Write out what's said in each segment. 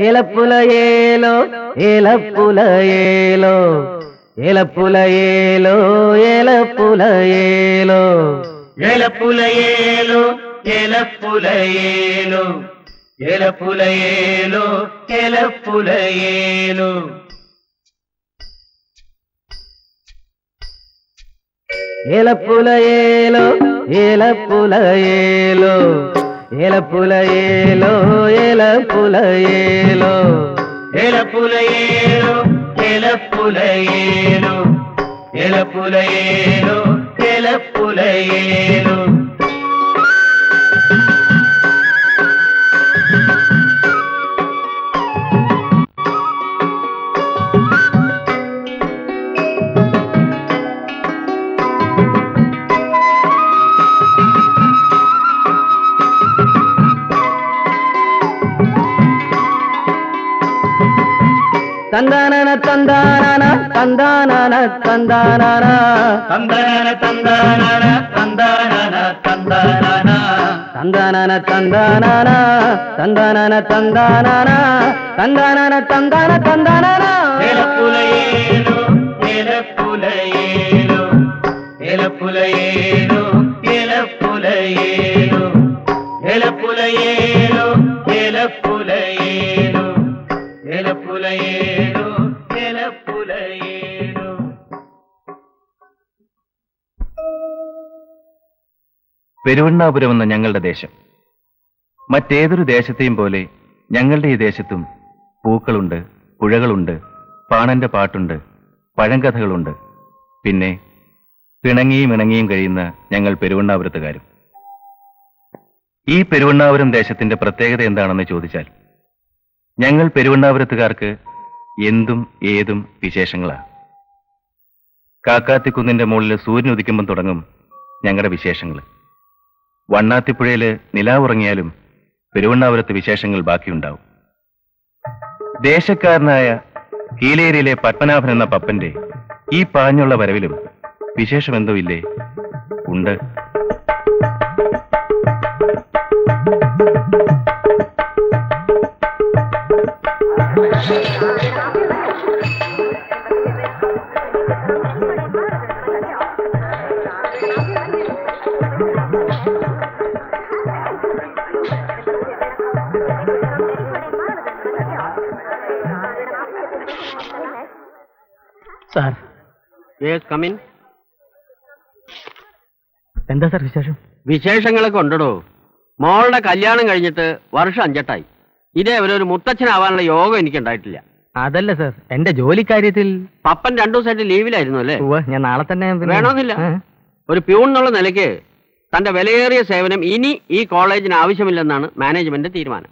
ఏలపుల ఏలో ఏలపుల ఏలో ఏలపుల ఏలో ఏలపుల ఏలో ఏలపుల ఏలో ఏలపుల ఏలో ఏలపుల ఏలో ఏలపుల ఏలో ఏలపుల ఏలో ఏలపుల ఏలో ఏలపుల ఏలో ఏలపుల ఏలో ఏలపుల ఏలో ఏలపుల ఏలో ఏలపుల ఏలో ఏలపుల ఏలో తందానన తందానన తందానన తందానన తందానన తందానన తందానన తందానన తందానన తందానన తందానన తందానన తందానన తందాన తందానన ఏలపుల ఏలో ఏలపుల ఏలో ఏలపుల ఏలో ఏలపుల ఏలో ఏలపుల ఏలో ఏలపుల ఏలో ఏలపుల ఏలో ఏలపుల ఏలో പെരുവണ്ണാപുരം എന്ന ഞങ്ങളുടെ ദേശം മറ്റേതൊരു ദേശത്തെയും പോലെ ഞങ്ങളുടെ ഈ ദേശത്തും പൂക്കളുണ്ട്, പുഴകളുണ്ട്, പാണന്റെ പാട്ടുണ്ട്, പഴങ്കഥകളുണ്ട്. പിന്നെ പിണങ്ങിയും ഇണങ്ങിയും കഴിയുന്ന ഞങ്ങൾ പെരുവണ്ണാപുരത്തുകാരും. ഈ പെരുവണ്ണാപുരം ദേശത്തിന്റെ പ്രത്യേകത എന്താണെന്ന് ചോദിച്ചാൽ ഞങ്ങൾ പെരുവണ്ണാപുരത്തുകാർക്ക് എന്തും ഏതും വിശേഷങ്ങളാണ്. കാക്കാത്തിക്കുന്നിന്റെ മുകളിൽ സൂര്യൻ ഉദിക്കുമ്പം തുടങ്ങും ഞങ്ങളുടെ വിശേഷങ്ങൾ. വണ്ണാത്തിപ്പുഴയിൽ നിലാവുറങ്ങിയാലും പെരുവണ്ണാപുരത്ത് വിശേഷങ്ങൾ ബാക്കിയുണ്ടാവും. ദേശക്കാരനായ കീലേരിയിലെ പത്മനാഭൻ എന്ന പപ്പന്റെ ഈ പാഞ്ഞുള്ള വരവിലും വിശേഷമെന്തോ ഇല്ലേ? ഉണ്ട്. Sir, come in. എന്താ സാർ വിശേഷം? വിശേഷങ്ങളൊക്കെ ഉണ്ടോ? മോളുടെ കല്യാണം കഴിഞ്ഞിട്ട് വർഷം 5 ഇതേവരെ ഒരു മുത്തച്ഛനാവാനുള്ള യോഗം എനിക്ക് ഉണ്ടായിട്ടില്ല. അതല്ല സാർ, എന്റെ ജോലിക്കാര്യത്തിൽ പപ്പൻ 2 ദിവസമായിട്ട് ലീവിലായിരുന്നു അല്ലേ? ഞാൻ നാളെ തന്നെ വേണമെന്നില്ല. ഒരു പ്യൂൺ എന്നുള്ള നിലയ്ക്ക് തന്റെ വിലയേറിയ സേവനം ഇനി ഈ കോളേജിന് ആവശ്യമില്ലെന്നാണ് മാനേജ്മെന്റ് തീരുമാനം.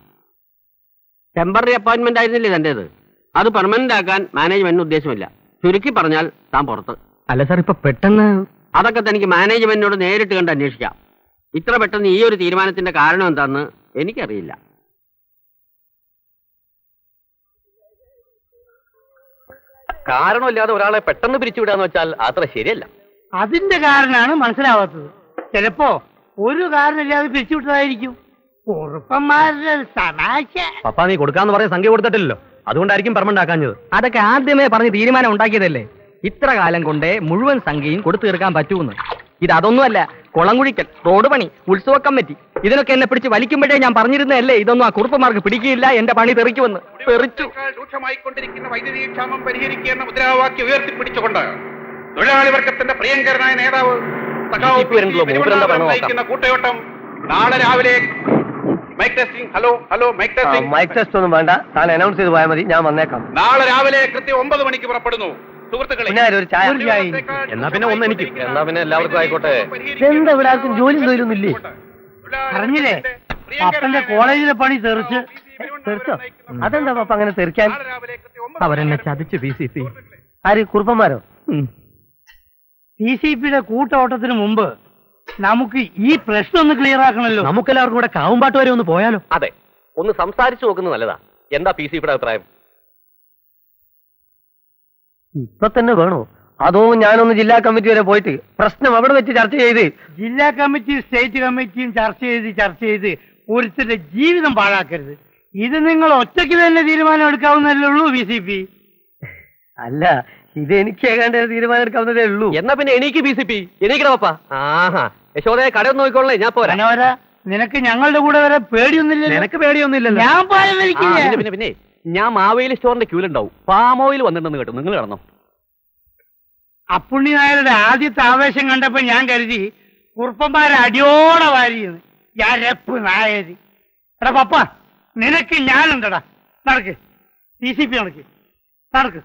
ടെമ്പററി അപ്പോയിന്റ്മെന്റ് ആയിരുന്നില്ലേ തന്റേത്? അത് പെർമനന്റ് ആക്കാൻ മാനേജ്മെന്റിന് ഉദ്ദേശമില്ല. ചുരുക്കി പറഞ്ഞാൽ താൻ പുറത്ത്. അല്ല സാർ, ഇപ്പൊ പെട്ടെന്ന് അതൊക്കെ തനിക്ക് മാനേജ്മെന്റിനോട് നേരിട്ട് കണ്ട് അന്വേഷിക്കാം. ഇത്ര പെട്ടെന്ന് ഈ ഒരു തീരുമാനത്തിന്റെ കാരണം എന്താണെന്ന് എനിക്കറിയില്ല. കാരണമില്ലാതെ ഒരാളെ പെട്ടെന്ന് പിരിച്ചുവിടാന്ന് വെച്ചാൽ അത്ര ശരിയല്ല. അതിന്റെ കാരണമാണ് മനസ്സിലാവാത്തത്. ചിലപ്പോ ഒരു കാരണമില്ലാതെ പിരിച്ചുവിട്ടതായിരിക്കും. കുറുപ്പന്മാരുടെ തമാശ. പപ്പ നീ കൊടുക്കാന്ന് പറയാൻ സംഖ്യ കൊടുത്തിട്ടില്ലല്ലോ, അതുകൊണ്ടായിരിക്കും പെർമനന്റ് ആക്കാഞ്ഞത്. അതൊക്കെ ആദ്യമേ പറഞ്ഞ് തീരുമാനം ഉണ്ടാക്കിയതല്ലേ. ഇത്ര കാലം കൊണ്ടേ മുഴുവൻ സംഖ്യയും കൊടുത്തു തീർക്കാൻ പറ്റൂന്ന്. ഇതൊന്നുമല്ല, കുളംകുഴിക്കൽ, റോഡ് പണി, ഉത്സവ കമ്മിറ്റി, ഇതിനൊക്കെ എന്നെ പിടിച്ച് വലിക്കുമ്പോഴേ ഞാൻ പറഞ്ഞിരുന്നല്ലേ ഇതൊന്നും ആ കുറുപ്പന്മാർക്ക് പിടിക്കില്ല, എന്റെ പണി തെറിക്കുമെന്ന്. തെറിച്ചു. രൂക്ഷമായിക്കൊണ്ടിരിക്കുന്ന വൈദ്യുതി ക്ഷാമം പരിഹരിക്കുന്ന മുദ്രാവാക്യം ഉയർത്തിപ്പിടിച്ചുകൊണ്ട് തൊഴിലാളി വർഗത്തിന്റെ പ്രിയങ്കരനായ നേതാവ് നയിക്കുന്ന കൂട്ടയോട്ടം നാളെ രാവിലെ mic testing. Hello hello, mic testing. Mic test ഒന്നും വേണ്ട, താൻ അനൗൺസ് ചെയ്ത് പോയാൽ മതി, ഞാൻ വന്നേക്കാം. നാളെ രാവിലെ കൃത്യം 9 മണിക്ക് പുറപ്പെടുന്നു. സുഹൃത്തുക്കളെ, ഒരു ചായ. എന്നാ പിന്നെ ഒന്ന് എനിക്ക്, എന്നാ പിന്നെ എല്ലാവർക്കും ആയിക്കോട്ടെ. എന്താ ഇവിടെ ആർക്കും ജോലി തൊഴിലൊന്നും ഇല്ലേ? പറഞ്ഞില്ലേ അപ്പന്റെ കോളേജിലെ പണി തെറിച്ചോ? അതെന്താ പപ്പ അങ്ങനെ തെറിക്കാൻ? അവരെന്നെ ചതിച്ചു. PCP ആര്? കുറുപ്പന്മാരോ? PCPയുടെ കൂട്ടോട്ടത്തിന് മുമ്പ് നമുക്ക് ഈ പ്രശ്നം ഒന്ന് ക്ലിയർ ആക്കണല്ലോ. നമുക്കെല്ലാവർക്കും കൂടെ കാവുംപാട്ട് വരെ ഒന്ന് പോയാലോ? അതെ, ഒന്ന് സംസാരിച്ചു നോക്കുന്നത് നല്ലതാ. എന്താ PCPയുടെ അഭിപ്രായം? ഇപ്പൊ തന്നെ വേണോ? അതോ ഞാനൊന്ന് ജില്ലാ കമ്മിറ്റി വരെ പോയിട്ട് പ്രശ്നം അവിടെ വെച്ച് ചർച്ച ചെയ്ത്? ജില്ലാ കമ്മിറ്റിയും സ്റ്റേറ്റ് കമ്മിറ്റിയും ചർച്ച ചെയ്ത് ഒരുത്തരുടെ ജീവിതം പാഴാക്കരുത്. ഇത് നിങ്ങൾ ഒറ്റയ്ക്ക് തന്നെ തീരുമാനം എടുക്കാവുന്നല്ലേ ഉള്ളൂ BCP. അല്ല, ഇത് എനിക്ക് ഏകാണ്ട് തീരുമാനം എടുക്കാവുന്നതേ ഉള്ളൂ. എന്നാ പിന്നെ എനിക്ക് BCP എനിക്കടാ പപ്പ. ആഹാ യശോദയെ കടയൊന്നും നോക്കിക്കൊള്ളേ, ഞാൻ പോരാ. മനോഹര, നിനക്ക് ഞങ്ങളുടെ കൂടെ വരെ പേടിയൊന്നുമില്ല. നിനക്ക് പേടിയൊന്നുമില്ലല്ലോ. ഞാൻ പാലം വലിക്കില്ല. പിന്നെ ഞാൻ മാവേലി സ്റ്റോറിന്റെ ക്യൂലുണ്ടാവും. പാം ഓയിൽ വന്നിട്ടുണ്ടെന്ന് കേട്ടു. നിങ്ങൾ കിടന്നോ? അപ്പുണ്ണി നായരുടെ ആദ്യത്തെ ആവേശം കണ്ടപ്പോ ഞാൻ കരുതി കുറുപ്പന്മാരെ അടിയോടെ വാരിയെന്ന്. രപ്പ് നായര്. എടാ പപ്പ, നിനക്ക് ഞാനുണ്ടടാ. നടക്ക് BCP, നടക്ക് നടക്ക്.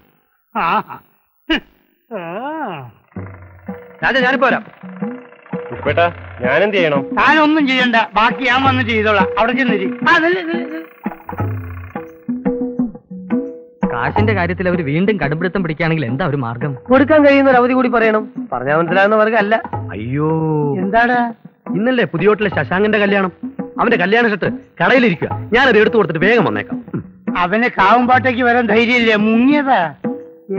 രാജ, ഞാനിപ്പോ വരാം. പുഷ്പേട്ടാ, ഞാനെന്ത് ചെയ്യണം? താനൊന്നും ചെയ്യണ്ട, ബാക്കി ഞാൻ വന്ന് ചെയ്തോളാം. അവിടെ ചെന്നിരി. കാശിന്റെ കാര്യത്തിൽ അവർ വീണ്ടും കടുംപിടുത്തം പിടിക്കുകയാണെങ്കിൽ എന്താ ഒരു മാർഗം? കൊടുക്കാൻ കഴിയുന്ന ഒരു അവധി കൂടി പറയണം. പറഞ്ഞാൽ മനസ്സിലാകുന്ന വർഗമല്ല. അയ്യോ, എന്താടാ? ഇന്നല്ലേ പുതിയ ഹോട്ടലിലെ ശശാങ്കന്റെ കല്യാണം. അവന്റെ കല്യാണ ഷർട്ട് കടയിലിരിക്കുക. ഞാനത് എടുത്തു കൊടുത്തിട്ട് വേഗം വന്നേക്കാം. അവന് കാവുംപാട്ടേക്ക് വരാൻ ധൈര്യമില്ല, മുങ്ങിയതാ.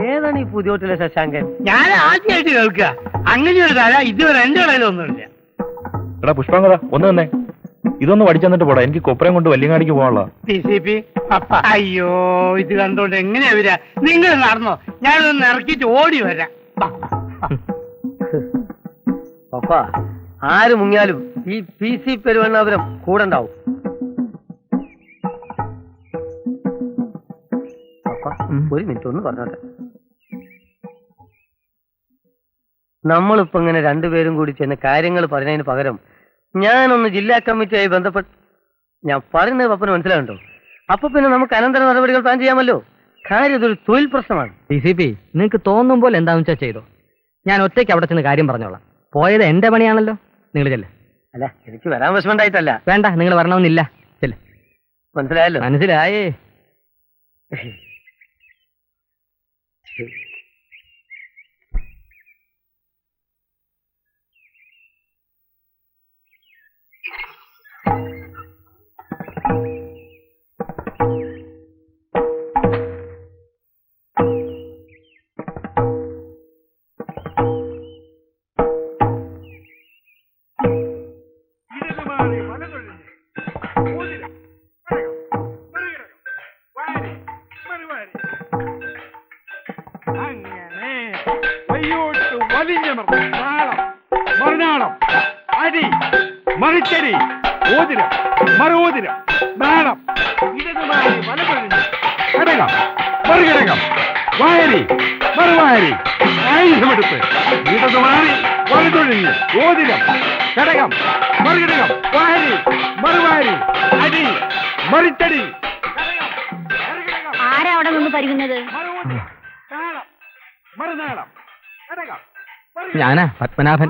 ഏതാണ് ഈ പുതിയ ഹോട്ടലിലെ ശശാങ്കൻ? ഞാൻ ആദ്യമായിട്ട് കേൾക്കുക. അങ്ങനെ ഒരു തല ഇതുവരെ എന്റെ കടയിലൊന്നുമില്ല. എടാ പുഷ്പാങ്കത, ഒന്ന് തന്നെ ഇതൊന്ന് പഠിച്ചെന്നിട്ട് പോടാ. എനിക്ക് കൊപ്രയും കൊണ്ട് വല്യങ്ങാടിക്ക് പോകാനുള്ള. BCP പപ്പ, അയ്യോ ഇത് കണ്ടോണ്ട് എങ്ങനെയാ വരാ? നിങ്ങൾ നടന്നോ, ഞാനൊന്ന് ഇറക്കിട്ട് ഓടി വരാം. പപ്പ, ആര് മുങ്ങിയാലും ഈ PC പെരുവണ്ണാപുരം കൂടെ ഉണ്ടാവും. ഒരു മിനിറ്റ് ഒന്ന് പറഞ്ഞോട്ടെ. നമ്മളിപ്പോ ഇങ്ങനെ രണ്ടുപേരും കൂടി ചെന്ന് കാര്യങ്ങൾ പറഞ്ഞതിന് പകരം ഞാനൊന്ന് ജില്ലാ കമ്മിറ്റിയായി ബന്ധപ്പെട്ട് ഞാൻ പറയുന്നത് പപ്പന് മനസ്സിലാകണ്ടോ? അപ്പൊ പിന്നെ നമുക്ക് അനന്തര നടപടികൾ പ്ലാൻ ചെയ്യാമല്ലോ. കാര്യം ഇതൊരു തൊഴിൽ പ്രശ്നമാണ്. BCP, നിങ്ങൾക്ക് തോന്നുമ്പോൾ എന്താണെന്ന് വെച്ചാൽ ചെയ്തോ. ഞാൻ ഒറ്റയ്ക്ക് അവിടെ ചെന്ന് കാര്യം പറഞ്ഞോളാം. പോയത് എന്റെ പണിയാണല്ലോ. നിങ്ങൾ ചെല്ലേ. അല്ല, എനിക്ക് വരാൻ വിഷമമുണ്ടായിട്ടല്ല. വേണ്ട, നിങ്ങൾ വരണമെന്നില്ല. ചെല്ലേ. മനസ്സിലായല്ലോ? മനസ്സിലായേ. മറുനാളം, അടി, മറിച്ചടി, ഓതിരം, മറുഓതിരം, നാളം, ഇടതുമാരി വലതൊഴിഞ്ഞ്, ഘടകം, മറുഘടകം, വായരി, മറുവാരി, ആയുധമെടുത്ത്, ഇടതുമാറി വലതൊഴിഞ്ഞ്, ഓതിരം, ഘടകം, മറുഘടകം, വായരി, മറുവാരി, അടി, മറിച്ചടി. ആരാ അവിടെ നിന്ന് പരിങ്ങുന്നത്? മറുനാളം, ഘടകം. ഞാനാ പത്മനാഭൻ.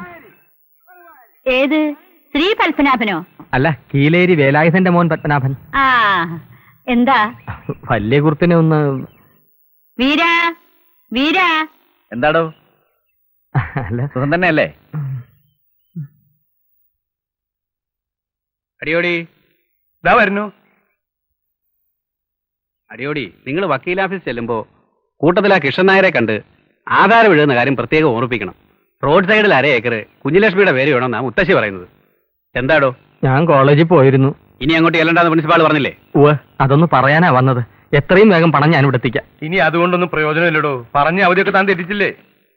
ഏത്? ശ്രീ പത്മനാഭനോ? അല്ല, കീലേരി വേലായുധന്റെ മോൻ പത്മനാഭൻ. ആ, എന്താ? വലിയ കുർത്തിനെ ഒന്ന്. വീരാ, വീരാ. എന്താടോ? അല്ല, സുഖം തന്നെയല്ലേ? അടിയോടി, ഇതാ വരുന്നു. അടിയോടി, നിങ്ങൾ വക്കീലാഫീസ് ചെല്ലുമ്പോ കൂട്ടത്തിൽ ആ കൃഷ്ണൻ നായരെ കണ്ട് ആധാരം എഴുതുന്ന കാര്യം പ്രത്യേകം ഓർമ്മിപ്പിക്കണം. റോഡ് സൈഡിൽ 1/2 ഏക്കർ കുഞ്ഞിലക്ഷ്മിയുടെ പേര് വേണമെന്നാ മുത്തശ്ശി പറയുന്നത്. എന്താടോ? ഞാൻ കോളേജിൽ പോയിരുന്നു. ഇനി അങ്ങോട്ട് ചെല്ലണ്ടെന്ന് പ്രിൻസിപ്പാൾ പറഞ്ഞില്ലേ? ഉവ്വ്, അതൊന്ന് പറയാനാ വന്നത്. എത്രയും വേഗം പണം ഞാൻ ഇവിടെ എത്തിക്കാം. ഇനി അതുകൊണ്ടൊന്നും പ്രയോജനമില്ലടോ. പറഞ്ഞ അവധിയൊക്കെ താൻ തെറ്റിച്ചില്ലേ?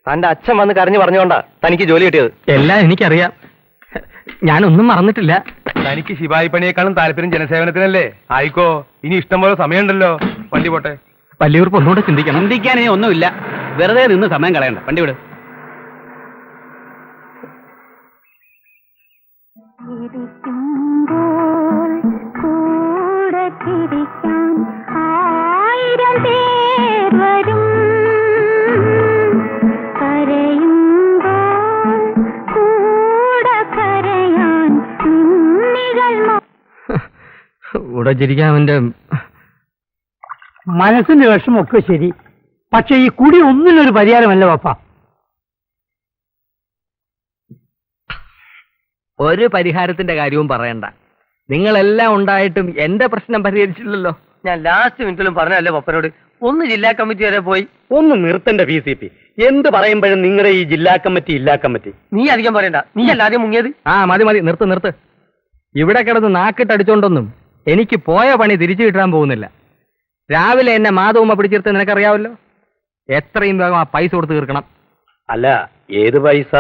തന്റെ അച്ഛൻ വന്ന് കരഞ്ഞു പറഞ്ഞോണ്ടാ തനിക്ക് ജോലി കിട്ടിയത്. എല്ലാം എനിക്കറിയാം. ഞാനൊന്നും മറന്നിട്ടില്ല. തനിക്ക് ശിവായി പണിയേക്കാളും താല്പര്യം ജനസേവനത്തിനല്ലേ? ആയിക്കോ, ഇനി ഇഷ്ടം പോലെ സമയമുണ്ടല്ലോ. വണ്ടി പോട്ടെ. വലിയവർക്ക് ഒന്നുകൂടെ ചിന്തിക്കണം. ചിന്തിക്കാനേ ഒന്നുമില്ല. വെറുതെ നിന്ന് സമയം കളയണ്ട. വണ്ടി വിട്. ഇവിടെ ചിരിക്കാൻ അവന്റെ മനസ്സിന്റെ വിഷമൊക്കെ ശരി, പക്ഷെ ഈ കുടി ഒന്നിനൊരു പരിഹാരമല്ല പപ്പ. ഒരു പരിഹാരത്തിന്റെ കാര്യവും പറയണ്ട. നിങ്ങളെല്ലാം ഉണ്ടായിട്ടും എന്റെ പ്രശ്നം പരിഹരിച്ചില്ലല്ലോ. ഞാൻ ലാസ്റ്റ് മിനിറ്റിലും പറഞ്ഞല്ലേ പപ്പനോട്, ഒന്ന് ജില്ലാ കമ്മിറ്റി വരെ പോയി. ഒന്ന് നിർത്തണ്ട BCP. എന്ത് പറയുമ്പോഴും നിങ്ങളുടെ ഈ ജില്ലാ കമ്മിറ്റി ഇല്ലാ കമ്മിറ്റി. നീ അധികം പറയണ്ട. നീ അല്ലാതെ മുങ്ങിയത്. ആ മതി മതി, നിർത്ത് നിർത്ത്. ഇവിടെ കിടന്ന് നാക്കിട്ടടിച്ചോണ്ടൊന്നും എനിക്ക് പോയ പണി തിരിച്ചു കിട്ടാൻ പോകുന്നില്ല. രാവിലെ എന്നെ മാധവമ്മ പിടിച്ചെടുത്ത് നിനക്കറിയാവല്ലോ. എത്രയും വേഗം ആ പൈസ കൊടുത്ത് തീർക്കണം. അല്ല, ഏത് പൈസ?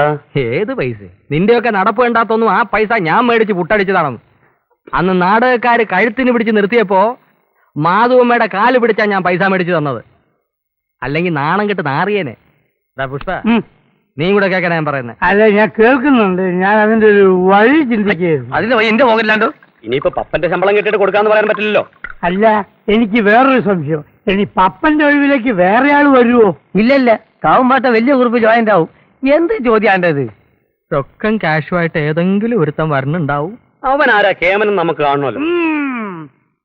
ഏത് പൈസ? നിന്റെയൊക്കെ നടപ്പ് വേണ്ടാത്തൊന്നും ആ പൈസ ഞാൻ മേടിച്ച് പുട്ടടിച്ചതാണെന്ന്. അന്ന് നാടകക്കാര് കഴുത്തിന് പിടിച്ച് നിർത്തിയപ്പോ മാധവമ്മയുടെ കാല് പിടിച്ചാ ഞാൻ പൈസ മേടിച്ചു തന്നത്. അല്ലെങ്കിൽ നാണം കെട്ട് നാറിയേനെ. പുഷ്പ, നീ കൂടെ കേൾക്കാൻ ഞാൻ പറയുന്നത്. അല്ല, ഞാൻ കേൾക്കുന്നുണ്ട്. ഞാൻ അതിന്റെ ഒരു വഴി ചിന്തിക്കുകയായിരുന്നു. അതിന് വഴി എന്റെ പോകില്ലാണ്ടോ? ഇനിയിപ്പോ പപ്പന്റെ ശമ്പളം കിട്ടിയിട്ട് കൊടുക്കാന്ന് പറയാൻ പറ്റില്ലല്ലോ. അല്ല, എനിക്ക് വേറൊരു സംശയം. ഇനി പപ്പന്റെ ഒഴിവിലേക്ക് വേറെ ആൾ വരുമോ? ഇല്ലല്ല, കാവുമ്പാട്ട വലിയ കുറിപ്പ് ജോയിന്റ് ആവും. എന്ത് ചോദ്യാണ്ടത്? റൊക്കം കാഷുമായിട്ട് ഏതെങ്കിലും ഒരുത്തം വരണുണ്ടാവും. അവൻ ആരാ? കേമനും നമുക്ക് കാണണമല്ലോ.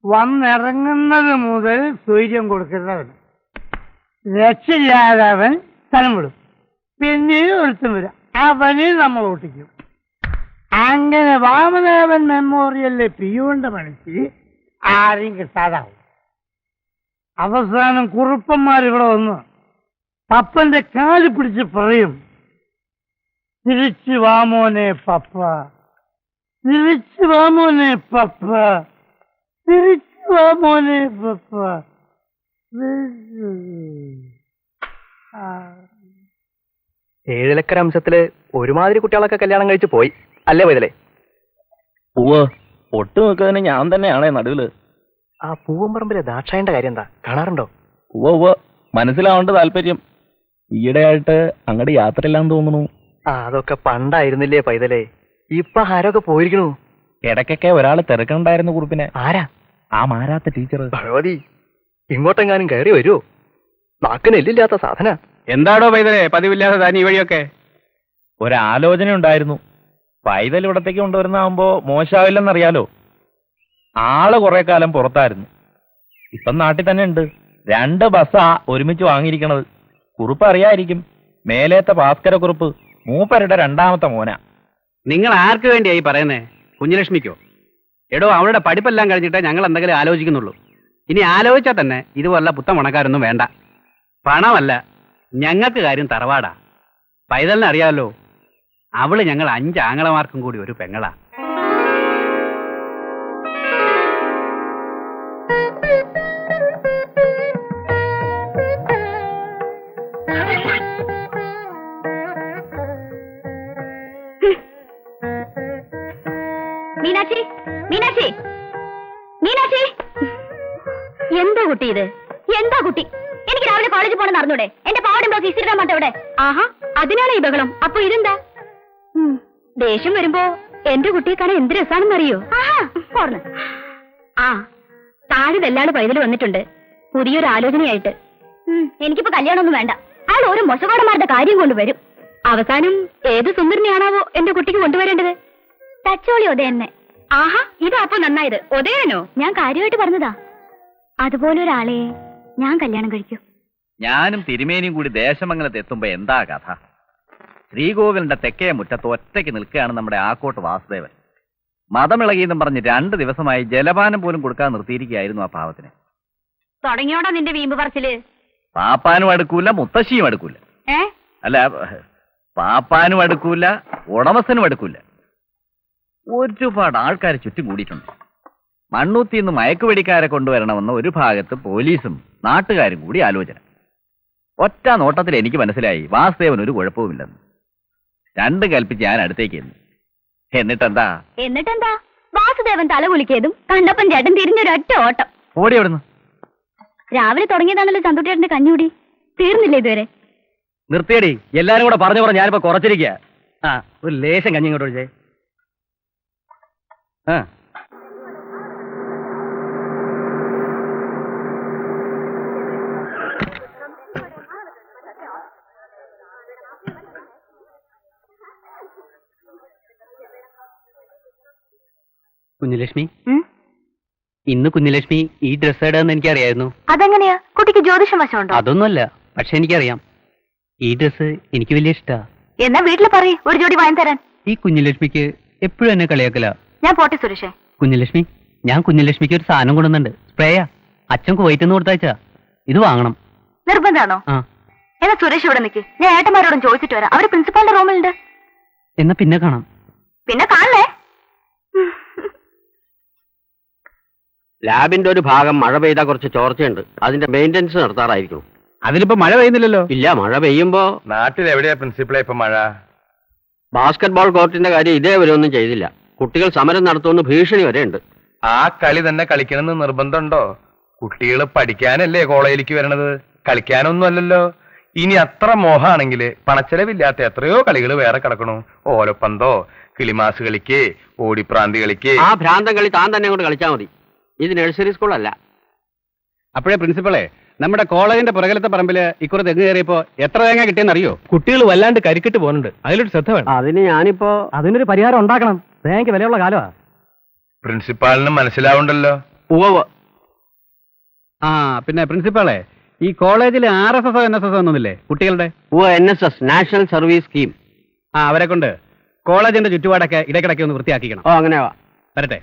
വന്നിറങ്ങുന്നത് മുതൽ സൂര്യം കൊടുക്കുന്നവൻ രക്ഷയില്ലാതെ അവൻ സ്ഥലം വിടും. പിന്നീട് ഒരുത്തം വരും, അവന് നമ്മൾ ഓട്ടിക്കും. അങ്ങനെ വാമദേവൻ മെമ്മോറിയലിലെ പിയുവിന്റെ പണിക്ക് ആരെയും കിട്ടാതാവും. അവസാനം കുറുപ്പന്മാർ ഇവിടെ വന്ന് പപ്പന്റെ കാല് പിടിച്ച് പറയും, തിരിച്ചു വാമോനെ പപ്പ, തിരിച്ചു വാമോനെ പപ്പ, തിരിച്ചു വാമോനെ പപ്പ. ഏഴിലക്കര അംശത്തില് ഒരുമാതിരി കുട്ടികളൊക്കെ കല്യാണം കഴിച്ച് പോയി അല്ലേ വൈതലേ? പൂവ് ഒട്ടു നോക്കുന്നതിന് ഞാൻ തന്നെയാണേ നടുവില്. ആ പൂവമ്പറമ്പിലെ ദാക്ഷായന്റെ കാര്യം എന്താ? കാണാറുണ്ടോ? ഉവ്വ് മനസ്സിലാവേണ്ട താല്പര്യം. ഈയിടെയായിട്ട് അങ്ങോട്ട് യാത്രയില്ലാന്ന് തോന്നുന്നു. അതൊക്കെ പണ്ടായിരുന്നില്ലേ പൈതലേ? ഇപ്പൊ ആരൊക്കെ പോയിരിക്കണു. ഇടയ്ക്കൊക്കെ ഒരാൾ തിരക്കുണ്ടായിരുന്നു കുറിപ്പിനെ. ആരാ? ആ മാരാത്ത ടീച്ചർ. ഭഗവതി, ഇങ്ങോട്ടെങ്ങാനും കയറി വരുമോ? നാക്കിന് എല്ലില്ലാത്ത സാധന. എന്താടോ പൈതലേ പതിവില്ലാതെ താൻ ഈ വഴിയൊക്കെ? ഒരാലോചന ഉണ്ടായിരുന്നു. പൈതൽ ഇവിടത്തേക്ക് കൊണ്ടുവരുന്നാകുമ്പോ മോശമാവില്ലെന്നറിയാലോ. ആള് കുറെ കാലം പുറത്തായിരുന്നു. ഇപ്പം നാട്ടിൽ തന്നെ ഉണ്ട്. 2 ബസ്സാ ഒരുമിച്ച് വാങ്ങിയിരിക്കണത്. കുറുപ്പ് അറിയായിരിക്കും. മേലേത്തെ ഭാസ്കര കുറുപ്പ് മൂപ്പരുടെ 2ാമത്തെ മോനാ. നിങ്ങൾ ആർക്ക് വേണ്ടിയായി പറയുന്നേ? കുഞ്ഞുലക്ഷ്മിക്കോ? എടോ, അവളുടെ പഠിപ്പെല്ലാം കഴിഞ്ഞിട്ടേ ഞങ്ങൾ എന്തെങ്കിലും ആലോചിക്കുന്നുള്ളൂ. ഇനി ആലോചിച്ചാൽ തന്നെ ഇതുപോലുള്ള പുത്തൻ ഉണക്കാരൊന്നും വേണ്ട. പണമല്ല, ഞങ്ങൾക്ക് കാര്യം തറവാടാ. പൈതലിനെ അറിയാമല്ലോ, അവള് ഞങ്ങൾ 5 ആങ്ങളമാർക്കും കൂടി ഒരു പെങ്ങളാ. മീനാക്ഷി, മീനാക്ഷി, മീനാക്ഷി, എന്താ കുട്ടി ഇത്? എന്താ കുട്ടി? എനിക്ക് രാവിലെ കോളേജിൽ പോകണം അറിഞ്ഞൂടെ? എന്റെ പാവടം ബ്ലൗസ് ഇസ്തിരിടാൻ മാറ്റം ഇവിടെ. ആഹാ, അതിനാണ് ഈ ബഹളം. അപ്പൊ ഇതെന്താ? ദേഷ്യം വരുമ്പോ എന്റെ കുട്ടിയെ കാണാൻ എന്ത് രസാണെന്ന് അറിയോ? ആ, താഴെ വെല്ലാട് പൈതൽ വന്നിട്ടുണ്ട് പുതിയൊരു ആലോചനയായിട്ട്. എനിക്കിപ്പോ കല്യാണമൊന്നും വേണ്ട. അയാൾ ഓരോ മൊശകോടന്മാരുടെ കാര്യം കൊണ്ടുവരും. അവസാനം ഏത് സുന്ദരനെയാണാവോ എന്റെ കുട്ടിക്ക് കൊണ്ടുവരേണ്ടത്? തച്ചോളി ഒതയെന്നെ. ആഹാ, ഇതാ അപ്പൊ നന്നായത്. ഒതയനോ? ഞാൻ കാര്യമായിട്ട് പറഞ്ഞതാ. അതുപോലെ ഒരാളെ ഞാൻ കല്യാണം കഴിക്കൂ. ഞാനും തിരുമേനിയും കൂടി ദേശമംഗലത്ത് എത്തുമ്പോ എന്താ കഥ? ശ്രീകോവിലിന്റെ തെക്കേ മുറ്റത്ത് ഒറ്റയ്ക്ക് നിൽക്കുകയാണ് നമ്മുടെ ആക്കോട്ട് വാസുദേവൻ. മതമിളകിയെന്നും പറഞ്ഞ് 2 ദിവസമായി ജലപാനം പോലും കൊടുക്കാൻ നിർത്തിയിരിക്കുകയായിരുന്നു ആ പാവത്തിന്. തുടങ്ങിയോടാ നിന്റെ വീമ്പ് പറച്ചില്? പാപ്പാനും അടുക്കൂല, മുത്തശ്ശിയും അടുക്കൂല. അല്ല, പാപ്പാനും അടുക്കൂല, ഉടമസ്ഥനും അടുക്കൂല. ഒരുപാട് ആൾക്കാർ ചുറ്റും കൂടിയിട്ടുണ്ട്. മണ്ണൂത്തിന്ന് മയക്കുവെടിക്കാരെ കൊണ്ടുവരണമെന്ന് ഒരു ഭാഗത്ത് പോലീസും നാട്ടുകാരും കൂടി ആലോചന. ഒറ്റ നോട്ടത്തിൽ എനിക്ക് മനസ്സിലായി വാസുദേവൻ ഒരു കുഴപ്പവുമില്ലെന്ന്. 2 കൽപ്പിച്ച് ഞാൻ അടുത്തേക്ക് എന്നു. എന്നിട്ടെന്താ? വാസുദേവൻ തല കുലിക്കിയതും കണ്ടപ്പൻ ചേട്ടൻ തിരിഞ്ഞൊരൊറ്റ ഓട്ടം. ഓടി അവിടുന്ന്. രാവിലെ തുടങ്ങിയതാണല്ലോ ചന്തുട്ടേട്ടന്റെ കഞ്ഞൂടി. തീർന്നില്ല ഇതുവരെ? നിർത്തിയടി, എല്ലാരും കൂടെ പറഞ്ഞു പറഞ്ഞ ഞാനിപ്പോ കുറച്ചിരിക്കുക. ഒരു ലേശം കഞ്ഞി ഇങ്ങോട്ട് ഒഴിച്ചേ. കുഞ്ഞുലക്ഷ്മി, ഇന്ന് കുഞ്ഞുലക്ഷ്മി ഈ ഡ്രസ് ഇടാന്ന് എനിക്കറിയായിരുന്നു. അതെങ്ങനെയാ? കുട്ടിക്ക് ജ്യോതിഷം വശമുണ്ടോ? അതൊന്നുമല്ല, പക്ഷെ എനിക്കറിയാം. ഈ ഡ്രസ് എനിക്ക് വലിയ ഇഷ്ടാ. എന്നാ വീട്ടിൽ പറയ് ഒരു ജോഡി വാങ്ങി തരാൻ. ഈ കുഞ്ഞുലക്ഷ്മിക്ക് എപ്പോഴും എന്നെ കളിയാക്കല. ഞാൻ പോട്ടെ സുരേഷേ. കുഞ്ഞുലക്ഷ്മി, ഞാൻ കുഞ്ഞുലക്ഷ്മിക്ക് ഒരു സാധനം കൊണ്ടുവന്നുണ്ട്. സ്പ്രേയാ. അച്ഛൻ കുവൈറ്റ് കൊടുത്തയച്ചാ. ഇത് വാങ്ങണം. നിർബന്ധാണോ? എന്നാ സുരേഷ് ഇവിടെ നിൽക്ക്. ഞാൻ ഏട്ടന്മാരോടും ചോദിച്ചിട്ട് വരാം. അവര് പ്രിൻസിപ്പാളിന്റെ റൂമിലുണ്ട്. എന്നാ പിന്നെ കാണാം. പിന്നെ കാണലേ. ലാബിന്റെ ഒരു ഭാഗം മഴ പെയ്താൽ കുറച്ച് ചോർച്ചയുണ്ട്. അതിന്റെ മെയിൻ്റെനൻസ് നടത്താറായിരിക്കും. അതിലിപ്പോ മഴ പെയ്യുന്നില്ലല്ലോ. ഇല്ല, മഴ പെയ്യുമ്പോ നാട്ടിൽ എവിടെയാ പ്രിൻസിപ്പളെ ഇപ്പൊ മഴ? ബാസ്കറ്റ്ബോൾ കോർട്ടിന്റെ കാര്യം ഇതേവരെ ഒന്നും ചെയ്തില്ല. കുട്ടികൾ സമരം നടത്തുമെന്ന് ഭീഷണി വരെ ഉണ്ട്. ആ കളി തന്നെ കളിക്കണമെന്ന് നിർബന്ധമുണ്ടോ? കുട്ടികൾ പഠിക്കാനല്ലേ കോളേജിലേക്ക് വരണത്, കളിക്കാനൊന്നും അല്ലല്ലോ. ഇനി അത്ര മോഹാണെങ്കിൽ പണച്ചെലവില്ലാത്ത എത്രയോ കളികൾ വേറെ കിടക്കണു. ഓലപ്പന്തോ, കിളിമാസ് കളിക്ക്, ഓടിപ്രാന്തി കളിക്ക്. ആ ഭ്രാന്തം കളി താൻ തന്നെ കൊണ്ട് കളിച്ചാൽ മതി. ഇത് നഴ്സറി സ്കൂളല്ല. അപ്പോഴേ പ്രിൻസിപ്പളെ, നമ്മുടെ കോളേജിന്റെ പുറകിലത്തെ പറമ്പില് ഇക്കുറി തെങ്ങ് കയറിയപ്പോ എത്ര തേങ്ങ കിട്ടിയെന്ന് അറിയോ? കുട്ടികൾ വല്ലാണ്ട് കരിക്കിട്ട് പോകുന്നുണ്ട്. അതിലൊരു ശ്രദ്ധ വേണം. അതിന് ഞാനിപ്പോ അതിനൊരു പരിഹാരം ഉണ്ടാക്കണം. തേങ്ങയ്ക്ക് വിലയുള്ള കാലമാ. പ്രിൻസിപ്പാളിന് മനസ്സിലാവുണ്ടല്ലോ. ഉവ്വ്. ആ പിന്നെ പ്രിൻസിപ്പളെ, ഈ കോളേജിൽ RSS NSS ഒന്നുമില്ലേ കുട്ടികളുടെ? NSS, national service scheme. ആ, അവരെ കൊണ്ട് കോളേജിന്റെ ചുറ്റുപാടൊക്കെ ഇടയ്ക്കിടയ്ക്ക് ഒന്ന് വൃത്തിയാക്കിക്കണം. ഓ, അങ്ങനെയാ. വരട്ടെ.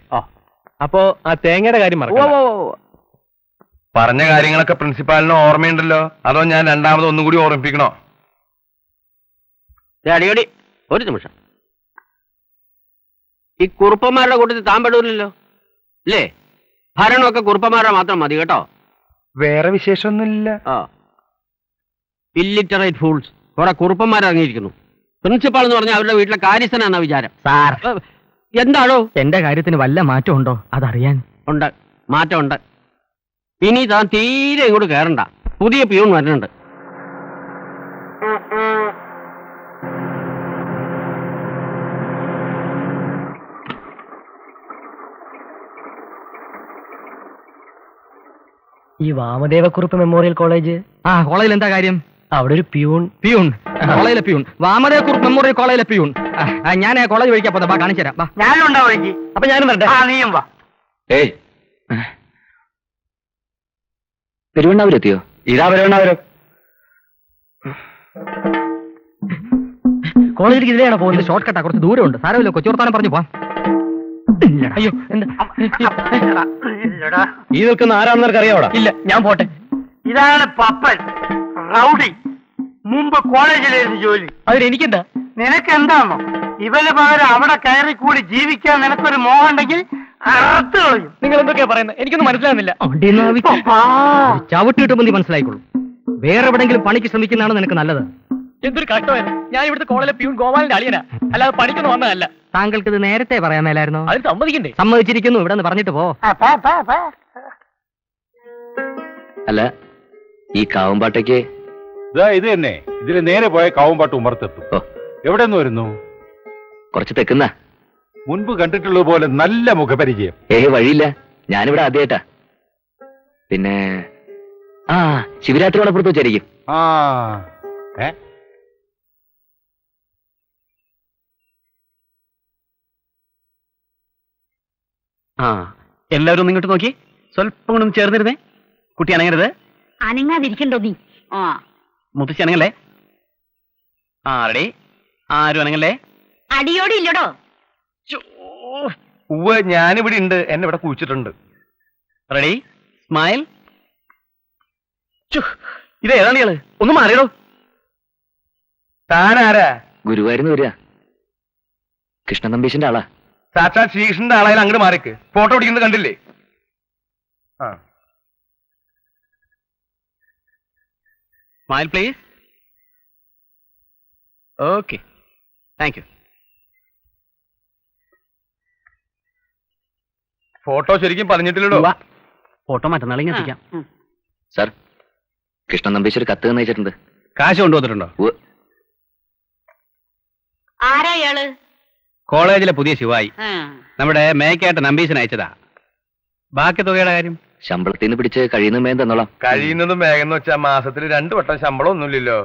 അപ്പോ ആ തേങ്ങയുടെ കാര്യം മറക്കണ്ട. പറഞ്ഞ കാര്യങ്ങളൊക്കെ പ്രിൻസിപ്പാളിന് ഓർമ്മയുണ്ടല്ലോ, അതോ ഞാൻ രണ്ടാമത് ഒന്നും കൂടി ഓർമ്മിപ്പിക്കണോ? അടിയടി ഒരു നിമിഷം. ഈ കുറുപ്പന്മാരുടെ കൂട്ടത്തിൽ താൻ പെടൂലല്ലോ അല്ലേ? ഭരണമൊക്കെ കുറുപ്പന്മാരുടെ മാത്രം മതി കേട്ടോ. വേറെ വിശേഷമൊന്നുമില്ല. ഇല്ലിറ്ററേറ്റ് ഫൂൾസ്, കുറെ കുറുപ്പന്മാർ ഇറങ്ങിയിരിക്കുന്നു. പ്രിൻസിപ്പാൾ എന്ന് പറഞ്ഞാൽ അവരുടെ വീട്ടിലെ കാര്യസ്ഥനാണെന്ന വിചാരം. സാർ, എന്താണോ? എന്റെ കാര്യത്തിന് വല്ല മാറ്റം ഉണ്ടോ അതറിയാൻ. ഉണ്ട്, മാറ്റമുണ്ട്. ഇനി താൻ തീരെ ഇങ്ങോട്ട് കയറണ്ട. പുതിയ പ്യൂൺ വരുന്നുണ്ട്. ഈ വാമദേവക്കുറുപ്പ് മെമ്മോറിയൽ കോളേജ്, കോളേജിൽ എന്താ കാര്യം? അവിടെ ഒരു പ്യൂൺ കോളേജിലെ പ്യൂൺ, വാമദേവക്കുറുപ്പ് മെമ്മോറിയൽ കോളേജിലെ പ്യൂൺ. ഞാൻ കോളേജ് വഴിക്കാൻ പോന്നെ, കാണിച്ചു തരാം. ഞാനും ഉണ്ടാവും എനിക്ക്. അപ്പൊ ഞാനും വരട്ടെ. നീയും വാ. പെരുവണ്ണാവൂരെത്തിയോ? ഇതാ പെരുവണ്ണാവൂരം. കോളേജിലേക്ക് ഇതിലെയാണോ പോകുന്നത്? ഷോർട്ട് കട്ടാ, കുറച്ച് ദൂരമുണ്ട്. സാരമില്ല, കൊച്ചുവർത്താനം പറഞ്ഞു പോവാം. അയ്യോ, എന്താ ഈ നിൽക്കുന്ന ആരാണെന്ന് അറിയാവോടാ? ഇല്ല, ഞാൻ പോട്ടെ. ഇതാണ് പപ്പൻ, റൗഡി. മുമ്പ് കോളേജിലായിരുന്നു ജോലി. അതിനെനിക്കെന്താ? നിനക്കെന്താണോ? ഇവന് പകരം അവിടെ കയറി കൂടി ജീവിക്കാൻ നിനക്കൊരു മോഹം ഉണ്ടെങ്കിൽ അറുത്ത് കളയും. നിങ്ങൾ എന്തൊക്കെയാ പറയുന്നത്? എനിക്കൊന്നും മനസ്സിലാകുന്നില്ല. ചവിട്ട് കിട്ടുമ്പോൾ നീ മനസ്സിലായിക്കോളൂ. വേറെ എവിടെങ്കിലും പണിക്ക് ശ്രമിക്കുന്നതാണ് നിനക്ക് നല്ലത്. എന്തൊരു കഷ്ടമായിരുന്നു. ഞാൻ ഇവിടുത്തെ കോളേജിലെ പ്യൂൺ ഗോപാലിന്റെ അളിയനാ, അല്ലാതെ പണിക്കൊന്നും വന്നതല്ല. താങ്കൾക്ക് ഇത് നേരത്തെ പറയാൻ മേലായിരുന്നോ? അത് സമ്മതിക്കണ്ടേ? സമ്മതിച്ചിരിക്കുന്നു. ഇവിടെ നിന്ന് പറഞ്ഞിട്ട് പോ. അല്ല, ഈ കാവുംപാട്ടയ്ക്ക് ഇത് തന്നെ. ഇതിന് നേരെ പോയ കാവുംപാട്ട് ഉമ്മർത്തെത്തും. എവിടെ നിന്ന് വരുന്നു? കുറച്ച് തെക്കുന്ന. മുൻപ് കണ്ടിട്ടുള്ളത് പോലെ നല്ല മുഖപരിചയം. വഴിയില്ല, ഞാനിവിടെ ആദ്യമായിട്ടാ. പിന്നെ ശിവരാത്രിയോടപ്പുറത്ത് വെച്ചായിരിക്കും. എല്ലാവരും ഇങ്ങോട്ട് നോക്കി, സ്വല്പം കൊണ്ടൊന്ന് ചേർന്നിരുന്നേ. കുട്ടി അനങ്ങരുത്. അനങ്ങാതിരിക്കണ്ടോ നീ? മുത്തശ്ശി അനങ്ങല്ലേ? റെഡി. ആരും അനങ്ങല്ലേ? അടിയോടി ഇല്ലടോ. ഞാനിവിടെ ഉണ്ട്, എന്നെ ഇവിടെ കുഴിച്ചിട്ടുണ്ട്. Ready, smile. ഇതേതാണ് ഇയാള്? ഒന്ന് മാറിയടോ. താനാരാ? ഗുരുവായൂരിന്ന് വരിക. കൃഷ്ണൻ നമ്പീശന്റെ ആളാ. സാക്ഷാത് ശ്രീകൃഷ്ണന്റെ ആളായാലും അങ്ങോട്ട് മാറിക്ക്. ഫോട്ടോ പിടിക്കുന്നത് കണ്ടില്ലേ? Smile please. Okay, thank you. Photo ശരിക്കും പറഞ്ഞിട്ടില്ലടോ. ഫോട്ടോ മറ്റന്നാൾ ഇങ്ങനെ എത്തിക്കാം. സാർ, കൃഷ്ണൻ നമ്പീശ് ഒരു കത്ത് തന്നയച്ചിട്ടുണ്ട്. കാശ് കൊണ്ടുവന്നിട്ടുണ്ടോ? ആരാ ഇയാള്? കോളേജിലെ പുതിയ ശിവായി, നമ്മുടെ മേക്കായിട്ട് നമ്പീശൻ അയച്ചതാ. ബാക്കി തുകയുടെ കാര്യം ശമ്പളത്തിൽ നിന്ന് പിടിച്ച് കഴിയുന്നതും വേഗം തന്നോളാം. കഴിയുന്നതും വേഗം എന്ന് വെച്ചാൽ മാസത്തിൽ 2 വട്ടം ശമ്പളം ഒന്നുമില്ലല്ലോ.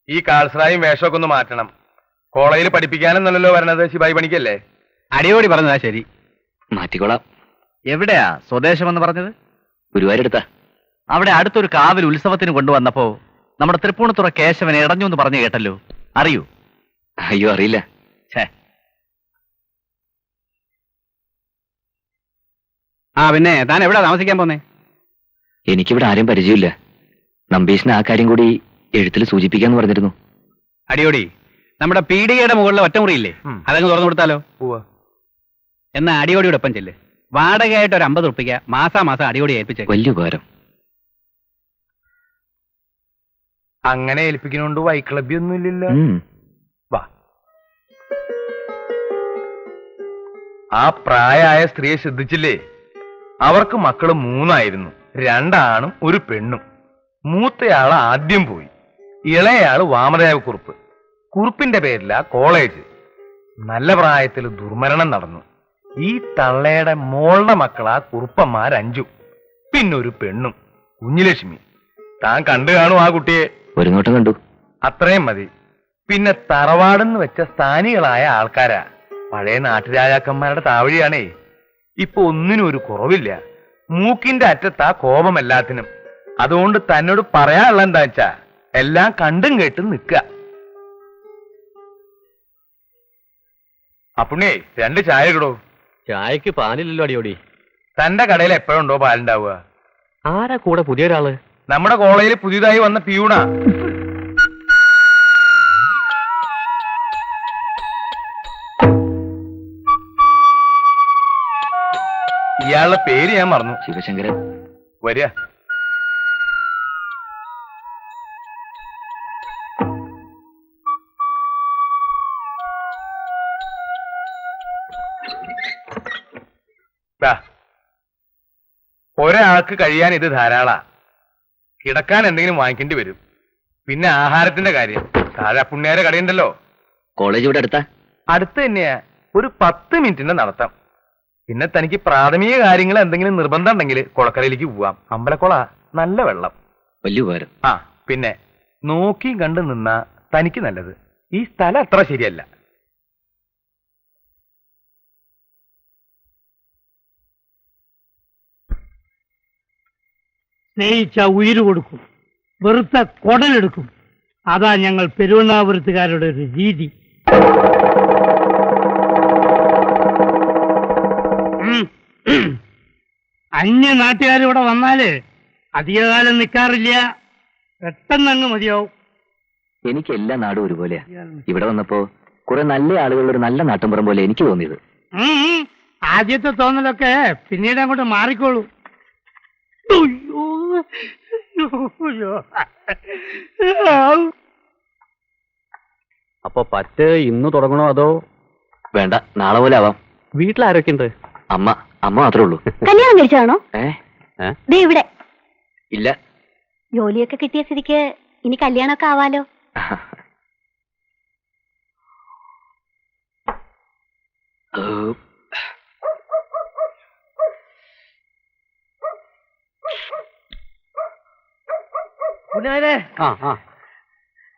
ഈ കാൽസ്രായും വേഷമൊക്കെ ഒന്ന് മാറ്റണം. കോളേജിൽ പഠിപ്പിക്കാനെന്നല്ലോ വരണത്, ശിവായി പണിക്കല്ലേ? അടിയോടി പറഞ്ഞതാ ശരി. മാറ്റിക്കോളാം. എവിടെയാ സ്വദേശം എന്ന് പറഞ്ഞത്? ഗുരുവായൂരെടുത്താ. അവിടെ അടുത്തൊരു കാവിൽ ഉത്സവത്തിന് കൊണ്ടുവന്നപ്പോ നമ്മുടെ തൃപ്പൂണിത്തുറ കേശവൻ ഇടഞ്ഞു എന്ന് പറഞ്ഞു കേട്ടല്ലോ, അറിയൂ? അയ്യോ, അറിയില്ല. പിന്നെ താൻ എവിടാ താമസിക്കാൻ പോന്നേ? എനിക്കിവിടെ ആരും പരിചയമില്ല. നമ്പീശിന് ആ കാര്യം കൂടി എഴുത്തിൽ സൂചിപ്പിക്കാന്ന് പറഞ്ഞിരുന്നു. അടിയോടി, നമ്മുടെ പീഡികയുടെ മുകളിലെ ഒറ്റമുറിയില്ലേ, അതങ്ങ് തുറന്നു കൊടുത്താലോ? എന്നാ അടിയോടിയുടെ ഒപ്പം ചെല്ല്. വാടകയായിട്ട് ഒരു 50 ഉറുപ്പിക മാസാമാസം അടിയോടി ഏൽപ്പിച്ചേക്കും. വലിയ ഉപകാരം. അങ്ങനെ ഏൽപ്പിക്കുന്നോണ്ട് വൈക്ലബ്യൊന്നും ഇല്ലല്ലോ. വാ. ആ പ്രായമായ സ്ത്രീയെ ശ്രദ്ധിച്ചില്ലേ? അവർക്ക് മക്കള് 3 2 ആണും 1 പെണ്ണും. മൂത്തയാള് ആദ്യം പോയി. ഇളയാള് വാമദേവ കുറുപ്പ്. കുറുപ്പിന്റെ പേരിലാ കോളേജ്. നല്ല പ്രായത്തിൽ ദുർമരണം നടന്നു. ഈ തള്ളയുടെ മോളുടെ മക്കളാ കുറുപ്പന്മാർ 5, പിന്നൊരു പെണ്ണും, കുഞ്ഞിലക്ഷ്മി. താൻ കണ്ടു കാണും ആ കുട്ടിയെ? ഒരു നോട്ടം കണ്ടു. അത്രയും മതി. പിന്നെ തറവാടെന്ന് വെച്ച സ്ഥാനികളായ ആൾക്കാരാ. പഴയ നാട്ടുരാജാക്കന്മാരുടെ താവഴിയാണേ. ഇപ്പൊ ഒന്നിനും ഒരു കുറവില്ല. മൂക്കിന്റെ അറ്റത്താ കോപം എല്ലാത്തിനും. അതുകൊണ്ട് തന്നോട് പറയാനുള്ള എന്താ വെച്ചാ എല്ലാം കണ്ടും കേട്ടും നിക്ക. അപ്പുണ്ണേ 2 ചായ ഇടോ. ചായക്ക് പാലില്ലല്ലോ അടിയോടി. തന്റെ കടയിൽ എപ്പോഴുണ്ടോ പാലുണ്ടാവുക? ആരാ കൂടെ പുതിയൊരാള്? നമ്മുടെ കോളേജിൽ പുതിയതായി വന്ന പിയൂണാ. ഇയാളുടെ പേര് ഞാൻ മറന്നു. ശിവശങ്കരൻ. വരിക. ഒരാൾക്ക് കഴിയാൻ ഇത് ധാരാളാ. കിടക്കാൻ എന്തെങ്കിലും വാങ്ങിക്കേണ്ടി വരും. പിന്നെ ആഹാരത്തിന്റെ കാര്യം. താഴെ പുണ്യാരെ കടയുണ്ടല്ലോ. കോളേജ് ഇവിടെ അടുത്താ? അടുത്ത് തന്നെയാ. ഒരു 10 മിനിറ്റിന്റെ നടത്തം. പിന്നെ തനിക്ക് പ്രാഥമിക കാര്യങ്ങൾ എന്തെങ്കിലും നിർബന്ധം ഉണ്ടെങ്കിൽ കുളക്കരയിലേക്ക് പോവാം. അമ്പലക്കുള, നല്ല വെള്ളം. വലിയ ഉപകാരം. ആ പിന്നെ നോക്കിയും കണ്ടു നിന്നാ തനിക്ക് നല്ലത്. ഈ സ്ഥലം അത്ര ശരിയല്ല. സ്നേഹിച്ച ഉയിര് കൊടുക്കും, വെറുത്ത കൊടലെടുക്കും. അതാ ഞങ്ങൾ പെരുവണ്ണാപുരത്തുകാരുടെ ഒരു രീതി. അന്യ നാട്ടുകാരിവിടെ വന്നാല് അധികകാലം നിൽക്കാറില്ല. പെട്ടെന്നങ്ങ് മതിയാവും. എനിക്ക് എല്ലാ നാടും ഒരുപോലെയാ. ഇവിടെ വന്നപ്പോ കുറെ നല്ല ആളുകളുടെ ഒരു നല്ല നാട്ടിൻപുറം പോലെ എനിക്ക് തോന്നിയത്. ആദ്യത്തെ തോന്നലൊക്കെ പിന്നീട് അങ്ങോട്ട് മാറിക്കോളൂ. അപ്പൊ പറ്റ് ഇന്ന് തുടങ്ങണോ അതോ? വേണ്ട, നാളെ പോലെ ആവാം. വീട്ടിലാരൊക്കെ ഉണ്ട്? അമ്മ മാത്രമേ ഉള്ളൂ. കല്യാണം കഴിച്ചാണോ? ദേ ഇവിടെ. ഇല്ല. ജോലിയൊക്കെ കിട്ടിയ സ്ഥിതിക്ക് ഇനി കല്യാണമൊക്കെ ആവാലോ.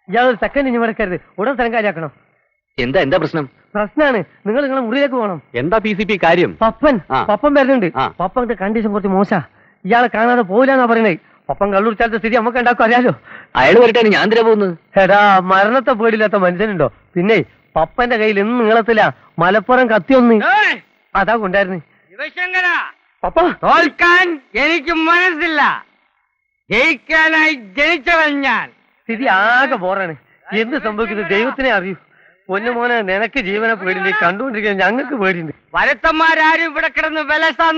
ഇയാളൊരു സെക്കൻഡ് ഇനി മടക്കരുത്. ഉടൻ സ്ഥലം കാര്യമാക്കണം. എന്താ പ്രശ്നം? പ്രശ്നമാണ്. നിങ്ങൾ നിങ്ങളെ മുറിയിലേക്ക് പോകണം. എന്താ PCP കാര്യം? പപ്പൻ വരുന്നുണ്ട്. പപ്പന്റെ കണ്ടീഷൻ കുറച്ച് മോശാ. ഇയാളെ കാണാതെ പോയില്ലെന്നാ പറയണേ. പപ്പൻ കള്ളുടിച്ചാലത്തെ സ്ഥിതി നമുക്ക് ഉണ്ടാക്കും, അറിയാലോ. അയാൾ വരട്ടെ, ഞാൻ എന്തിനാ പോകുന്നത്? എടാ, മരണത്തെ പേടില്ലാത്ത മനുഷ്യനുണ്ടോ? പിന്നെ പപ്പന്റെ കയ്യിൽ എന്നും നീളത്തില്ല. മലപ്പുറം കത്തിയൊന്ന് അതാ കൊണ്ടായിരുന്നു. പപ്പ തോൽക്കാൻ എനിക്ക് മനസ്സില്ല. ജയിക്കാനായി ജനിച്ചവൻ ഞാൻ. സ്ഥിതി ആകെ ബോറാണ്. എന്ത് സംഭവിക്കുന്നത് ദൈവത്തിനെ അറിയൂ. പൊന്നുമോനെ, നിനക്ക് ജീവനെ പേടിണ്ട്, കണ്ടുകൊണ്ടിരിക്കുന്ന ഞങ്ങൾക്ക് പേടിണ്ട്. വരത്തന്മാരും ഇവിടെ കിടന്ന് വിലസാൻ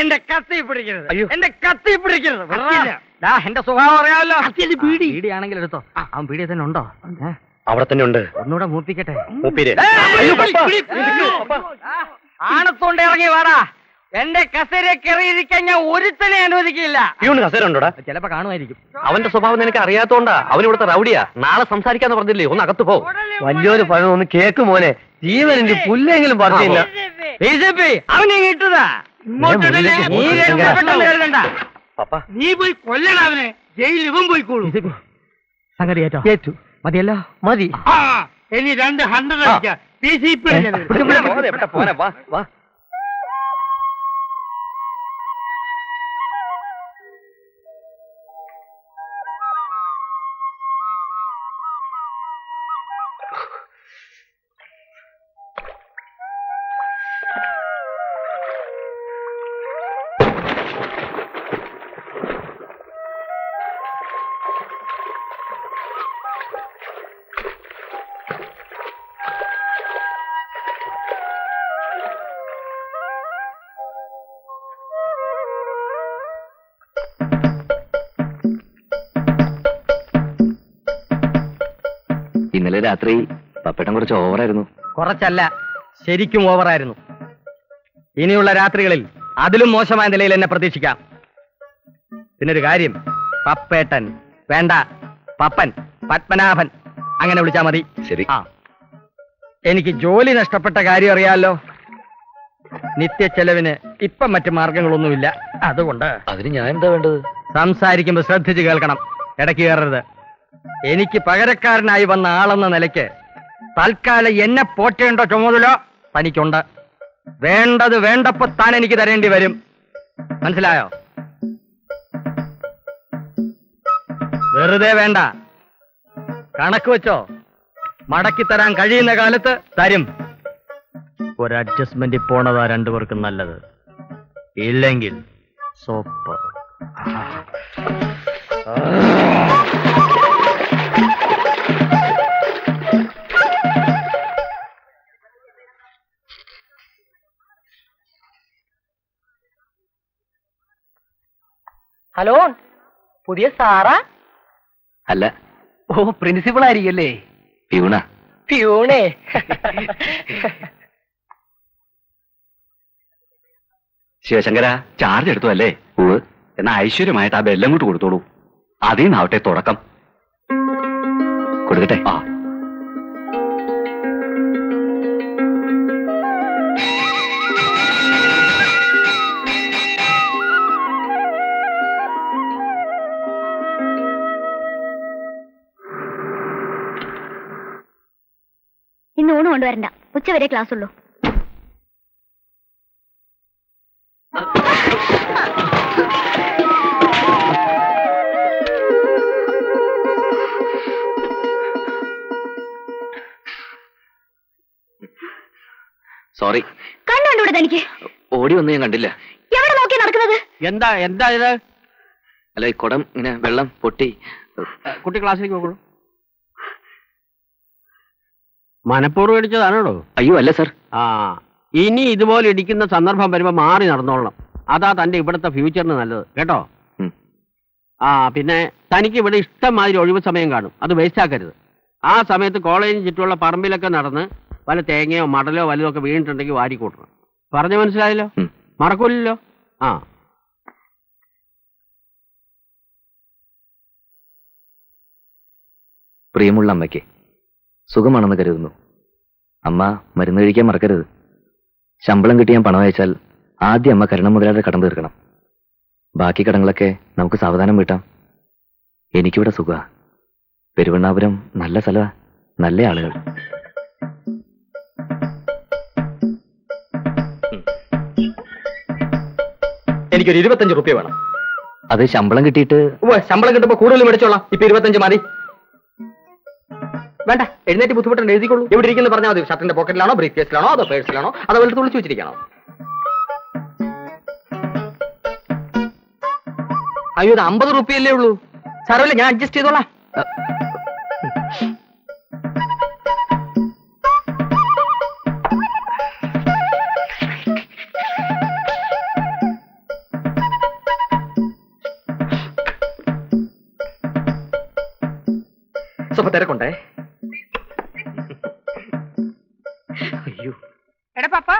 എന്റെ കത്തി പിടിക്കരുത്. എന്റെ കത്തി പിടിക്കരുത്. എന്റെ സ്വഭാവം അറിയാമല്ലോ. പീടിയാണെങ്കിൽ എടുത്തോ. അവൻ പീടിയ തന്നെ ഉണ്ടോ? അവിടെ തന്നെ ഉണ്ട്. ഒന്നുകൂടെ മൂപ്പിക്കട്ടെ. ആണത്തോണ്ട് ഇറങ്ങി വാടാ. എന്റെ കസേര കയറിയിരിക്കാൻ ഞാൻ ഒരുത്തനെ അനുവദിക്കില്ല. കസേര ഉണ്ടോടാ? ചിലപ്പോ കാണുമായിരിക്കും. അവന്റെ സ്വഭാവം നിനക്ക് അറിയാത്തോണ്ടാ. അവൻ ഇവിടുത്തെ റൗഡിയാ. നാളെ സംസാരിക്കാന്ന് പറഞ്ഞില്ലേ? ഒന്ന് അകത്ത് പോ. വലിയൊരു പഴം ഒന്ന് കേക്ക് മോനെ. ജീവനെന്റെ പുല്ലെങ്കിലും പറഞ്ഞില്ല. അവനെ കിട്ടുതാ. നീ പോയി കൊല്ലണം അവനെ. ജയിലിൽ ഇവൻ പോയിക്കോളൂ. സംഗതി ഏറ്റു. മതിയല്ലോ? മതി. ഇനി 200 അടിക്കാം. PCP വാ. ഇന്നലെ രാത്രി പപ്പേട്ടൻ കുറച്ച് ഓവറായിരുന്നു. കുറച്ചല്ല, ശരിക്കും ഓവറായിരുന്നു. ഇനിയുള്ള രാത്രികളിൽ അതിലും മോശമായ നിലയിൽ എന്നെ പ്രതീക്ഷിക്കാം. പിന്നൊരു കാര്യം, പപ്പേട്ടൻ വേണ്ട, പപ്പൻ, പത്മനാഭൻ അങ്ങനെ വിളിച്ചാ മതി. ശരി. ആ, എനിക്ക് ജോലി നഷ്ടപ്പെട്ട കാര്യം അറിയാലോ. നിത്യച്ചെലവിന് ഇപ്പം മറ്റു മാർഗങ്ങളൊന്നുമില്ല. അതുകൊണ്ട് അതിന് ഞാൻ എന്താ വേണ്ടത്? സംസാരിക്കുമ്പോൾ ശ്രദ്ധിച്ച് കേൾക്കണം, ഇടയ്ക്ക് കയറരുത്. എനിക്ക് പകരക്കാരനായി വന്ന ആളെന്ന നിലയ്ക്ക് തൽക്കാലം എന്നെ പോറ്റേണ്ട ചുമതല തനിക്കുണ്ട്. വേണ്ടത് വേണ്ടപ്പോ താൻ എനിക്ക് തരേണ്ടി വരും. മനസ്സിലായോ? വെറുതെ വേണ്ട, കണക്ക് വെച്ചോ. മടക്കി തരാൻ കഴിയുന്ന കാലത്ത് തരും. ഒരു അഡ്ജസ്റ്റ്മെന്റ് പോണതാ രണ്ടുപേർക്കും നല്ലത്. ഇല്ലെങ്കിൽ സോപ്പ്. ഹലോ, പുതിയ സാറാ? അല്ല, ഓ, പ്രിൻസിപ്പൾ ആയിരിക്കല്ലേ? പ്യൂണ. പ്യൂണേ. ശിവശങ്കര, ചാർജ് എടുത്തു അല്ലേ? എന്നാ ഐശ്വര്യമായിട്ട് ആ ബെല്ലം കൂട്ട് കൊടുത്തോളൂ. അതിൽ നിന്നാവട്ടെ തുടക്കം. കൊടുക്കട്ടെ? ആ. ഇന്ന് ഊണ് കൊണ്ടുവരണ്ട, ഉച്ചവരെ ക്ലാസ് ഉള്ളൂ. സോറി. കണ്ണുണ്ടൂടെ തനിക്ക്? ഓടി വന്ന് ഞാൻ കണ്ടില്ല. എവിടെ നോക്കി നടക്കുന്നത്? എന്താ എന്താ ഇത്? അല്ല, ഈ കുടം ഇങ്ങനെ വെള്ളം പൊട്ടി. കുട്ടി ക്ലാസ്സിലേക്ക് നോക്കൂ. മനഃപൂർവ്വം ഇടിച്ചതാണോ? അയ്യോ അല്ല സർ. ആ, ഇനി ഇതുപോലെ ഇടിക്കുന്ന സന്ദർഭം വരുമ്പോ മാറി നടന്നോളണം. അതാ തന്റെ ഇവിടുത്തെ ഫ്യൂച്ചറിന് നല്ലത്, കേട്ടോ? ആ, പിന്നെ തനിക്ക് ഇവിടെ ഇഷ്ടംമാതിരി ഒഴിവ് സമയം കാണും, അത് വേസ്റ്റ് ആക്കരുത്. ആ സമയത്ത് കോളേജിന് ചുറ്റുമുള്ള പറമ്പിലൊക്കെ നടന്ന് വല്ല തേങ്ങയോ മടലോ വല്ലതോ ഒക്കെ വീണിട്ടുണ്ടെങ്കിൽ വാരി കൂട്ടണം. പറഞ്ഞു മനസ്സിലായല്ലോ? മറക്കൂലല്ലോ? ആ. പ്രിയമുള്ള അമ്മയ്ക്ക് സുഖമാണെന്ന് കരുതുന്നു. അമ്മ മരുന്ന് കഴിക്കാൻ മറക്കരുത്. ശമ്പളം കിട്ടി ഞാൻ പണം അയച്ചാൽ ആദ്യം അമ്മ കരുണ മുതലാതെ കടം തീർക്കണം. ബാക്കി കടങ്ങളൊക്കെ നമുക്ക് സാവധാനം വീട്ടാം. എനിക്കിവിടെ സുഖ. പെരുവണ്ണാപുരം നല്ല സ്ഥലമാ, നല്ല ആളുകൾ. എനിക്കൊരു 25 റുപ്യ വേണം. അത് ശമ്പളം കിട്ടിയിട്ട്? ശമ്പളം കിട്ടുമ്പോ കൂടുതൽ മേടിച്ചോളാം. ഇപ്പൊ 25 മതി. വേണ്ട, എഴുന്നേറ്റ് ബുദ്ധിമുട്ടുണ്ട്, എഴുതിക്കൊള്ളൂ. എവിടെ ഇരിക്കുന്നു പറഞ്ഞാൽ മതി. ഷർട്ടിന്റെ പോക്കറ്റിലാണോ, ബ്രീഫ് കേസിലാണോ, അതോ പേഴ്സിലാണോ, അതോ വെളുത്ത് വിളിച്ചു വെച്ചിരിക്കണോ? അയ്യോ, ഇത് 50 റുപ്യല്ലേ ഉള്ളൂ. സാരമില്ല, ഞാൻ അഡ്ജസ്റ്റ് ചെയ്തോളാം. സ്വപ്പം തിരക്കുണ്ടേ. അയ്യോ, എടാ പപ്പ,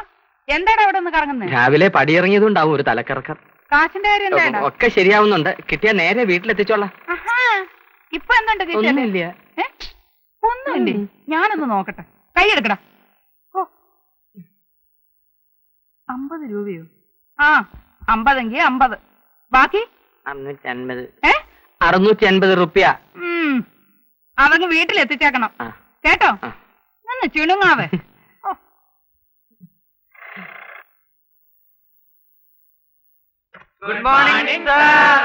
എന്താടാ അവിടെ ഒന്ന് കറങ്ങുന്നത്? രാവിലെ പടിയിറങ്ങിയതുണ്ടാവും ഒരു തലക്കറക്കം. കാശിന്റെ കാര്യം എന്താടാ? ഒക്കെ ശരിയാവുന്നുണ്ട്. കിട്ടിയ നേരെ വീട്ടിലെത്തിച്ചോളാം. ഇപ്പൊ എന്തുണ്ട്? ഒന്നുമില്ല. ഒന്നുമില്ലേ? ഞാനൊന്ന് നോക്കട്ടെ. കൈയെടുക്കടാ. ഓ, 50 രൂപയോ? ആ, 50 50. ബാക്കി 550. 650 റുപ്യ. അതങ്ങ് വീട്ടിലെത്തിച്ചേക്കണം, കേട്ടോ? നിന്ന് ചിണുങ്ങാവേ. Good morning sir.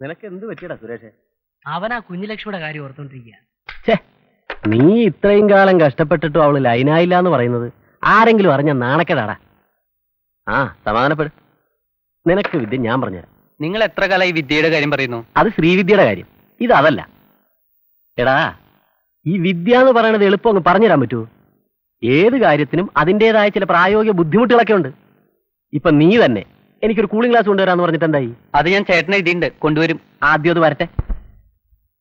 നിനക്ക് എന്ത് പറ്റിയടാ സുരേഷ്? അവനാ കുഞ്ഞുലക്ഷ്മിയുടെ കാര്യം ഓർത്തോണ്ടിരിക്കുക. നീ ഇത്രയും കാലം കഷ്ടപ്പെട്ടിട്ടും അവള് ലൈനായില്ല എന്ന് പറയുന്നത് ആരെങ്കിലും അറിഞ്ഞ നാണക്കേടാടാ. ആ, സമാധാനപ്പെടും. നിനക്ക് വിദ്യ ഞാൻ പറഞ്ഞുതരാം. നിങ്ങൾ എത്ര കാലമായി വിദ്യയുടെ കാര്യം പറയുന്നു? അത് ശ്രീവിദ്യയുടെ കാര്യം, ഇത് അതല്ല. എടാ, ഈ വിദ്യ എന്ന് പറയണത് എളുപ്പം അങ്ങ് പറഞ്ഞുതരാൻ പറ്റുമോ? ഏത് കാര്യത്തിനും അതിൻ്റെതായ ചില പ്രായോഗിക ബുദ്ധിമുട്ടുകളൊക്കെ ഉണ്ട്. ഇപ്പൊ നീ തന്നെ എനിക്കൊരു കൂളിംഗ് ഗ്ലാസ് കൊണ്ടുവരാന്ന് പറഞ്ഞിട്ട് എന്തായി? അത് ഞാൻ ചേട്ടനെ എഴുതിയിട്ടുണ്ട്, കൊണ്ടുവരും. ആദ്യം അത് വരട്ടെ.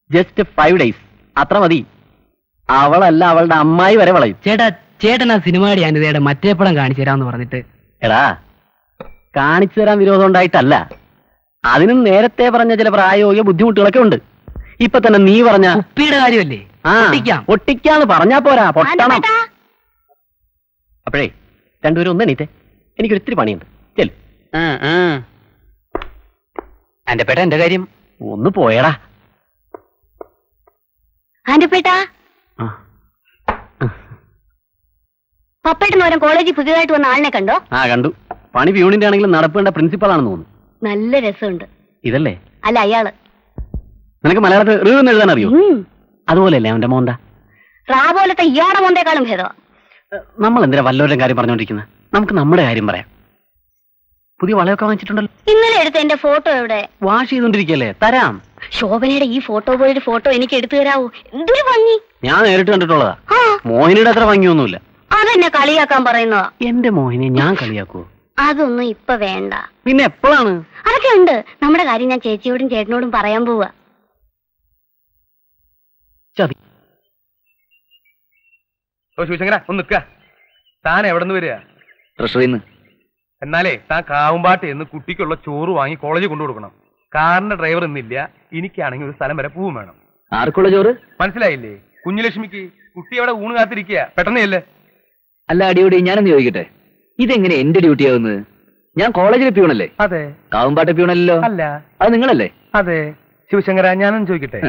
ജസ്റ്റ് 5 days, അത്ര മതി. അവളല്ല അവളുടെ അമ്മായി വരെ വളയും. ചേട്ടൻ ആ സിനിമയുടെ അനുതയുടെ മറ്റേ പടം കാണിച്ചു തരാമെന്ന് പറഞ്ഞിട്ട്. എടാ, കാണിച്ചു തരാൻ വിരോധം ഉണ്ടായിട്ടല്ല, അതിനും നേരത്തെ പറഞ്ഞ ചില പ്രായോഗിക ബുദ്ധിമുട്ടുകളൊക്കെ ഉണ്ട്. ഇപ്പൊ തന്നെ നീ പറഞ്ഞ കുപ്പിയുടെ കാര്യമല്ലേ? പൊട്ടിക്കാന്ന് പറഞ്ഞാ പോരാ, പൊട്ടണം. അപ്പോഴേ രണ്ടുപേരും ഒന്ന് എണീറ്റേ, എനിക്കൊരു ഇത്തിരി പണിയുണ്ട്. ചെല്. എന്റെ പേട്ട എന്റെ കാര്യം ഒന്ന് പോയടാ. ആന്റപ്പേട്ടാ, പപ്പേട്ടന് ഓരോ കോളേജിൽ പുതിയതായിട്ട് വന്ന ആളിനെ കണ്ടോ? കണ്ടു. പണി പ്യൂണിന്റെ ആണെങ്കിലും നടപ്പേണ്ട പ്രിൻസിപ്പളാണെന്ന് തോന്നുന്നു. നല്ല രസമുണ്ട്. ഇതല്ലേ? അല്ല, അയാള്. നിനക്ക് മലയാളത്തിൽ ഋ എന്ന് എഴുതാൻ അറിയോ? അതുപോലെയല്ലേ അവന്റെ മോന്ത? റാ പോലത്തെ ഇയാടെ മോന്തേക്കാളും ഭേദം. നമ്മൾ എന്തിനാ വല്ലവരുടെ കാര്യം പറഞ്ഞോണ്ടിരിക്കുന്നത്? നമുക്ക് നമ്മുടെ കാര്യം പറയാം. പുതിയ വളയൊക്കെ വാങ്ങിച്ചിട്ടുണ്ടല്ലോ. ഇന്നലെ എടുത്ത എന്റെ ഫോട്ടോ എവിടെ? വാഷ് ചെയ്തോണ്ടിരിക്കല്ലേ, തരാം. ശോഭനയുടെ ഈ ഫോട്ടോ പോയൊരു ഫോട്ടോ എനിക്ക് എടുത്തു തരാവോ? എന്തൊരു ഭംഗി. ഞാൻ നേരിട്ട് കണ്ടിട്ടുള്ളതാ. മോഹിനിയുടെ അത്ര ഭംഗിയൊന്നുമില്ല. അതെന്നെ കളിയാക്കാൻ പറയുന്നതാ. എന്റെ മോഹിനെ ഞാൻ കളിയാക്കുവോ? അതൊന്നും ഇപ്പൊ വേണ്ട. പിന്നെ എപ്പോഴാണ്? അതൊക്കെ ഉണ്ട്. നമ്മുടെ കാര്യം ഞാൻ ചേച്ചിയോടും ചേട്ടനോടും പറയാൻ പോവാ. ചതി. ശിവശങ്കര ഒന്ന് നിൽക്ക. താൻ എവിടെ നിന്ന് വരിക? ട്രഷറിന്ന്. എന്നാലേ താൻ കാവുമ്പാട്ട് എന്ന് കുട്ടിക്കുള്ള ചോറ് വാങ്ങി കോളേജിൽ കൊണ്ടു കൊടുക്കണം. കാറിന്റെ ഡ്രൈവർ ഇന്നില്ല. എനിക്കാണെങ്കിൽ ഒരു സ്ഥലം വരെ പൂവും വേണം. ആർക്കുള്ള ചോറ്? മനസ്സിലായില്ലേ? കുഞ്ഞുലക്ഷ്മിക്ക്. കുട്ടി അവിടെ ഊണ് കാത്തിരിക്കുക. പെട്ടെന്നല്ലേ? അല്ല അടിയോടി, ഞാനൊന്ന് ചോദിക്കട്ടെ, ഇതെങ്ങനെ എന്റെ ഡ്യൂട്ടി ആവുന്നത്? ഞാൻ കോളേജിലെ പ്യൂണല്ലേ? അതെ. കാവുമ്പാട്ടെ പ്യൂണല്ലോ? അല്ല. അത് നിങ്ങളല്ലേ? അതെ. ശിവശങ്കര, ഞാനൊന്ന് ചോദിക്കട്ടെ,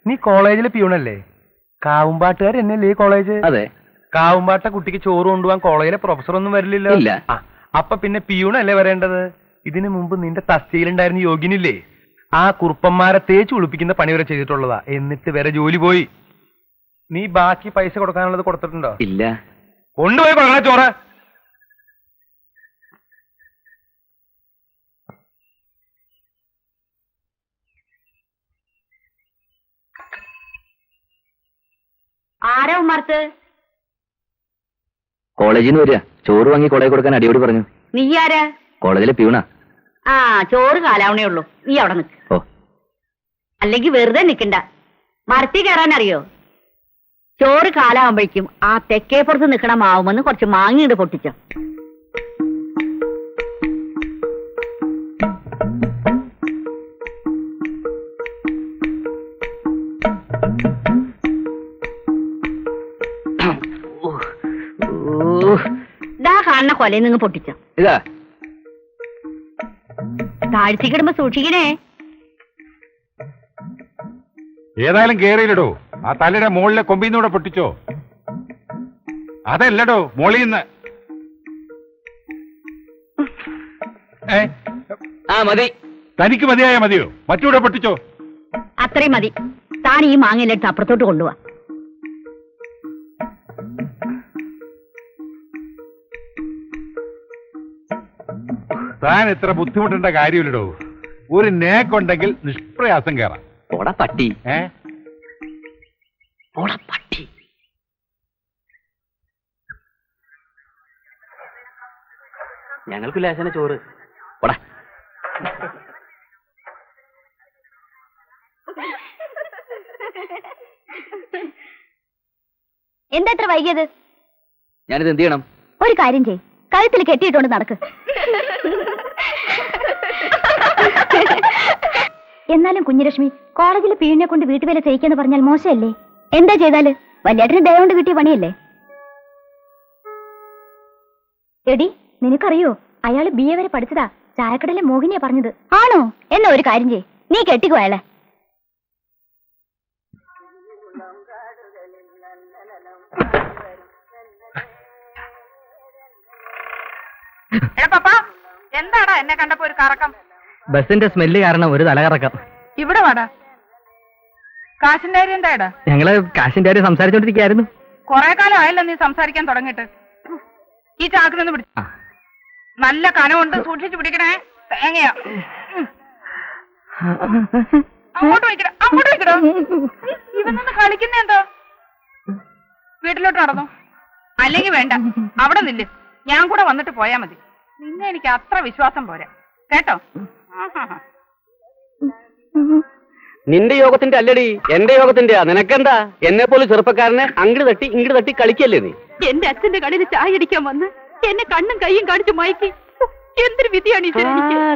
നീ കോളേജിലെ പ്യൂണല്ലേ? കാവുമ്പാട്ടുകാർ എന്നല്ലേ ഈ കോളേജ്? അതെ. കാവുമ്പാട്ട കുട്ടിക്ക് ചോറ് കൊണ്ടുപോകാൻ കോളേജിലെ പ്രൊഫസർ ഒന്നും വരില്ലല്ലോ. ഇല്ല. അപ്പൊ പിന്നെ പ്യൂണല്ലേ വരേണ്ടത്? ഇതിനു മുമ്പ് നിന്റെ തസ്തിയിലുണ്ടായിരുന്ന യോഗ്യനില്ലേ? ആ കുറുപ്പന്മാരെ തേച്ച് കുളിപ്പിക്കുന്ന പണി വരെ ചെയ്തിട്ടുള്ളതാ. എന്നിട്ട് വരെ ജോലി പോയി. നീ ബാക്കി പൈസ കൊടുക്കാനുള്ളത് കൊടുത്തിട്ടുണ്ടോ? ഇല്ല. കൊണ്ടുപോയി കൊടുക്കണ ചോറ്. ആരാ ഉമ്മാർത്ത്? കോളേജിൽ നിന്ന് വരിക. ചോറ് വാങ്ങി കോളേജ് കൊടുക്കാൻ അടിയോടി പറഞ്ഞു. നീ ആരാ? കോളേജിലെ പ്യൂണാ. ചോറ് കാലാവണേ ഉള്ളൂ. നീ അവിടെ നിൽക്ക്. ഓ. അല്ലെങ്കിൽ വെറുതെ നിൽക്കണ്ട. മരത്തി കയറാൻ അറിയോ? ചോറ് കാലാവുമ്പോഴേക്കും ആ തെക്കേപ്പുറത്ത് നിൽക്കണ മാവുമെന്ന് കുറച്ച് മാങ്ങിയിട്ട് പൊട്ടിച്ചോ. ഇതാ കാണുന്ന കൊലയിൽ നിന്ന് പൊട്ടിച്ചോ. ഇതാ താഴ്ത്തിക്കിടുമ്പോ സൂക്ഷിക്കണേ. ഏതായാലും കേറിയില്ലടോ. ആ തലയുടെ മുകളിലെ കൊമ്പിന്നൂടെ പൊട്ടിച്ചോ. അതല്ലടോ, മോളിന്ന്. മതി. തനിക്ക് മതിയായ മതിയോ? മറ്റൂടെ പൊട്ടിച്ചോ. അത്രയും മതി. താൻ ഈ മാങ്ങയിലെടുത്ത് അപ്പുറത്തോട്ട് കൊണ്ടുപോവാ. താൻ എത്ര ബുദ്ധിമുട്ടേണ്ട കാര്യമില്ലടോ. ഒരു നേക്കുണ്ടെങ്കിൽ നിഷ്പ്രയാസം കയറാം. പോടാ പട്ടി. പോടാ പട്ടി. ഞങ്ങൾക്ക് ലേശന ചോറ്. പോടാ. എന്താ ഇത്ര വൈകിയത്? ഞാനിത് എന്ത് ചെയ്യണം? ഒരു കാര്യം ചെയ്, കഴുത്തിൽ കെട്ടിയിട്ടോണ്ട് നടക്ക്. എന്നാലും കുഞ്ഞുലക്ഷ്മി, കോളേജിലെ പീഴിനെ കൊണ്ട് വീട്ടുവേല ചെയ്യിക്കാന്ന് പറഞ്ഞാൽ മോശമല്ലേ? എന്താ ചെയ്താല്? വല്യേട്ടന് ദയ കൊണ്ട് കിട്ടിയ പണിയല്ലേ? എടി, നിനക്കറിയോ, അയാള് BA വരെ പഠിച്ചതാ. ചായക്കടയിലെ മോഹിനിയാ പറഞ്ഞത്. ആണോ? എന്നാ ഒരു കാര്യം ചെയ്, നീ കെട്ടിക്കോ അയാളെ. എന്താടാ എന്നെ കണ്ടപ്പോ ഒരു കറക്കം? ബസിന്റെ സ്മെല്ല് കാരണം ഒരു തലകറക്കം. ഇവിടെ വാടാ. കാശിന്റെ കാര്യം എന്താടാ? ഞങ്ങള് കാശിന്റെ കാര്യം സംസാരിച്ചോണ്ടിരിക്കായിരുന്നു. കൊറേ കാലം ആയല്ലോ നീ സംസാരിക്കാൻ തുടങ്ങിയിട്ട്. ഈ ചാക്കിൽ നിന്ന് പിടിച്ചു. നല്ല കനമുണ്ട്, സൂക്ഷിച്ചു പിടിക്കണേ. തേങ്ങയാ. അങ്ങോട്ട് വയ്ക്കടാ, അങ്ങോട്ട് വയ്ക്കടാ. ഇവൻ നിന്ന് കളിക്കുന്നെന്തോ? വീട്ടിലോട്ട് നടന്നോ? അല്ലെങ്കിൽ വേണ്ട, അവിടെ നില്ല്. ഞാൻ കൂടെ വന്നിട്ട് പോയാ മതി. നിന്നെ എനിക്ക് അത്ര വിശ്വാസം പോരാ കേട്ടോ. നിന്റെ യോഗത്തിന്റെ അല്ലടി, എന്റെ യോഗത്തിന്റെ. നിനക്കെന്താ? എന്നെ പോലെ ചെറുപ്പക്കാരനെ അങ്ങോട്ട് തട്ടി ഇങ്ങോട്ട് തട്ടി കളിക്കല്ലേ നീ? എന്റെ അച്ഛന്റെ കടയിൽ ചായ അടിക്കാൻ വന്ന് എന്നെ കണ്ണും കൈയും കാണിച്ചു മയക്കി. എന്തൊരു വിധിയാണ്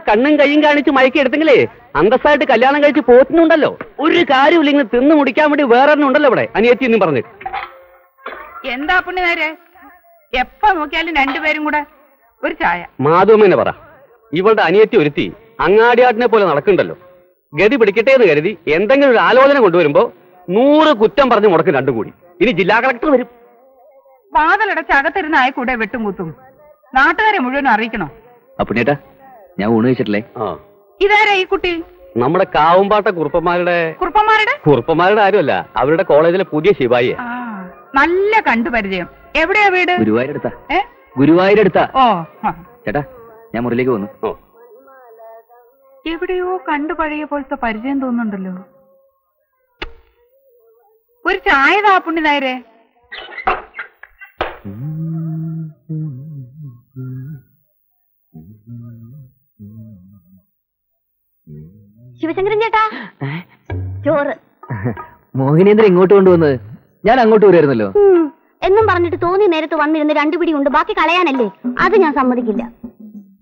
കണ്ണും കൈയും കാണിച്ച് മയക്കി എടുത്തെങ്കിലേ അന്തസ്സായിട്ട് കല്യാണം കഴിച്ച് പോറ്റുന്നുണ്ടല്ലോ. ഒരു കാര്യമില്ല, ഇങ്ങനെ തിന്നു മുടിക്കാൻ വേണ്ടി വേറെ ഉണ്ടല്ലോ ഇവിടെ അനിയത്തി എന്നും പറഞ്ഞു. എന്താ പുണ്യനേരെ, എപ്പ നോക്കിയാലും രണ്ടുപേരും കൂടെ ഒരു ചായ. മാധവമ്മനെ പറ, ഇവളുടെ അനിയത്തി ഒരുത്തി അങ്ങാടിയാട്ടിനെ പോലെ നടക്കണ്ടല്ലോ. ഗതി പിടിക്കട്ടെ എന്ന് കരുതി എന്തെങ്കിലും ഒരു ആലോചന കൊണ്ടുവരുമ്പോ 100 കുറ്റം പറഞ്ഞ് മുടക്കും രണ്ടും കൂടി. ഇനി ജില്ലാ കളക്ടർ വരും. വാതിലടച്ച് അകത്തിരുന്ന ആയിക്കൂടെ വെട്ടും കൂത്തും. നാട്ടുകാരെ മുഴുവൻ അറിയിക്കണോ? അപ്പുണ്ണിയേട്ടാ, ഞാൻ ഊണ് കഴിച്ചിട്ടില്ലേ? ഇതാരാ ഈ കുട്ടി? നമ്മുടെ കാവുമ്പാട്ട കുറുപ്പന്മാരുടെ കുറുപ്പന്മാരുടെ ആരുമല്ല, അവരുടെ കോളേജിലെ പുതിയ ശിവായിയെ. നല്ല കണ്ടുപരിചയം. എവിടെയാ വീട്? ഗുരുവായൂരടുത്താ. ഗുരുവായൂരടുത്താ. ഓ ചേട്ടാ, ഞാൻ മുറിയിലേക്ക് വന്നു. എവിടെയോ കണ്ടു പഴയ പോലത്തെ പരിചയം തോന്നുന്നുണ്ടല്ലോ. ഒരു ചായ താ പുണ്യനേരെ. ശിവശങ്കരൻ ചേട്ടാ, ചോറ്. മോഹിനേന്ദ്രൻ ഇങ്ങോട്ട് കൊണ്ടുവന്നത്? ഞാൻ അങ്ങോട്ട് വരുമായിരുന്നല്ലോ. എന്നും പറഞ്ഞിട്ട് തോന്നി നേരത്ത് വന്നിരുന്ന് 2 പിടി ഉണ്ട്, ബാക്കി കളയാനല്ലേ? അത് ഞാൻ സമ്മതിക്കില്ല.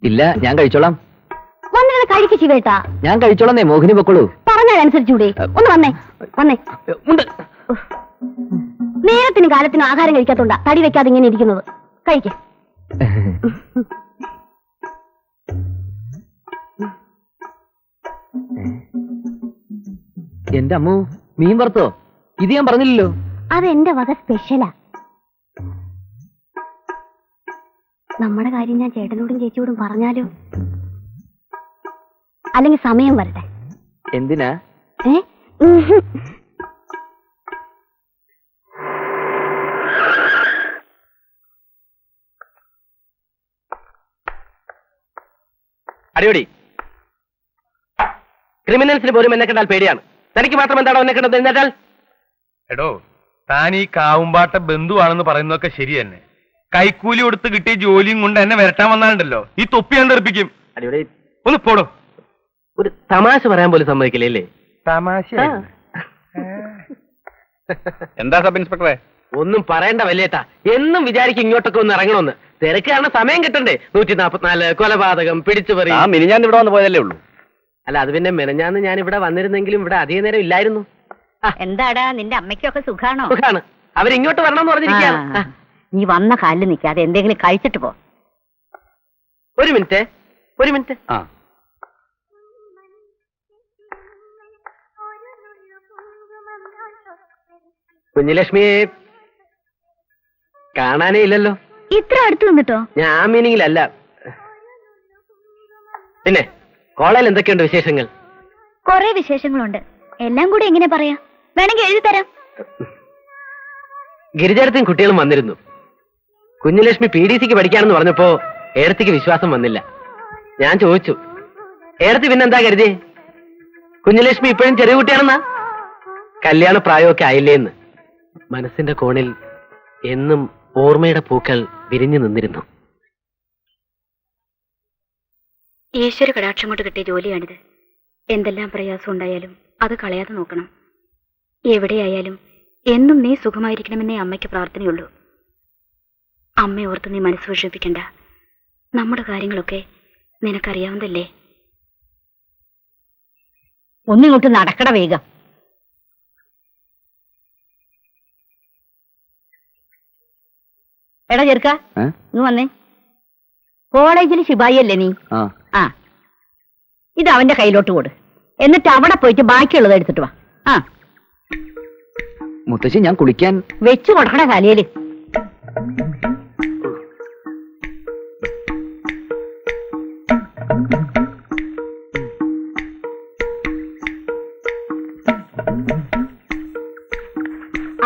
ഇല്ല, ഞാൻ കഴിച്ചോളാം. വന്നിരുന്ന് കഴിക്ക് ശിവേട്ടാ. ഞാൻ കഴിച്ചോളന്നേ, മോഹിനി പൊക്കോളൂ. പറഞ്ഞതനുസരിച്ചൂടെ? ഒന്ന് വന്നേ. നേരത്തിനും കാലത്തിനും ആഹാരം കഴിക്കാത്തോണ്ടാ തടി വെക്കാതെ ഇങ്ങനെ ഇരിക്കുന്നത്. കഴിക്ക. എന്റെ അമ്മു, മീൻ വറുത്തോ? ഇത് ഞാൻ പറഞ്ഞില്ലല്ലോ. അതെന്റെ വക സ്പെഷ്യലാ. നമ്മുടെ കാര്യം ഞാൻ ചേട്ടനോടും ചേച്ചിയോടും പറഞ്ഞാലോ? അല്ലെങ്കിൽ സമയം വരട്ടെ. എന്തിനാ? അടിയോടി. ക്രിമിനൽസിന് പോലും എന്നെ കണ്ടാൽ പേടിയാണ്. തനിക്ക് മാത്രം എന്താണോ എന്നെ കണ്ടത്? എന്നിട്ടാൽ എടോ, താൻ ഈ കാവുമ്പാട്ട ബന്ധുവാണെന്ന് പറയുന്നതൊക്കെ ശരി തന്നെ. കൈക്കൂലി കൊടുത്ത് കിട്ടിയ ജോലിയും കൊണ്ട് എന്നെ വരട്ടാൻ വന്നാലുണ്ടല്ലോ, ഈ തൊപ്പി ഞാൻ തെറിപ്പിക്കും. അടിയോടി, ഒന്ന് പോടോ. ഒരു തമാശ പറയാൻ പോലും സമ്മതിക്കില്ലേ? തമാശ എന്താ സബ് ഇൻസ്പെക്ടറെ? ഒന്നും പറയണ്ട വല്യേട്ടാ. എന്നും വിചാരിക്കും ഇങ്ങോട്ടൊക്കെ ഒന്ന് ഇറങ്ങണമെന്ന്. തിരക്ക് കാരണം സമയം കിട്ടണ്ടേ? 144 കൊലപാതകം, പിടിച്ചുപറി. മിനിഞ്ഞാന്ന് ഇവിടെ വന്ന് പോയതല്ലേ ഉള്ളൂ. അല്ല, അത് പിന്നെ മെനഞ്ഞാന്ന് ഞാൻ ഇവിടെ വന്നിരുന്നെങ്കിലും ഇവിടെ അധിക നേരം ഇല്ലായിരുന്നു. എന്താടാ, നിന്റെ അമ്മയ്ക്കൊക്കെ സുഖാണോ? സുഖാണ്. അവരിങ്ങോട്ട് വരണമെന്ന് പറഞ്ഞിരിക്കുകയാണ്. നീ വന്ന കാലിൽ നിൽക്കാതെ എന്തെങ്കിലും കഴിച്ചിട്ട് പോ. ഒരു മിനിറ്റ്. കുഞ്ഞലക്ഷ്മിയെ കാണാനേ ഇല്ലല്ലോ. ഇത്ര അടുത്ത് നിന്നിട്ടോ? ഞാൻ മീനിങ്ങിലല്ല. പിന്നെ കോളേജിൽ എന്തൊക്കെയുണ്ട് വിശേഷങ്ങൾ? കൊറേ വിശേഷങ്ങളുണ്ട്. എല്ലാം കൂടെ എങ്ങനെ പറയാ? വേണമെങ്കിൽ എഴുതി തരാം. ഗിരിജാരത്തും കുട്ടികളും വന്നിരുന്നു. കുഞ്ഞലക്ഷ്മി PDCക്ക് പഠിക്കാനെന്ന് പറഞ്ഞപ്പോ ഏടത്തിക്ക് വിശ്വാസം വന്നില്ല. ഞാൻ ചോദിച്ചു, ഏടത്തി പിന്നെന്താ കരുതി? കുഞ്ഞലക്ഷ്മി ഇപ്പോഴും ചെറിയ കുട്ടിയാണെന്നാ? കല്യാണ പ്രായമൊക്കെ ആയില്ലേന്ന്. മനസ്സിന്റെ കോണിൽ എന്നും ഓർമ്മയുടെ പൂക്കൾ വിരിഞ്ഞു നിന്നിരുന്നു. ഈശ്വര കടാക്ഷം കൊണ്ട് കിട്ടിയ ജോലിയാണിത്. എന്തെല്ലാം പ്രയാസം ഉണ്ടായാലും അത് കളയാതെ നോക്കണം. എവിടെയായാലും എന്നും നീ സുഖമായിരിക്കണമെന്നേ അമ്മയ്ക്ക് പ്രാർത്ഥനയുള്ളൂ. അമ്മ ഓർത്ത് നീ മനസ്സ് വിഷമിപ്പിക്കണ്ട. നമ്മുടെ കാര്യങ്ങളൊക്കെ നിനക്കറിയാവുന്നതല്ലേ. ഒന്നിങ്ങോട്ട് നടക്കട വേഗം. എടാ ചെറുക്ക, ഇങ്ങ് വന്നേ. കോളേജിൽ ശിപായി അല്ലേ നീ? ആ, ഇത് അവന്റെ കയ്യിലോട്ട് കൊടു. എന്നിട്ട് അവിടെ പോയിട്ട് ബാക്കിയുള്ളത് എടുത്തിട്ട് വാ. ആ മുത്തശ്ശി, ഞാൻ കുളിക്കാൻ വെച്ചു കൊടുക്കണ കാലിയല്.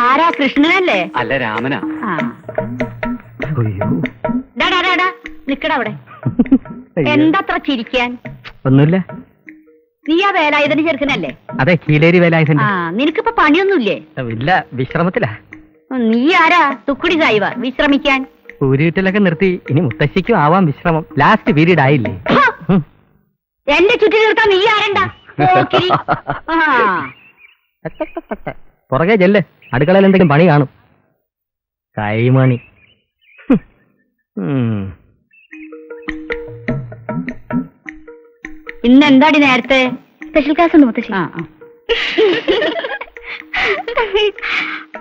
ആരാ? കൃഷ്ണനല്ലേ? അല്ല, രാമനാ. നിക്കട അവിടെ. എന്താത്ര ചിരിക്കാൻ? ഒന്നുമില്ല. നീ ആ വേലായുധന് ചെറുക്കനല്ലേ? അതെ, കീലേരി വേലായുധൻ. ആ, നിനക്കിപ്പോ പണിയൊന്നുമില്ലേ? ഇല്ല, വിശ്രമത്തിലാ. നീ ആരാ തുക്കുടി സായിവ വിശ്രമിക്കാൻ? ഊരുവിറ്റലൊക്കെ നിർത്തി, ഇനി മുത്തശ്ശിക്കും ആവാം വിശ്രമം. ലാസ്റ്റ് പീരീഡ് ആയില്ലേ? എന്റെ ചുറ്റി തീർക്കാൻ നീ ആരണ്ട? പുറകെ ചെല്ല്, അടുക്കളയിൽ എന്തെങ്കിലും പണി കാണും. കൈമണി. ഇന്ന് എന്താടി നേരത്തെ? സ്പെഷ്യൽ ക്ലാസ് ഉണ്ട് മുത്തശ്ശി.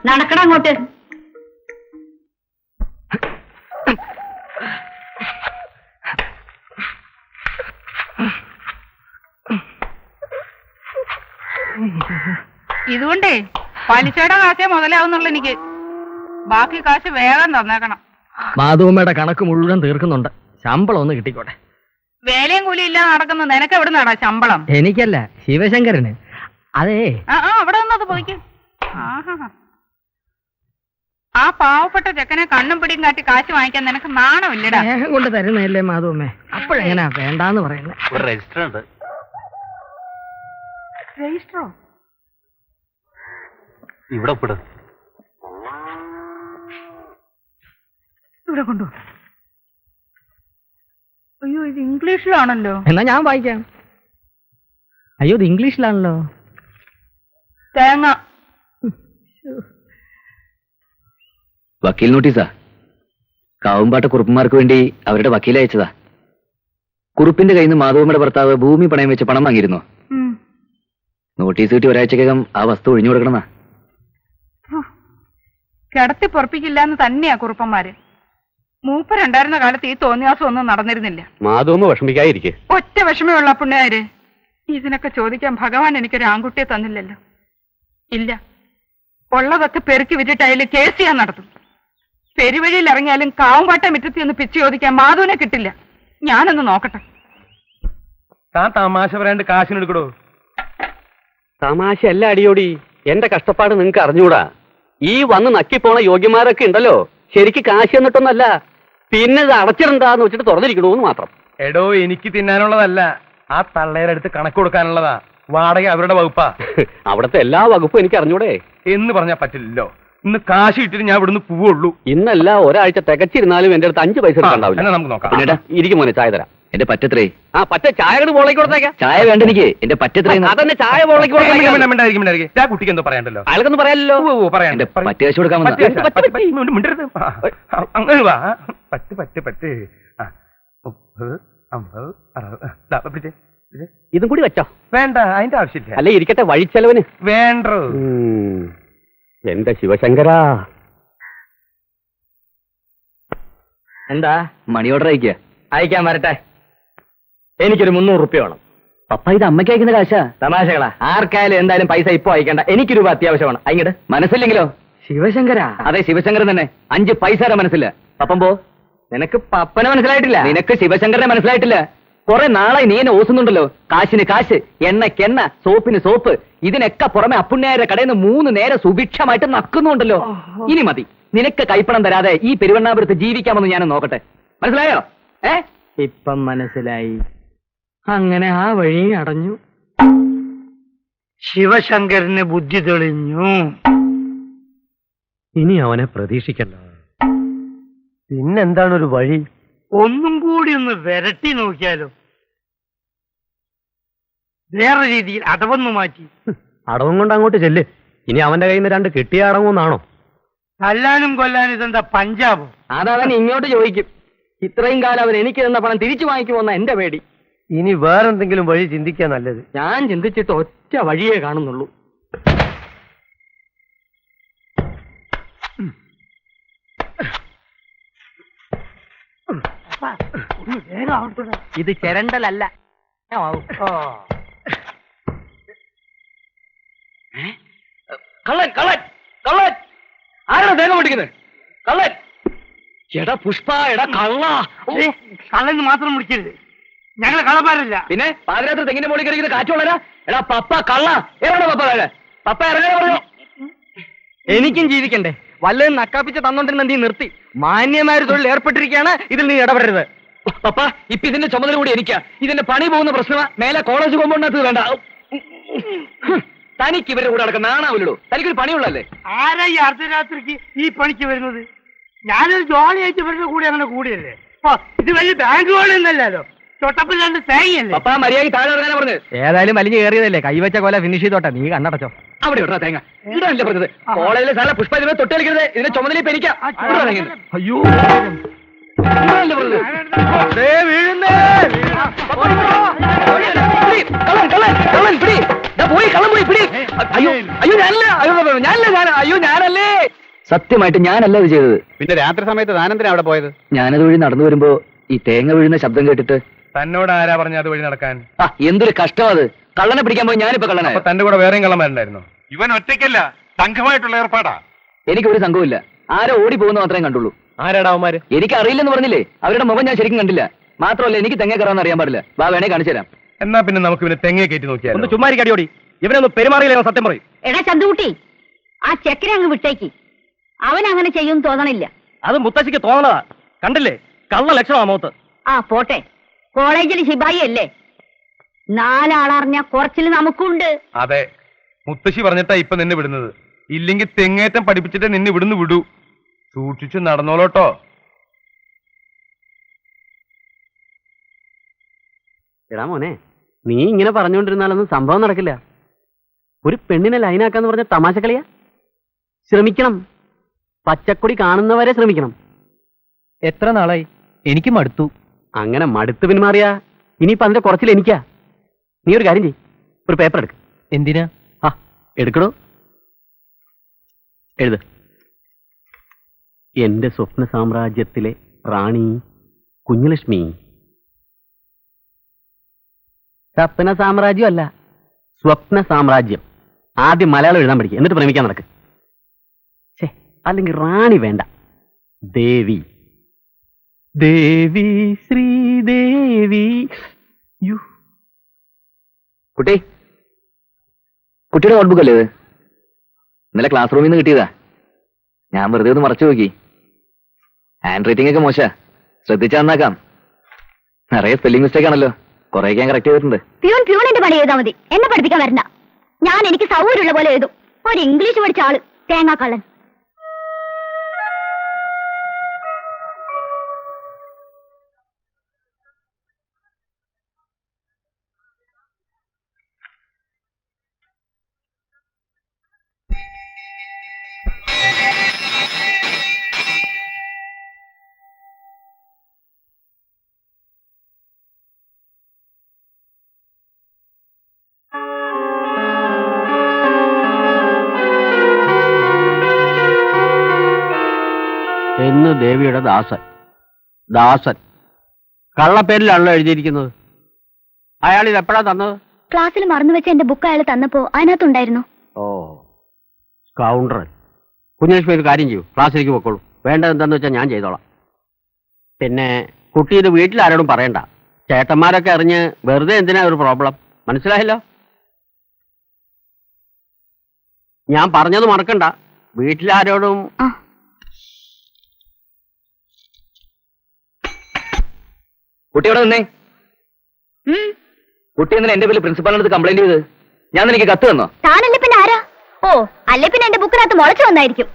നടക്കണം അങ്ങോട്ട്. ഇതുകൊണ്ടേ പലിശയുടെ കാശേ മുതലാവുന്നുള്ള എനിക്ക്. ബാക്കി കാശ് വേഗം തന്നേക്കണം. മാധവമ്മയുടെ കണക്ക് മുഴുവൻ തീർക്കുന്നുണ്ട്. ശമ്പളം ഒന്ന് കിട്ടിക്കോട്ടെ. വേലയും കൂലിയും ഇല്ലാതെ നടക്കുന്ന നിനക്ക് എവിടെ നിന്നാടാ ശമ്പളം? എനിക്കല്ല, ശിവശങ്കരന്. അതേ, അവിടെ നിന്നത് പോയിക്ക്. ആ പാവപ്പെട്ട ചെക്കനെ കണ്ണും പിടിയും കാട്ടി കാശ് വാങ്ങിക്കാൻ നിനക്ക് നാണമില്ലടാ. സ്നേഹം കൊണ്ട് തരുന്നതല്ലേ മാധവമ്മേ, അപ്പോഴെങ്ങനാ വേണ്ടാന്ന് പറയുന്നത്? ഒരു രജിസ്റ്റർ ഉണ്ട്. രജിസ്റ്ററോ? ഇവിടെ ഒപ്പിടും. ഇവിടെ കൊണ്ടു. അയ്യോ, ഇത് ഇംഗ്ലീഷിലാണല്ലോ. എന്നാ ഞാൻ വായിക്കാം. അയ്യോ, ഇത് ഇംഗ്ലീഷിലാണല്ലോ. തേങ്ങ. വക്കീൽ നോട്ടീസാ. കാവുംപാട്ട കുറുപ്പന്മാർക്ക് വേണ്ടി അവരുടെ വക്കീൽ അയച്ചതാ. കുറുപ്പിന്റെ കയ്യിൽ നിന്ന് മാധവമ്മയുടെ ഭർത്താവ് ഭൂമി പണയം വെച്ച് പണം വാങ്ങിയിരുന്നു. നോട്ടീസ് കിട്ടി ഒരാഴ്ചക്കകം ആ വസ്തു ഒഴിഞ്ഞു കൊടുക്കണമെന്നാ. കിടത്തി പൊറപ്പിക്കില്ല എന്ന് തന്നെയാ കുറുപ്പന്മാര്. മൂപ്പരുണ്ടായിരുന്ന കാലത്ത് ഈ തോന്നിയാസം ഒന്നും നടന്നിരുന്നില്ല. മാധവമ്മ വിഷമിക്കാതിരിക്കെ. ഒറ്റ വിഷമയുള്ള പുണ്യാര്. ഇതിനൊക്കെ ചോദിക്കാൻ ഭഗവാൻ എനിക്കൊരു ആൺകുട്ടിയെ തന്നില്ലല്ലോ. ഇല്ല, ഉള്ളതൊക്കെ പെറുക്കി വിറ്റിട്ട് അതിൽ കേസ് ചെയ്യാൻ നടത്തും. പെരുവഴിയിൽ ഇറങ്ങിയാലും കാവുംപാട്ട മിറ്റത്തി ഒന്ന് പിച്ച് ചോദിക്കാൻ മാധവനെ കിട്ടില്ല. ഞാനൊന്ന് നോക്കട്ടെ. താൻ തമാശ പറയാണ്ട് കാശിനെടുക്കടോ. തമാശ അല്ല അടിയോടി. എന്റെ കഷ്ടപ്പാട് നിങ്ങക്ക് അറിഞ്ഞൂടാ. ഈ വന്ന് നക്കിപ്പോണ യോഗ്യന്മാരൊക്കെ ഉണ്ടല്ലോ, ശരിക്ക് കാശ് എന്നിട്ടൊന്നല്ല, പിന്നെ ഇത് അടച്ചിടണ്ടാന്ന് വെച്ചിട്ട് തുറന്നിരിക്കണോന്ന് മാത്രം. എടോ, എനിക്ക് തിന്നാനുള്ളതല്ല, ആ തള്ളേരടുത്ത് കണക്ക് കൊടുക്കാനുള്ളതാ. വാടക അവരുടെ വകുപ്പാ. അവിടത്തെ എല്ലാ വകുപ്പും എനിക്ക് അറിഞ്ഞൂടെ എന്ന് പറഞ്ഞാൽ പറ്റില്ലല്ലോ. ഇന്ന് കാശ് ഇട്ടിട്ട് ഞാൻ ഇവിടുന്ന് പോവുള്ളൂ. ഇന്നല്ല, ഒരാഴ്ച തികച്ചിരുന്നാലും എന്റെ അടുത്ത് 5 പൈസ ഉണ്ടാവില്ല. നമുക്ക് നോക്കാം. ഇരിക്കും മോനെ, ചായ തരാം. എന്റെ പറ്റത്രേ. ആ പറ്റ ചായ പോളേക്ക് കൊടുത്തേക്കാം. ചായ വേണ്ട എനിക്ക്. എന്റെ പറ്റത്രേ. അതന്നെ ചായ പോളേക്ക് കൊടുത്തേക്കാം. ആ കുട്ടിക്ക് എന്തോ പറയാണ്ടല്ലോ. അയാൾക്കൊന്നും പറയാലല്ലോ. എന്റെ പറ്റ് കാശ് കൊടുക്കാൻ വന്നതാ. അങ്ങനെ വാ. പറ്റ് പറ്റ് പറ്റ്. 30, 50. ഇതും കൂടി വെച്ചോ. വേണ്ട, അതിന്റെ ആവശ്യമില്ല. അല്ലെ ഇരിക്കട്ടെ, വഴിച്ചെലവന് വേണ്ട. എന്റെ ശിവശങ്കരാ. എന്താ? മണി ഓർഡർ അയക്കുക. അയക്കാൻ വരട്ടെ. എനിക്കൊരു 300 റുപ്യ വേണം. പപ്പ, ഇത് അമ്മയ്ക്ക് അയക്കുന്ന കാശാ. തമാശകളാ. ആർക്കായാലും എന്തായാലും പൈസ ഇപ്പൊ അയക്കണ്ട. എനിക്ക് രൂപ അത്യാവശ്യമാണ്. അയിങ്ങട്. മനസ്സില്ലെങ്കിലോ? ശിവശങ്കരാ. അതെ, ശിവശങ്കരൻ തന്നെ. 5 പൈസയുടെ മനസ്സില്ല. പപ്പം പോ. നിനക്ക് പപ്പനെ മനസ്സിലായിട്ടില്ല. നിനക്ക് ശിവശങ്കരനെ മനസ്സിലായിട്ടില്ല. കുറെ നാളായി നീ എന്നെ ഓസുന്നുണ്ടല്ലോ. കാശിന് കാശ്, എണ്ണയ്ക്കെണ്ണ, സോപ്പിന് സോപ്പ്, ഇതിനൊക്കെ പുറമെ അപ്പുണ്യാരുടെ കടയിൽ നിന്ന് 3 നേരം സുഭിക്ഷമായിട്ട് നക്കുന്നുണ്ടല്ലോ. ഇനി മതി. നിനക്ക് കൈപ്പണം തരാതെ ഈ പെരുവണ്ണാപുരത്ത് ജീവിക്കാമെന്ന് ഞാൻ നോക്കട്ടെ. മനസ്സിലായോ? ഇപ്പം മനസ്സിലായി. അങ്ങനെ ആ വഴി അടഞ്ഞു. ശിവശങ്കരന് ബുദ്ധി തെളിഞ്ഞു. ഇനി അവനെ പ്രതീക്ഷിക്കണ്ട. പിന്നെന്താണ് ഒരു വഴി? ഒന്നും കൂടി ഒന്ന് വിരട്ടി നോക്കിയാലോ? വേറെ രീതിയിൽ അടവൊന്നു മാറ്റി. അടവും കൊണ്ട് അങ്ങോട്ട് ചെല്ല്. ഇനി അവന്റെ കയ്യിൽ നിന്ന് 2 കിട്ടിയ അടങ്ങുന്നാണോ? തല്ലാനും കൊല്ലാനും ഇതെന്താ പഞ്ചാബോ? അതവൻ ഇങ്ങോട്ട് ചോദിക്കും. ഇത്രയും കാലം അവൻ എനിക്ക് തന്ന പണം തിരിച്ചു വാങ്ങിക്കുമെന്ന എന്റെ പേടി. ഇനി വേറെന്തെങ്കിലും വഴി ചിന്തിക്കാൻ നല്ലത്. ഞാൻ ചിന്തിച്ചിട്ട് ഒറ്റ വഴിയേ കാണുന്നുള്ളൂ. ഇത് ചെരണ്ടലല്ല. കള്ളൻ, കള്ളൻ, കള്ളൻ! ആരാണ് തേങ്ങ പിടിക്കുന്നത്? കള്ളൻ! എടാ പുഷ്പ, എടാ കള്ള! കള്ളന് മാത്രം മുടിക്കരുത്, ഞങ്ങളെ കള്ളന്മാരല്ല. പിന്നെ പാതിരാത്രി തെങ്ങിന്റെ മുകളിൽ കയറിയത് കാറ്റുള്ളരാ? എടാ പപ്പ കള്ള! എവിടെ പപ്പ? പപ്പ ഇറങ്ങാൻ പറഞ്ഞു. എനിക്കും ജീവിക്കണ്ടേ? വല്ലതും നക്കാപ്പിച്ച് തന്നോണ്ടിരുന്ന നീ നിർത്തി. മാന്യമായൊരു തൊഴിൽ ഏർപ്പെട്ടിരിക്കുകയാണ്, ഇതിൽ നീ ഇടപെടരുത്. പപ്പ ഇപ്പൊ ഇതിന്റെ ചുമതല കൂടി എനിക്കാ. ഇതിന്റെ പണി പോകുന്ന പ്രശ്നമാ. മേലെ കോളേജ് കോമ്പൗണ്ടിനകത്ത് വേണ്ട. തനിക്ക് ഇവരുടെ കൂടെ നടക്കുന്ന നാണാവില്ലടോ. തനിക്കൊരു പണിയുള്ളല്ലേ? ആരാ ഈ അർദ്ധരാത്രിക്ക് ഈ പണിക്ക് വരുന്നത്? ഞാനൊരു ജോലിയായിട്ട് ഇവരുടെ കൂടെ അങ്ങനെ കൂടിയല്ലേ. ഇത് വലിയ ബാങ്ക് കോളൊന്നല്ലോ, തൊട്ടപ്പിൽ രണ്ട് തേങ്ങയല്ലേ. പപ്പ മര്യാദ താഴെ ഇറങ്ങാനാ പറഞ്ഞത്. ഏതായാലും വലിഞ്ഞു കയറിയതല്ലേ, കൈവച്ച കൊല ഫിനിഷ് ചെയ്തോട്ടെ. നീ കണ്ണടച്ചോ. അവിടെ ഇടാ തേങ്ങ. ഇടാനല്ലേ പറഞ്ഞത്? കോളേജിലെ സാല പുഷ്പ ഇതിനെ തൊട്ടടിക്കരുത്. ഇതിന്റെ ചുമതല ഇപ്പൊ എനിക്കാ. അയ്യോ ഞാനല്ലേ. സത്യമായിട്ട് ഞാനല്ല ഇത് ചെയ്തത്. പിന്നെ രാത്രി സമയത്ത് താനെന്തിനാ അവിടെ പോയത്? ഞാനത് വഴി നടന്നു വരുമ്പോ ഈ തേങ്ങ വീഴുന്ന ശബ്ദം കേട്ടിട്ട്. തന്നോട് ആരാ പറഞ്ഞ അത് വഴി നടക്കാൻ? എന്തൊരു കഷ്ടം അത്. കള്ളനെ പിടിക്കാൻ പോയി ഞാനിപ്പോ കള്ളനായി. തന്റെ കൂടെ വേറെയും കള്ളന്മാരുണ്ടായിരുന്നു? ഇവൻ ഒറ്റയ്ക്കല്ല, സംഘമായിട്ടുള്ള ഏർപ്പാടാ. എനിക്കൊരു സംഘമില്ല. ആരോ ഓടി പോകുന്ന മാത്രമേ കണ്ടുള്ളൂ. ആരാടാ അവന്മാര്? എനിക്ക് അറിയില്ലെന്ന് പറഞ്ഞില്ലേ? അവരുടെ മുഖം ഞാൻ ശരിക്കും കണ്ടില്ല. മാത്രമല്ല എനിക്ക് തെങ്ങ കയറാന്ന് അറിയാൻ പാടില്ല. വാ വേണേ കാണിച്ചു തരാം. എന്നാ പിന്നെ നമുക്ക് ഇവനെ തെങ്ങയെ കയറ്റി നോക്കിയാൽ. ഒന്ന് ചുമ്മാരിക്ക് അടിയോടി. ഇവനൊന്ന് പെരുമാറിയില്ല, സത്യം പറയും. എടാ ചന്തുകുട്ടി, ആ ചെക്കനെ അങ്ങ് വിട്ടേക്ക്. അവൻ അങ്ങനെ ചെയ്യും തോന്നണില്ല. അത് മുത്തശ്ശിക്ക് തോന്നണതാ. കണ്ടില്ലേ, കള്ള ലക്ഷണമാ മുഖത്ത്. ആ പോട്ടെ, കോളേജിൽ ശിപായി അല്ലേ, 4 ആളറിഞ്ഞ കുറച്ചിൽ നമുക്കുണ്ട്. അതെ, മുത്തശ്ശി പറഞ്ഞിട്ടാ ഇപ്പൊ നിന്നെ വിടുന്നത്. ഇല്ലെങ്കിൽ തെങ്ങേറ്റം പഠിപ്പിച്ചിട്ട് നിന്നെ ഇവിടുന്ന് വിടൂ. സൂക്ഷിച്ചു നടന്നോളോട്ടോ. എടാ മോനെ, നീ ഇങ്ങനെ പറഞ്ഞുകൊണ്ടിരുന്നാലൊന്നും സംഭവം നടക്കില്ല. ഒരു പെണ്ണിനെ ലൈനാക്കാന്ന് പറഞ്ഞ തമാശ കളിയാ. ശ്രമിക്കണം, പച്ചക്കൊടി കാണുന്നവരെ ശ്രമിക്കണം. എത്ര നാളായി? എനിക്ക് മടുത്തു. അങ്ങനെ മടുത്ത് പിന്മാറിയാ ഇനിയിപ്പോ അതിന്റെ കുറച്ചിൽ എനിക്കാ. നീ ഒരു കാര്യം ചെയ്യ്, ഒരു പേപ്പർ എടുക്ക. എന്തിനാ? എടുക്കണോ? എഴുത്. എന്റെ സ്വപ്ന സാമ്രാജ്യത്തിലെ റാണി കുഞ്ഞുലക്ഷ്മി. സ്വപ്ന സാമ്രാജ്യം അല്ല, സ്വപ്ന സാമ്രാജ്യം. ആദ്യം മലയാളം എഴുതാൻ പഠിക്കുക, എന്നിട്ട് പ്രേമിക്കാൻ നടക്ക്. അല്ലെങ്കിൽ റാണി വേണ്ട, ദേവി. ദേവി ശ്രീദേവി. കുട്ടി, കുട്ടിയുടെ നോട്ട്ബുക്ക് അല്ലേ ഇത്? ഇന്നലെ ക്ലാസ് റൂമിൽ നിന്ന് കിട്ടിയതാ. ഞാൻ വെറുതെ ഒന്ന് മറച്ചു നോക്കി. ഹാൻഡ് റൈറ്റിംഗ് ഒക്കെ മോശ, ശ്രദ്ധിച്ചാ നന്നാക്കാം. നിറയെ സ്പെല്ലിംഗ് മിസ്റ്റേക്ക് ആണല്ലോ. കുറെ ഞാൻ കറക്റ്റ് ചെയ്തിട്ടുണ്ട്. പ്യൂണിന്റെ പണി എഴുതാ മതി, എന്നെ പഠിപ്പിക്കാൻ വരണ്ട. ഞാൻ എനിക്ക് സൗകര്യമുള്ള പോലെ എഴുതും. ഒരു ഇംഗ്ലീഷ് പഠിച്ച ആള് തേങ്ങാക്കള്ളൻ. എന്ന് ദേവിയുടെ ദാസൻ. ദാസൻ കള്ളപ്പേരിലാണല്ലോ എഴുതിയിരിക്കുന്നത്. അയാൾ ഇത് എപ്പോഴാ തന്നത്? ക്ലാസ്സിൽ മറന്നുവെച്ച എന്റെ ബുക്ക് അയാൾ തന്നപ്പോ അതിനകത്തുണ്ടായിരുന്നു. ഓ, സ്കൗണ്ടറൽ. കുഞ്ഞലക്ഷ്മി ഒരു കാര്യം ചെയ്യൂ, ക്ലാസ്സിലേക്ക് പൊക്കോളൂ. വേണ്ടത് എന്താന്ന് വെച്ചാൽ ഞാൻ ചെയ്തോളാം. പിന്നെ കുട്ടി ഇത് വീട്ടിൽ ആരോടും പറയണ്ട. ചേട്ടന്മാരൊക്കെ അറിഞ്ഞ് വെറുതെ എന്തിനാ ഒരു പ്രോബ്ലം, മനസ്സിലായല്ലോ? ഞാൻ പറഞ്ഞത് മറക്കണ്ട. വീട്ടിലാരോടും. കുട്ടി എവിടെ നിന്നേ? കുട്ടി എന്തിനാ എന്റെ പേരിൽ പ്രിൻസിപ്പാളിന്റെ അടുത്ത് കംപ്ലൈന്റ് ചെയ്ത്? ഞാൻ എനിക്ക് കത്ത് തന്നോ? താനല്ലേ പിന്നെ ആരാ? ഓ, അല്ലേ പിന്നെ എന്റെ ബുക്കിനകത്ത് മുളച്ചു വന്നായിരിക്കും.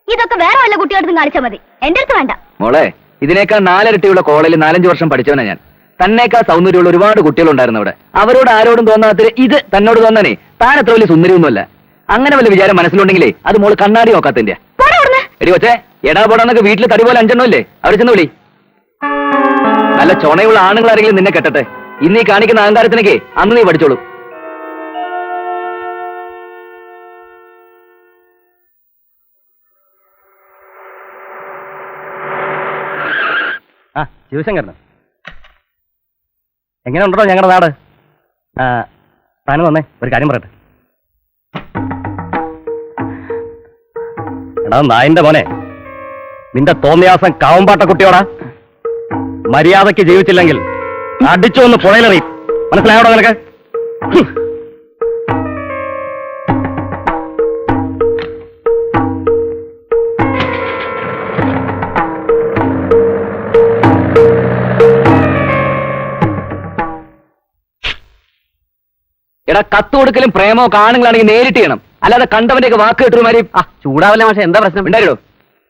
ഇതൊക്കെ വേറെ വല്ല കുട്ടിയോടത്തും കാണിച്ചാൽ മതി, എന്റെ അടുത്ത് വേണ്ട. മോളെ, ഇതിനേക്കാൾ 4 ഇരട്ടിയുള്ള കോളേജിൽ 4-5 വർഷം പഠിച്ചവനാ ഞാൻ. തന്നേക്കാൾ സൗന്ദര്യമുള്ള ഒരുപാട് കുട്ടികളുണ്ടായിരുന്നു അവിടെ. അവരോട് ആരോടും തോന്നാത്ത ഇത് തന്നോട് തോന്നാനേ താൻ അത്ര വലിയ സുന്ദരിയൊന്നുമല്ല. അങ്ങനെ വല്ല വിചാരം മനസ്സിലുണ്ടെങ്കിലേ അത് മോള് കണ്ണാടി നോക്കാത്തന്റെ. എടി കൊച്ചേ, എടാ പോടാന്നൊക്കെ വീട്ടിൽ തടി പോലെ 5 എണ്ണമല്ലേ? അവർ ചെന്ന് വിളി. നല്ല ചുണയുള്ള ആണുങ്ങൾ ആരെങ്കിലും നിന്നെ കെട്ടട്ടെ. ഇന്നീ കാണിക്കുന്ന അഹങ്കാരത്തിനൊക്കെ അന്ന് നീ പഠിച്ചോളൂ. ശിവശങ്കരന് എങ്ങനെ ഉണ്ടോ ഞങ്ങളുടെ നാട്? താനും വന്നേ, ഒരു കാര്യം പറയട്ടെ. എടാ നായിന്റെ മോനെ, നിന്റെ തോന്നിയാസം കാവുമ്പാട്ട കുട്ടിയോടാ. മര്യാദയ്ക്ക് ജീവിച്ചില്ലെങ്കിൽ അടിച്ചു ഒന്ന് പുഴയിലെറിയും, മനസ്സിലായോടോ നിനക്ക്? എടാ കത്ത് കൊടുക്കലും പ്രേമോ കാണുകളാണെങ്കിൽ നേരിട്ട് ചെയ്യണം, അല്ലാതെ കണ്ടവന്റെ ഒക്കെ വാക്ക് കിട്ടുമാരി. ചൂടാവല്ല മാഷെ, എന്താ പ്രശ്നം? ഉണ്ടായിരോ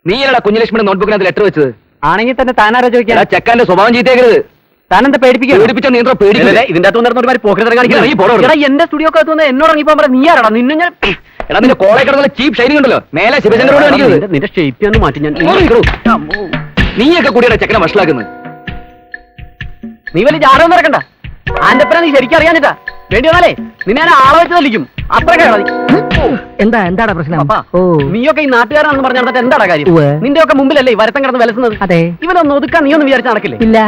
നീ എടാ കുഞ്ഞലക്ഷ്മിയുടെ നോട്ട്ബുക്കിനകത്ത് ലെറ്റർ വെച്ചത്? ആണെങ്കിൽ തന്നെ താനാരാ ചോദിക്കാൻ? ചെക്കാന്റെ സ്വഭാവം ചെയ്തേക്കരുത്. താനെന്താ പേടിപ്പിച്ചോ? നീ പേടിക്കില്ല. ഇതിന്റെ അകത്ത് നടന്ന ഒരു പോക്കറ്റ് കാണിക്കണം. എന്റെ സ്റ്റുഡിയോ ഒക്കെ എന്നോട് ഇറങ്ങിപ്പോ നീ ആരാടാ? നിന്നെ ഞാൻ എടാ നിന്റെ കോളേജ് കിടന്നുള്ള ചീപ്പ് ഷൈനിങ് ഉണ്ടല്ലോ, മേലെ ശിവചന്ദ്രനോട് കാണിക്കുന്നത്. നിന്റെ ഷേപ്പ് ഒന്ന് മാറ്റി ഞാൻ. നീയൊക്കെ കൂടിയുടെ ചെക്കനെ വഷളാക്കുന്നത്. നീ വലിയ ജാടകം നടക്കണ്ട. ആന്റപ്പന നീ ശരിക്കും അറിയാഞ്ഞിട്ടാ. വേണ്ടി വന്നാലേ നിന്നെ ഞാൻ ആളെ വെച്ച് തല്ലിക്കും. അത്ര കേടാ. എന്താടാ പ്രശ്നം? നീയൊക്കെ ഈ നാട്ടുകാരാണെന്ന് പറഞ്ഞാൽ എന്നിട്ട് എന്താടാ കാര്യം? നിന്റെ ഒക്കെ മുമ്പിലല്ലേ ഈ വരത്തം കിടന്ന് വിലസുന്നത്? അതെ. ഇവനൊന്ന് ഒതുക്കാൻ നീ ഒന്ന് വിചാരിച്ച നടക്കില്ലേ? ഇല്ല,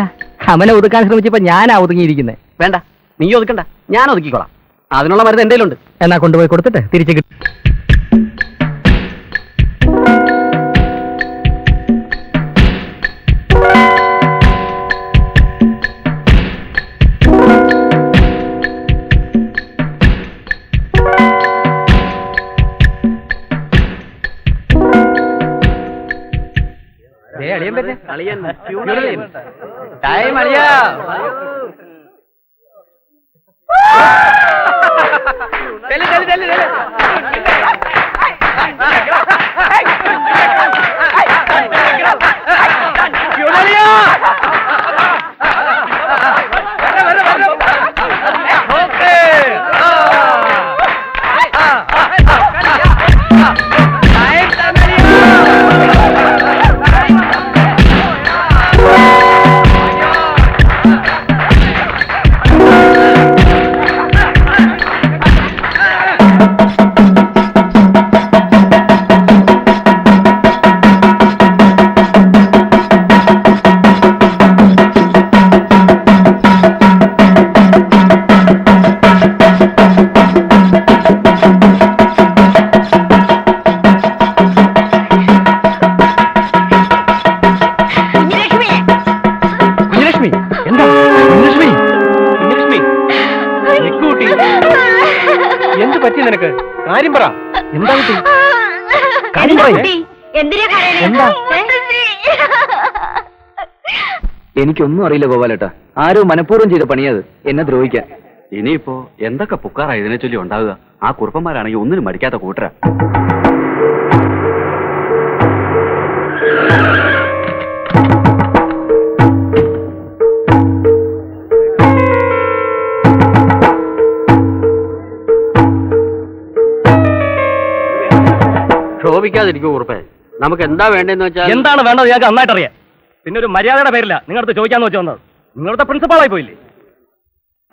അവനെ ഒതുക്കാൻ ശ്രമിച്ചപ്പോ ഞാനാ ഒതുങ്ങിയിരിക്കുന്നത്. വേണ്ട, നീ ഒതുക്കണ്ട, ഞാൻ ഒതുക്കിക്കോളാം. അതിനുള്ള മരുന്ന് എന്റെ ഉണ്ട്. എന്നാ കൊണ്ടുപോയി കൊടുത്തിട്ട് തിരിച്ചു കിട്ടും. ടൈം അളിയാ. എന്ത് പറ്റി നിനക്ക്? കാര്യം പറ. എന്താ കുട്ടി? എനിക്കൊന്നും അറിയില്ല ഗോപാലേട്ടാ. ആരോ മനഃപൂർവ്വം ചെയ്ത പണിയത് എന്നെ ദ്രോഹിക്കാൻ. ഇനിയിപ്പോ എന്തൊക്കെ പുക്കാറാ ഇതിനെ ചൊല്ലി ഉണ്ടാവുക? ആ കുറുപ്പന്മാരാണെങ്കിൽ ഒന്നിനും മടിക്കാത്ത കൂട്ടരാ. ക്ഷോഭിക്കാതിരിക്കൂ കുറുപ്പേ. നമുക്ക് എന്താ വേണ്ടെന്ന് വെച്ചാൽ. എന്താണ് വേണ്ടത് ഞങ്ങൾക്ക് നന്നായിട്ട് അറിയാം. പിന്നെ ഒരു മര്യാദയുടെ പേരില്ല നിങ്ങളടുത്ത് ചോദിക്കാന്ന് വെച്ച് വന്നത്. നിങ്ങളുടെ പ്രിൻസിപ്പാളായി പോയില്ലേ?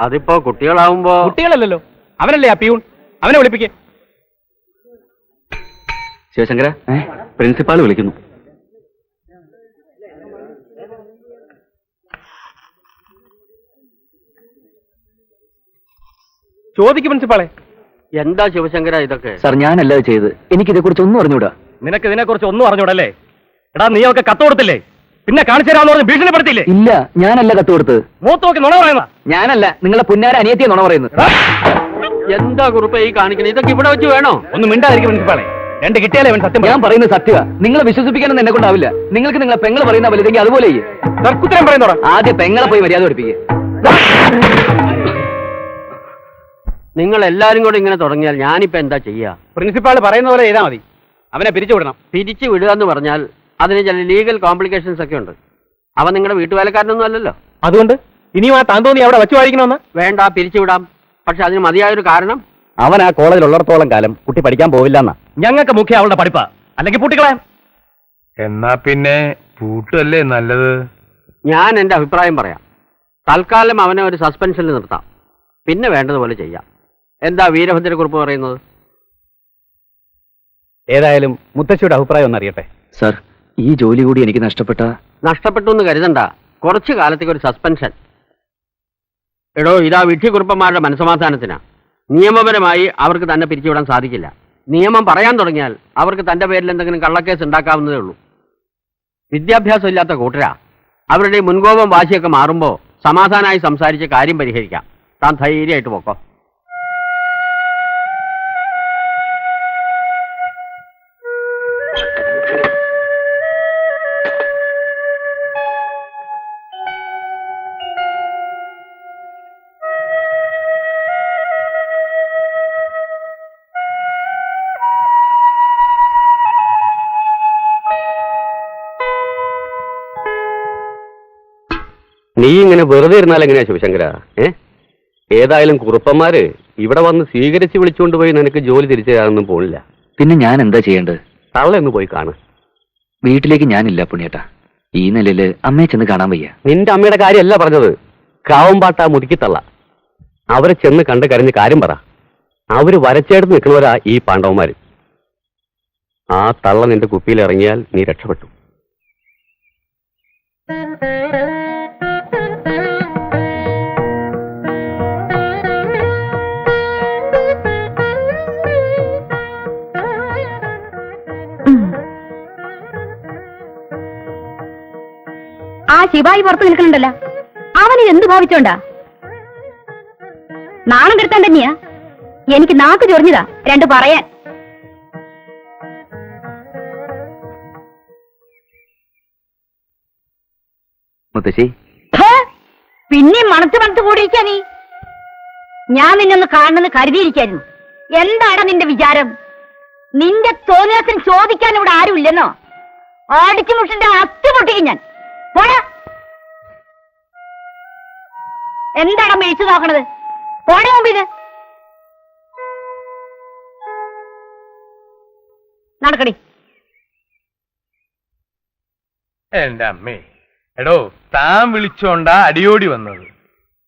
അതിപ്പോ കുട്ടികളാവുമ്പോ. കുട്ടികളല്ലല്ലോ, അവനല്ലേ ആ പ്യൂൺ. അവനെ വിളിപ്പിക്കേ. ശിവശങ്കര, പ്രിൻസിപ്പാൾ വിളിക്കുന്നു. ചോദിക്കും പ്രിൻസിപ്പാളെ. എന്താ ശിവശങ്കര ഇതൊക്കെ? സാർ ഞാനല്ല ചെയ്ത്. എനിക്കിതെ കുറിച്ച് ഒന്നും അറിഞ്ഞൂടാ. നിനക്ക് ഇതിനെ കുറിച്ച് ഒന്നും അറിഞ്ഞൂടല്ലേ? എടാ നീ ഒക്കെ കത്ത് കൊടുത്തില്ലേ? പിന്നെ കാണിച്ചു തരാന്ന് പറഞ്ഞ് ഭീഷണിപ്പെടുത്തില്ലേ? ഇല്ല, ഞാനല്ല കത്ത് കൊടുത്തത്. മൂത്ത് നോക്കി നുണ പറയുന്ന ഞാനല്ല, നിങ്ങളെ പുന്നാര അനിയത്തിയെ നുണ പറയുന്നത്. എന്താ കുറുപ്പേ ഈ കാണിക്കണേ? ഇതൊക്കെ ഇവിടെ വെച്ച് വേണോ? ഒന്ന് മിണ്ടാതിരിക്കും പ്രിൻസിപ്പാളെ. രണ്ട് കിട്ടിയാലേ അവൻ സത്യം. ഞാൻ പറയുന്നത് സത്യമാ. നിങ്ങളെ വിശ്വസിപ്പിക്കാനൊന്നും എന്നെ കൊണ്ടാവില്ല. നിങ്ങൾക്ക് നിങ്ങളെ പെങ്ങൾ പറയുന്ന വലുതെങ്കിൽ അതുപോലെ തർക്കുത്തരം പറയുന്നോടാ. ആദ്യം പെങ്ങളെ പോയി മര്യാദ പഠിപ്പിക്കുക. നിങ്ങൾ എല്ലാരും കൂടെ ഇങ്ങനെ തുടങ്ങിയാൽ ഞാനിപ്പോ എന്താ ചെയ്യാ? പ്രിൻസിപ്പാൾ പറയുന്ന പോലെ ചെയ്താൽ മതി. അവനെ പിരിച്ചു വിടണം. പിരിച്ചു വിടുക എന്ന് പറഞ്ഞാൽ അതിന് ചില ലീഗൽ കോംപ്ലിക്കേഷൻസ് ഒക്കെ ഉണ്ട്. അവൻ നിങ്ങളുടെ വീട്ടുവേലക്കാരനൊന്നും അല്ലല്ലോ. അതുകൊണ്ട് ഇനിയും ആ താന്തോന്നി അവിടെ വച്ചു വായിക്കണമെന്ന് വേണ്ട, പിരിച്ചുവിടാം. പക്ഷെ അതിന് മതിയായൊരു കാരണം. അവൻ ആ കോളേജിൽ ഉള്ളിടത്തോളം കാലം കുട്ടി പഠിക്കാൻ പോവില്ല എന്നാ. ഞങ്ങൾക്ക് മുഖ്യ അവളുടെ പഠിപ്പാ, അല്ലെങ്കിൽ പൂട്ടിക്കളയാം. എന്നാ പിന്നെ പൂട്ടല്ലേ നല്ലത്. ഞാൻ എന്റെ അഭിപ്രായം പറയാം. തൽക്കാലം അവനെ ഒരു സസ്പെൻഷനിൽ നിർത്താം. പിന്നെ വേണ്ടതുപോലെ ചെയ്യാം. എന്താ വീരഭദ്രക്കുറിപ്പ് പറയുന്നത്? ഏതായാലും മുത്തശ്ശിയുടെ അഭിപ്രായം ഒന്ന് അറിയട്ടെ. സാർ, ഈ ജോലി കൂടി എനിക്ക് നഷ്ടപ്പെട്ടു എന്ന് കരുതണ്ട. കുറച്ചു കാലത്തേക്ക് ഒരു സസ്പെൻഷൻ. എടോ, ഇതാ വിഡ്ഢിക്കുറുപ്പന്മാരുടെ മനസ്സമാധാനത്തിനാ. നിയമപരമായി അവർക്ക് തന്നെ പിരിച്ചുവിടാൻ സാധിക്കില്ല. നിയമം പറയാൻ തുടങ്ങിയാൽ അവർക്ക് തന്റെ പേരിൽ എന്തെങ്കിലും കള്ളക്കേസ് ഉണ്ടാക്കാവുന്നതേ ഉള്ളൂ. വിദ്യാഭ്യാസം ഇല്ലാത്ത കൂട്ടരാ. അവരുടെ മുൻകോപം വാശിയൊക്കെ മാറുമ്പോൾ സമാധാനമായി സംസാരിച്ച് കാര്യം പരിഹരിക്കാം. താൻ ധൈര്യമായിട്ട് പോക്കോ. നീ ഇങ്ങനെ വെറുതെ ഇരുന്നാൽ എങ്ങനെയാ ശിവശങ്കര? ഏതായാലും കുറുപ്പന്മാര് ഇവിടെ വന്ന് സ്വീകരിച്ച് വിളിച്ചുകൊണ്ട് പോയി നിനക്ക് ജോലി തിരിച്ചു തരാനൊന്നും പോണില്ല. പിന്നെ ഞാൻ എന്താ ചെയ്യേണ്ടത്? തള്ളയൊന്ന് പോയി കാണും. വീട്ടിലേക്ക് ഞാനില്ല പുണ്യേട്ടാ. ഈ നിലയില് അമ്മയെ ചെന്ന് കാണാൻ വയ്യ. നിന്റെ അമ്മയുടെ കാര്യമല്ല പറഞ്ഞത്, കാവമ്പാട്ട മുതുക്കിത്തള്ള. അവരെ ചെന്ന് കണ്ട് കരഞ്ഞ് കാര്യം പറ. അവര് വരച്ചെടുത്ത് നിൽക്കുന്നവരാ ഈ പാണ്ഡവന്മാര്. ആ തള്ള നിന്റെ കുപ്പിയിൽ ഇറങ്ങിയാൽ നീ രക്ഷപ്പെട്ടു. ആ ശിവായി പുറത്ത് നിൽക്കണുണ്ടല്ലോ, അവന് എന്ത് ഭാവിച്ചോണ്ടാ? നാണം കെടുത്താൻ തന്നെയാ. എനിക്ക് നാക്ക് ചൊറിഞ്ഞതാ രണ്ട് പറയാൻ. മുത്തശ്ശി, പിന്നെയും മണത്ത് കൂടിയിരിക്കാ നീ. ഞാൻ നിന്നൊന്ന് കാണണമെന്ന് കരുതിയിരിക്കായിരുന്നു. എന്താണ് നിന്റെ വിചാരം? നിന്റെ തോന്നിയത്തിന് ചോദിക്കാൻ ഇവിടെ ആരുമില്ലെന്നോ? ആടിച്ചു മുഷിന്റെ അത്തി പൊട്ടിക്കും ഞാൻ. പോടാ. എന്താണ് മേടിച്ചു നോക്കണത്? പോടെ മുമ്പിത്. നടക്കടി. എന്റെ അമ്മേ, എടോ, താൻ വിളിച്ചോണ്ടാ അടിയോടി വന്നത്.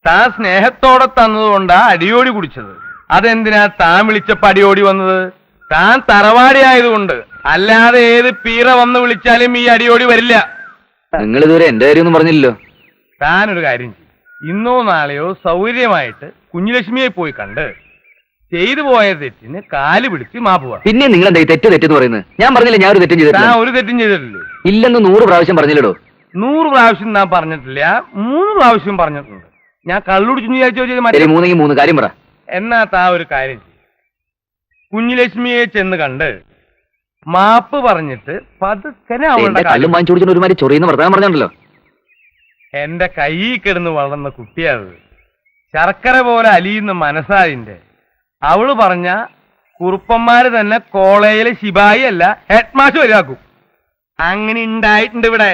താൻ സ്നേഹത്തോടെ തന്നതുകൊണ്ടാ അടിയോടി കുടിച്ചത്. അതെന്തിനാ താൻ വിളിച്ചപ്പോ അടിയോടി വന്നത്? താൻ തറവാടി ആയതുകൊണ്ട്. അല്ലാതെ ഏത് പീറ വന്ന് വിളിച്ചാലും ഈ അടിയോടി വരില്ല. നിങ്ങൾ ഇതുവരെ എന്റെ കാര്യമൊന്നും പറഞ്ഞില്ലല്ലോ. താനൊരു കാര്യം ചെയ്യും, ഇന്നോ നാളെയോ സൗകര്യമായിട്ട് കുഞ്ഞുലക്ഷ്മിയെ പോയി കണ്ട് ചെയ്തു പോയ തെറ്റിന് കാല് പിടിച്ച് മാപ്പ് പറ. പിന്നെ നിങ്ങൾ എന്താ തെറ്റെന്ന് പറയുന്നത്? ഞാൻ പറഞ്ഞില്ല ഞാൻ ഒരു തെറ്റും ചെയ്തിട്ടില്ല. താൻ ഒരു തെറ്റും ചെയ്തിട്ടില്ലേ? ഇല്ലെന്ന് 100 പ്രാവശ്യം പറഞ്ഞില്ലടോ. 100 പ്രാവശ്യം ഞാൻ പറഞ്ഞിട്ടില്ല, 3 പ്രാവശ്യം പറഞ്ഞിട്ടുണ്ട്. ഞാൻ കള്ളുടിച്ചു വിചാരിച്ചോ? 3 കാര്യം പറ. എന്നാ താ ഒരു കാര്യം ചെയ്യും, കുഞ്ഞുലക്ഷ്മിയെ ചെന്ന് കണ്ട് മാപ്പ് പറഞ്ഞിട്ട് പതുക്കനെ അവളുടെ കല്ലും വാങ്ങിച്ചു കൊടുക്കുന്ന ഒരുമാതിരി ചൊറിയുന്ന വർത്തമാനം പറഞ്ഞല്ലോ. എന്റെ കയ്യിൽ കിടന്ന് വളർന്ന കുട്ടിയത്, ശർക്കര പോലെ അലിയുന്ന മനസ്സാതിന്റെ. അവള് പറഞ്ഞ കുറുപ്പന്മാര് തന്നെ കോളേജിലെ ശിപായി അല്ല ഹെഡ് മാസ്റ്റർ വരാക്കും. അങ്ങനെ ഉണ്ടായിട്ടുണ്ട് ഇവിടെ.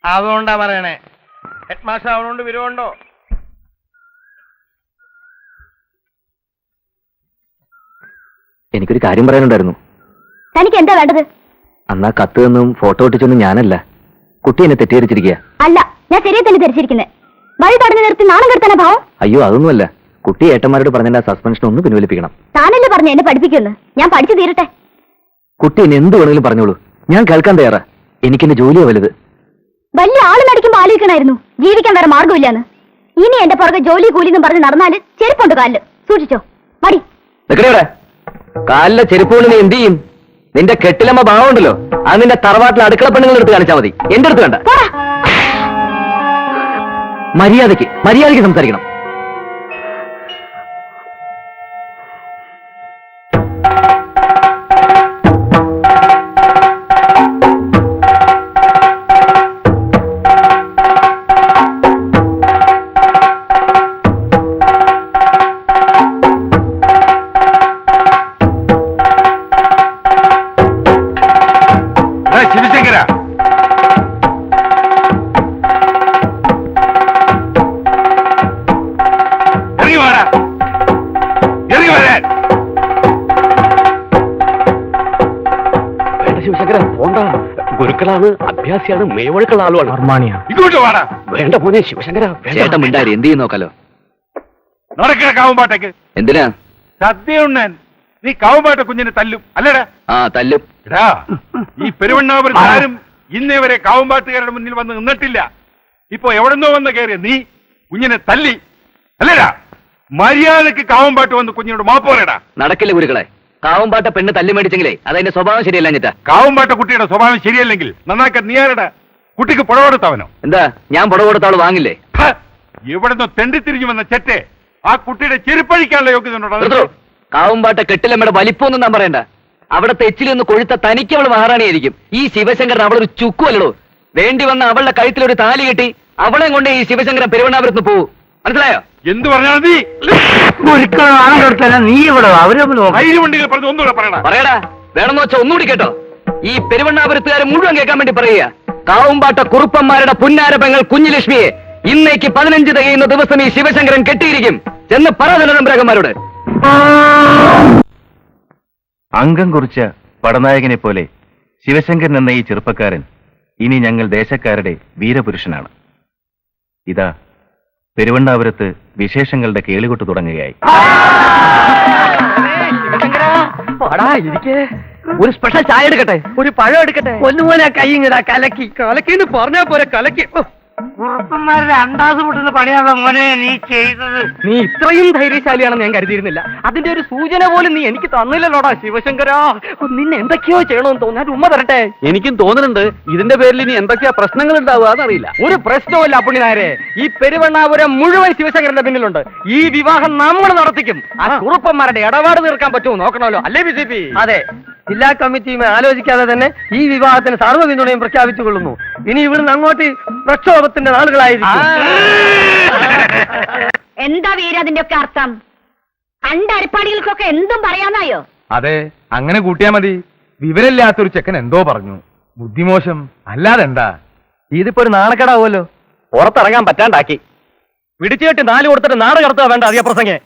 അതുകൊണ്ടാ പറയണേ. ഹെഡ് മാസ്റ്റർ അവളോണ്ട് വിരോണ്ടോ? എനിക്കൊരു കാര്യം പറയാനുണ്ടായിരുന്നു. തനിക്ക് എന്താ വേണ്ടത്? അന്നാ കത്ത് നിന്നും ഫോട്ടോ ഒട്ടിച്ചൊന്നും ഞാനല്ല. കുട്ടി എന്നെ തെറ്റിദ്ധരിച്ചിരിക്കുക. അല്ല, ഞാൻ ശരിയെ തന്നെ ധരിച്ചിരിക്കുന്നത്. വഴി തടഞ്ഞു നിർത്തി നാണം കെടുത്താനാ ഭാവം? അയ്യോ, അതൊന്നുമല്ല. കുട്ടി ഏട്ടന്മാരോട് പറഞ്ഞ സസ്പെൻഷൻ ഒന്ന് പിൻവലിപ്പിക്കണം. താനല്ലേ പറഞ്ഞു എന്നെ പഠിപ്പിക്കുമെന്ന്? ഞാൻ പഠിച്ചു തീരട്ടെ. കുട്ടി എന്നെ എന്ത് വേണമെങ്കിലും പറഞ്ഞോളൂ, ഞാൻ കേൾക്കാൻ തയ്യാറാ. എനിക്കെന്റെ ജോലിയാ വലുത്. വലിയ ആള് നടിക്കുമ്പോ ആലോചിക്കണമായിരുന്നു ജീവിക്കാൻ വേറെ മാർഗമില്ലാന്ന്. ഇനി എന്റെ പുറകെ ജോലി കൂലിന്നും പറഞ്ഞ് നടന്നാല് ചെരുപ്പുണ്ട് കാലില്. സൂക്ഷിച്ചോ. മടി. കാലിലെ ചെരുപ്പുകൾ നീ എന്ത് ചെയ്യും? നിന്റെ കെട്ടിലമ്മ ഭാവമുണ്ടല്ലോ, അത് നിന്റെ തറവാട്ടിലെ അടുക്കള പെണ്ണുങ്ങൾ എടുത്ത് കാണിച്ചാൽ മതി. എന്റെ അടുത്ത് വേണ്ട. മര്യാദയ്ക്ക് സംസാരിക്കണം. ശിവശങ്കര, ഇറങ്ങി വാടാ, ഇറങ്ങി വരാൻ. ശിവശങ്കര പോണ്ട. ഗുരുക്കളാണ്, അഭ്യാസിയാണ്, മേവഴുക്കളുള്ള ആളുമാണ്. ഇങ്ങോട്ട് വാടാ. വേണ്ട പോനെ ശിവശങ്കര. ചേട്ടൻ മിണ്ടാരി, എന്ത് ചെയ്യും നോക്കാലോ. നടക്കണ കാവുമ്പാട്ടേക്ക്. എന്തിനാ? സത്യം ഉണ്ണാൻ. നീ കാവുമ്പാട്ട കുഞ്ഞിനെ തല്ലും അല്ലേടാ? ആ, തല്ലും. ഈ പെരുവണ്ണാപുരത്ത് ആരും ഇന്നേ വരെ കാവുമ്പാട്ടുകാരുടെ മുന്നിൽ വന്ന് നിന്നിട്ടില്ല. ഇപ്പൊ എവിടെന്നോ വന്ന് കയറിയ നീ കുഞ്ഞിനെ തല്ലി അല്ലേടാ? മര്യാദക്ക് കാവുമ്പാട്ട് വന്ന് കുഞ്ഞിനോട് മാപ്പ് പറയടാ. നടക്കില്ല ഗുരുക്കളെ. കാവുമ്പാട്ട പെണ്ണ് തല്ലി മേടിച്ചെങ്കിലേ അതതിന്റെ സ്വഭാവം ശരിയല്ല. ഞെറ്റാ കാവുമ്പാട്ട കുട്ടിയുടെ സ്വഭാവം ശരിയല്ലെങ്കിൽ നന്നാക്കാൻ നീ ആരടാ? കുട്ടിക്ക് പുടവ കൊടുത്തവനോ? എന്താ, ഞാൻ പുടവ കൊടുത്ത അവള് വാങ്ങില്ലേ? എവിടെന്നോ തെണ്ടിത്തിരിഞ്ഞു വന്ന ചെറ്റെ ആ കുട്ടിയുടെ ചെരുപ്പഴിക്കാനുള്ള യോഗ്യത. കാവുമ്പാട്ട കെട്ടിലമ്മയുടെ വലിപ്പമൊന്നും ഞാൻ പറയണ്ട. അവിടത്തെ എച്ചിലൊന്ന് കൊഴുത്ത തനിക്ക് അവൾ മഹാറാണിയായിരിക്കും. ഈ ശിവശങ്കരൻ അവളൊരു ചുക്കുമല്ലോ. വേണ്ടി വന്ന അവളുടെ കഴുത്തിലൊരു താലി കെട്ടി അവളെ കൊണ്ട് ഈ ശിവശങ്കരൻ പെരുവണ്ണാപുരത്ത് പോകൂ. മനസ്സിലായോ? എന്ത് പറഞ്ഞാൽ നീ നീ ഇവിടെ ഒന്നുകൂടെ പറയടാ. പറയടാ. വേണമെന്ന് വെച്ചാൽ ഒന്നുകൂടി കേട്ടോ. ഈ പെരുവണ്ണാപുരത്തുകാരെ മുഴുവൻ കേൾക്കാൻ വേണ്ടി പറയുക. കാവുമ്പാട്ട കുറുപ്പന്മാരുടെ പുന്നാര പെങ്ങൾ കുഞ്ഞുലക്ഷ്മിയെ ഇന്നേക്ക് 15 തികയുന്ന ദിവസം ഈ ശിവശങ്കരൻ കെട്ടിയിരിക്കും. ചെന്ന് പറ അംഗം കുറിച്ച പടനായകനെ പോലെ ശിവശങ്കരൻ എന്ന ഈ ചെറുപ്പക്കാരൻ ഇനി ഞങ്ങൾ ദേശക്കാരുടെ വീരപുരുഷനാണ്. ഇതാ പെരുവണ്ണാപുരത്ത് വിശേഷങ്ങളുടെ കേളികൊട്ട് തുടങ്ങുകയായി. ഒരു സ്പെഷ്യൽ ചായ എടുക്കട്ടെ, ഒരു പഴം എടുക്കട്ടെ. ഒന്നുപോലെ കൈ ഇങ്ങടാ കലക്കി കലക്കിന്ന് പറഞ്ഞാ പോലെ കലക്കി. കുറുപ്പന്മാരുടെ അണ്ടാസ് പൊട്ടുന്ന പണിയാണോ മോനെ നീ ചെയ്തത്? നീ ഇത്രയും ധൈര്യശാലിയാണെന്ന് ഞാൻ കരുതിയിരുന്നില്ല. അതിന്റെ ഒരു സൂചന പോലും നീ എനിക്ക് തന്നില്ലല്ലോടാ ശിവശങ്കരാ. നിന്നെ എന്തൊക്കെയോ ചെയ്യണമെന്ന് തോന്നാൻ ഉമ്മ തരട്ടെ. എനിക്കും തോന്നുന്നുണ്ട് ഇതിന്റെ പേരിൽ ഇനി എന്തൊക്കെയാ പ്രശ്നങ്ങൾ ഉണ്ടാവുക എന്നറിയില്ല. ഒരു പ്രശ്നവുമില്ല പുണ്യനായരെ. ഈ പെരുവണ്ണാപുരം മുഴുവൻ ശിവശങ്കരന്റെ പിന്നിലുണ്ട്. ഈ വിവാഹം നമ്മൾ നടത്തിക്കും. ആ കുറുപ്പന്മാരുടെ ഇടപാട് തീർക്കാൻ പറ്റുമോ നോക്കണമല്ലോ, അല്ലേ BJP? അതെ, ജില്ലാ കമ്മിറ്റിയുമേ ആലോചിക്കാതെ തന്നെ ഈ വിവാഹത്തിന് സർവ്വ പിന്തുണയും പ്രഖ്യാപിച്ചുകൊള്ളുന്നു. ഇനി ഇവിടുന്ന് അങ്ങോട്ട് പ്രക്ഷോഭത്തിന്റെ നാളുകളായിരിക്കും. എന്താ വീര അതിന്റെ ഒക്കെ അർത്ഥം? അണ്ടരിപ്പാടികൾക്കൊക്കെ എന്തും പറയാനായോ? അതെ, അങ്ങനെ കൂട്ടിയാ മതി. വിവരമില്ലാത്തൊരു ചെക്കൻ എന്തോ പറഞ്ഞു. ബുദ്ധിമോശം അല്ലാതെ എന്താ? ഇതിപ്പോ ഒരു നാണക്കേടാവുമല്ലോ. പുറത്തിറങ്ങാൻ പറ്റാണ്ടാക്കി. പിടിച്ചുകെട്ടി 4 കൊടുത്തിട്ട് നാട് കടത്തുക വേണ്ട അധികപ്രസംഗെ.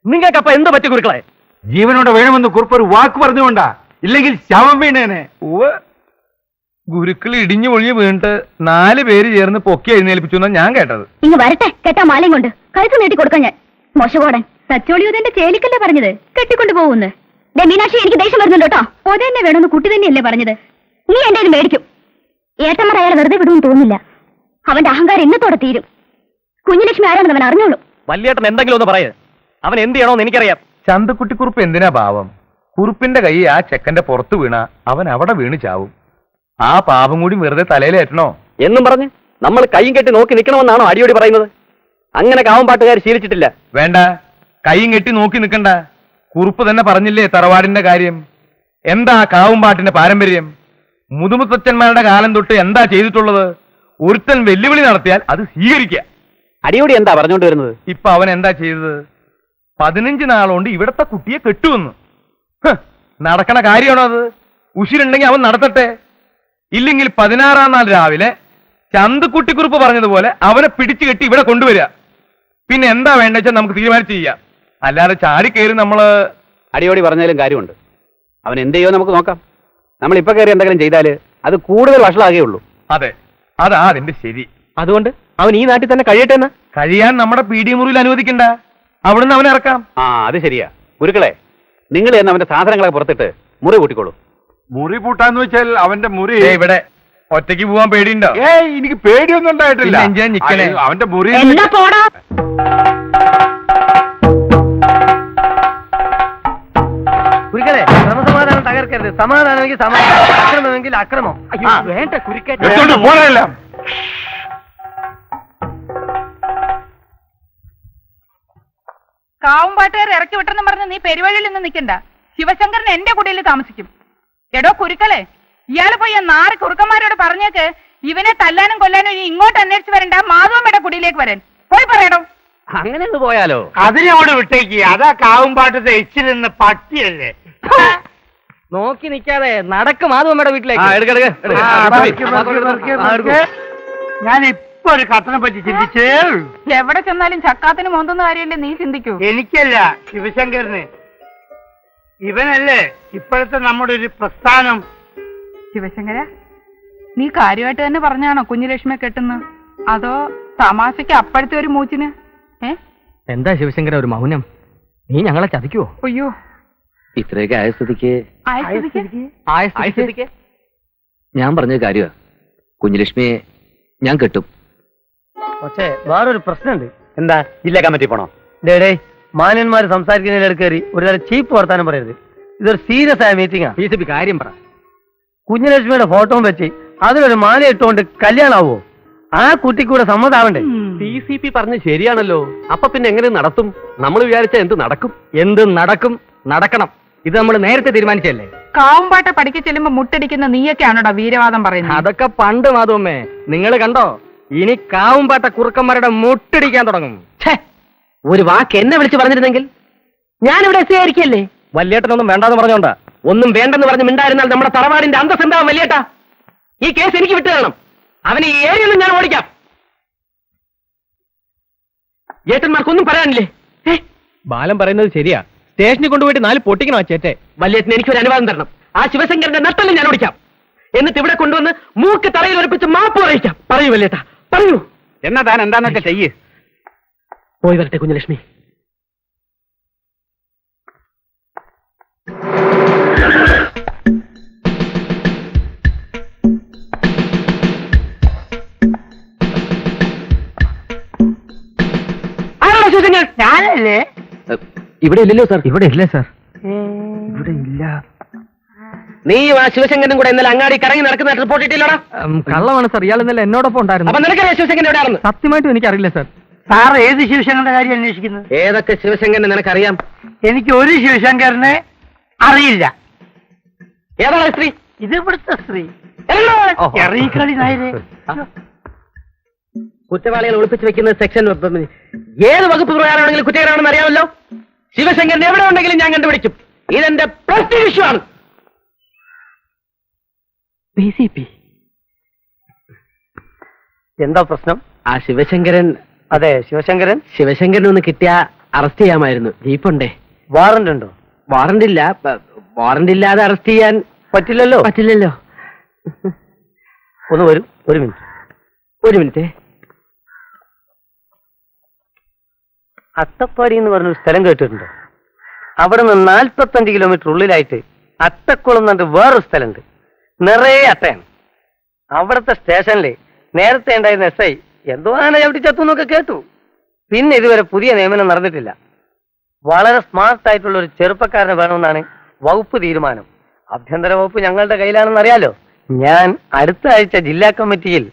നിങ്ങൾക്കപ്പ എന്ത് പറ്റി കുരുക്കളെ? ജീവനോടെ വേണമെന്ന് കുറിപ്പ് ഒരു വാക്ക് പറഞ്ഞുകൊണ്ടാ, ഇല്ലെങ്കിൽ ശവം വീണേനെ. ഗുരുക്കൾ ഇടിഞ്ഞു പൊളിഞ്ഞു വീണിട്ട് 4 പേര് ചേർന്ന് പൊക്കി എഴുന്നേൽപ്പിച്ചു എന്നാ ഞാൻ കേട്ടത്. ഇങ്ങ് വരട്ടെ, കെട്ടാ മാലയും കൊണ്ട് കഴുത്ത് നീട്ടി കൊടുക്കാൻ ഞാൻ. മോശകോടൻ സച്ചോളിയോതെന്റെ ചേലിക്കല്ലേ പറഞ്ഞത് കെട്ടിക്കൊണ്ട് പോകുന്നു. മീനാക്ഷി, എനിക്ക് ദേഷ്യം വരുന്നുണ്ട് കേട്ടോ. ഒതന്നെ വേണമെന്ന് കുട്ടി തന്നെയല്ലേ പറഞ്ഞത്. നീ എന്റെ ഇത് മേടിക്കും. ഏട്ടന്മാർ അയാളെ വെറുതെ വിടുമെന്ന് തോന്നില്ല. അവന്റെ അഹങ്കാരം ഇന്നത്തോടെ തീരും. കുഞ്ഞുലക്ഷ്മി ആരാണെന്ന് അവൻ അറിഞ്ഞോളൂ. വല്യേട്ടൻ എന്തെങ്കിലും ഒന്ന് പറയേ. അവൻ എന്ത് ചെയ്യണോന്ന് എനിക്കറിയാം. ചന്തക്കുട്ടിക്കുറുപ്പ് എന്തിനാ പാവം? കുറുപ്പിന്റെ കൈ ആ ചെക്കന്റെ പുറത്ത് വീണ അവൻ അവിടെ വീണ് ചാവും. ആ പാപം കൂടി വെറുതെ തലയിലേറ്റണോ എന്നും പറഞ്ഞ് നമ്മൾ കൈയും കെട്ടി നോക്കി നിൽക്കണമെന്നാണോ അടിയോടി പറയുന്നത്? അങ്ങനെ കാവമ്പാട്ടുകാർ ശീലിച്ചിട്ടില്ല. വേണ്ട, കൈയും കെട്ടി നോക്കി നിൽക്കണ്ട. കുറുപ്പ് തന്നെ പറഞ്ഞില്ലേ തറവാടിന്റെ കാര്യം. എന്താ കാവുംപാട്ടിന്റെ പാരമ്പര്യം? മുതുമുത്തച്ഛന്മാരുടെ കാലം തൊട്ട് എന്താ ചെയ്തിട്ടുള്ളത്? ഒരുത്തൻ വെല്ലുവിളി നടത്തിയാൽ അത് സ്വീകരിക്കുക. അടിയോടി എന്താ പറഞ്ഞുകൊണ്ട് വരുന്നത്? ഇപ്പൊ അവൻ എന്താ ചെയ്തത്? 15 നാളുകൊണ്ട് ഇവിടത്തെ കുട്ടിയെ കെട്ടുവന്നു. നടക്കണ കാര്യമാണോ അത്? ഉശിരുണ്ടെങ്കിൽ അവൻ നടത്തട്ടെ. ഇല്ലെങ്കിൽ 16-ാം നാൾ രാവിലെ ചന്തക്കുട്ടിക്കുറുപ്പ് പറഞ്ഞതുപോലെ അവനെ പിടിച്ചു കെട്ടി ഇവിടെ കൊണ്ടുവരിക. പിന്നെ എന്താ വേണ്ട വെച്ചാൽ നമുക്ക് തീരുമാനിച്ച് ചെയ്യാം. അല്ലാതെ ചാടിക്കയറി നമ്മള് അടിയോടി പറഞ്ഞാലും കാര്യമുണ്ട്. അവൻ എന്ത് ചെയ്യുമോ നമുക്ക് നോക്കാം. നമ്മൾ ഇപ്പൊ കയറി എന്തെങ്കിലും ചെയ്താല് അത് കൂടുതൽ വഷളാകുകയുള്ളൂ. അതെ, അതാ അതിന്റെ ശരി. അതുകൊണ്ട് അവൻ ഈ നാട്ടിൽ തന്നെ കഴിയട്ടെ എന്ന്. കഴിയാൻ നമ്മുടെ പീഡിയ മുറിയിൽ അനുവദിക്കണ്ട. അവിടുന്ന് അവനെ ഇറക്കാം. ആ, അത് ശരിയാ. ഗുരുക്കളെ, നിങ്ങൾ എന്ന് അവന്റെ സാധനങ്ങളെ പുറത്തിട്ട് മുറി കൂട്ടിക്കോളൂ. മുറി പൂട്ടാന്ന് വെച്ചാൽ അവന്റെ മുറി ഇവിടെ ഒറ്റയ്ക്ക് പോവാൻ പേടിയുണ്ടോ? എനിക്ക് പേടിയൊന്നും ഉണ്ടായിട്ടില്ല. അവന്റെ മുറി എന്താ പോടാ? കുരുക്കളെ, ക്രമസമാധാനം തകർക്കരുത്. സമാധാനമെങ്കിൽ സമാധാനം, അക്രമമെങ്കിൽ അക്രമം. അയ്യോ വേണ്ട കുരുക്കേ. പോലെല്ലാം കാവുംപാട്ടുകാർ ഇറക്കി വിട്ടെന്ന് പറഞ്ഞ് നീ പെരുവഴിയിൽ നിന്ന് നിൽക്കണ്ട. ശിവശങ്കരൻ എന്റെ കുടിയിൽ താമസിക്കും. എടോ കുരുക്കളെ, ഇയാള് പോയി ആ 4 കുറുക്കന്മാരോട് പറഞ്ഞേക്ക് ഇവനെ തല്ലാനും കൊല്ലാനും ഇനി ഇങ്ങോട്ട് അന്വേഷിച്ച് വരണ്ട, മാധവമ്മയുടെ കുടിയിലേക്ക് വരാൻ. പോയി പറയണോ? അങ്ങനെ ഒന്ന് പോയാലോ? അതിനോട് വിട്ടേക്ക്. അതാ കാവുംപാട്ടത്തെ ഇച്ചിരുന്ന് പട്ടിയല്ലേ. നോക്കി നിൽക്കാതെ നടക്കും മാധവമ്മയുടെ വീട്ടിലേക്ക്. ഞാൻ ഇപ്പൊ ഒരു കത്തനെ പറ്റി ചിന്തിച്ചേ. എവിടെ ചെന്നാലും ചക്കാത്തിന് മോന്തുന്ന കാര്യമല്ലേ നീ ചിന്തിക്കൂ. എനിക്കല്ല, ശിവശങ്കരന്. ഇവനല്ലേ ഇപ്പോഴത്തെ നമ്മുടെ ഒരു പ്രസ്ഥാനം. ശിവശങ്കര, നീ കാര്യമായിട്ട് തന്നെ പറഞ്ഞാണോ കുഞ്ഞുലക്ഷ്മിയെ കെട്ടുന്നു? അതോ തമാശയ്ക്ക് അപ്പോഴത്തെ ഒരു മൂച്ചിന്? എന്താ ശിവശങ്കര ഒരു മൗനം? നീ ഞങ്ങളെ ചതിക്കുവോ? അയ്യോ, ഇത്രയൊക്കെ ആയ സ്ഥിതിക്ക് ആയസ്ഥിതിക്ക് ഞാൻ പറഞ്ഞ കാര്യമാ. കുഞ്ഞുലക്ഷ്മിയെ ഞാൻ കെട്ടും. പക്ഷേ വേറൊരു പ്രശ്നമുണ്ട്. എന്താ, ജില്ലാ കമ്മിറ്റി പോണോ? ഡേ മാന്യന്മാര് സംസാരിക്കുന്നതിൽ കയറി ഒരു തരം ചീപ്പ് വർത്താനം പറയരുത്. ഇതൊരു സീരിയസ് ആയ മീറ്റിംഗാ. BJP കാര്യം പറ. കുഞ്ഞുലക്ഷ്മിയുടെ ഫോട്ടോയും വെച്ച് അതിലൊരു മാല ഇട്ടുകൊണ്ട് കല്യാണാവോ? ആ കുട്ടിക്കൂടെ സമ്മതാവണ്ടേ? BJP പറഞ്ഞ് ശരിയാണല്ലോ. അപ്പൊ പിന്നെ എങ്ങനെ നടത്തും? നമ്മൾ വിചാരിച്ച എന്ത് നടക്കും? എന്ത് നടക്കും? നടക്കണം. ഇത് നമ്മൾ നേരത്തെ തീരുമാനിച്ചല്ലേ. കാവുംപാട്ട പഠിക്ക് ചെല്ലുമ്പോ മുട്ടടിക്കുന്ന നീയൊക്കെയാണോടാ വീരവാദം പറയുന്നത്? അതൊക്കെ പണ്ട് മാധവമ്മേ. നിങ്ങൾ കണ്ടോ, ഇനി കാവുംപാട്ട കുറുക്കന്മാരുടെ മുട്ടടിക്കാൻ തുടങ്ങും. ഒരു വാക്ക് എന്നെ വിളിച്ച് പറഞ്ഞിരുന്നെങ്കിൽ ഞാനിവിടെ എത്തിയായിരിക്കല്ലേ. വല്യേട്ടനൊന്നും വേണ്ടാന്ന് പറഞ്ഞോണ്ടാ. ഒന്നും വേണ്ടെന്ന് പറഞ്ഞ് മിണ്ടായിരുന്നാൽ നമ്മുടെ തറവാടിന്റെ അന്തസ് എന്താവും വല്യേട്ടാ? ഈ കേസ് എനിക്ക് വിട്ടു തരണം. അവനെ ഈ ഏരിയയിൽ ഞാൻ ഓടിക്കാം. ഏട്ടന്മാർക്കൊന്നും പറയാനില്ലേ? ബാലൻ പറയുന്നത് ശരിയാ. സ്റ്റേഷനിൽ കൊണ്ടുപോയിട്ട് 4 പൊട്ടിക്കണോ ചേട്ടെ? വല്യേട്ടന് എനിക്കൊരു അനുവാദം തരണം. ആ ശിവശങ്കരന്റെ നട്ടലും ഞാൻ ഓടിക്കാം. എന്നിട്ട് ഇവിടെ കൊണ്ടുവന്ന് മൂക്ക് തറയിൽ ഉറപ്പിച്ച് മാപ്പ് പറയിക്കാം. പറയൂ വല്യേട്ടാ, പറയൂ. എന്നാ താൻ എന്താന്നൊക്കെ ചെയ്യ്. പോയി വരട്ടെ കുഞ്ഞലക്ഷ്മി. ഞാനല്ലേ? ഇവിടെ ഇല്ലല്ലോ സാർ. ഇവിടെ ഇല്ലേ സാർ? ഇവിടെ ഇല്ല. നീ ആ ശിവശങ്കരനും കൂടെ ഇന്നലെ അങ്ങാടി കറങ്ങി നടക്കുന്ന റിപ്പോർട്ട് ഇട്ടില്ലോടാ? കള്ളമാണ് സാർ. ഇയാൾ ഇന്നലെ എന്നോടൊപ്പം ഉണ്ടായിരുന്നു. അപ്പൊ നിനക്കറിയാം ശിവശങ്കരൻ എവിടെയാണെന്ന്? സത്യമായിട്ടും എനിക്കറിയില്ല സാർ. സാർ ഏത് ശിവശങ്കരന്റെ കാര്യം അന്വേഷിക്കുന്നത്? ഏതൊക്കെ ശിവശങ്കരനെ നിനക്കറിയാം? എനിക്ക് ഒരു ശിവശങ്കരനെ അറിയില്ല. ഏതാണ് സ്ത്രീ? ഇത് ഇവിടുത്തെ സ്ത്രീ. എറീക്കളി നായരെ. കുറ്റവാളികളെ ഒളിപ്പിച്ച് വെക്കുന്ന സെക്ഷൻ ഏത് വകുപ്പ് പ്രകാരമാണെങ്കിലും കുറ്റകരമാണെന്ന് അറിയാമല്ലോ. ശിവശങ്കരൻ എവിടെ ഉണ്ടെങ്കിലും ഞാൻ കണ്ടുപിടിക്കും. ഇതെന്റെ പ്രസ്റ്റീജ് ഇഷ്യൂ ആണ്. എന്താ പ്രശ്നം? ആ ശിവശങ്കരൻ. അതെ, ശിവശങ്കരൻ ഒന്ന് കിട്ടിയ അറസ്റ്റ് ചെയ്യാമായിരുന്നു. ജീപ്പുണ്ടേ? വാറന്റ് ഉണ്ടോ? വാറന്റ് ഇല്ല. വാറന്റ് ഇല്ലാതെ അറസ്റ്റ് ചെയ്യാൻ പറ്റില്ലല്ലോ. ഒന്ന് വരും. ഒരു മിനിറ്റ്. അട്ടപ്പാടി എന്ന് പറഞ്ഞൊരു സ്ഥലം കേട്ടിട്ടുണ്ടോ? അവിടെ നിന്ന് 45 കിലോമീറ്റർ ഉള്ളിലായിട്ട് അട്ടക്കുളം എന്നിട്ട് വേറൊരു സ്ഥലമുണ്ട്. നിറയെ അട്ടയാണ്. അവിടുത്തെ സ്റ്റേഷനില് നേരത്തെ ഉണ്ടായിരുന്ന SI എന്തോ ആന എവിടെ ചത്തു എന്നൊക്കെ കേട്ടു. പിന്നെ ഇതുവരെ പുതിയ നിയമനം നടന്നിട്ടില്ല. വളരെ സ്മാർട്ട് ആയിട്ടുള്ള ഒരു ചെറുപ്പക്കാരനെ വേണമെന്നാണ് വകുപ്പ് തീരുമാനം. ആഭ്യന്തര വകുപ്പ് ഞങ്ങളുടെ കയ്യിലാണെന്ന് അറിയാലോ. ഞാൻ അടുത്ത ആഴ്ച ജില്ലാ കമ്മിറ്റിയിൽ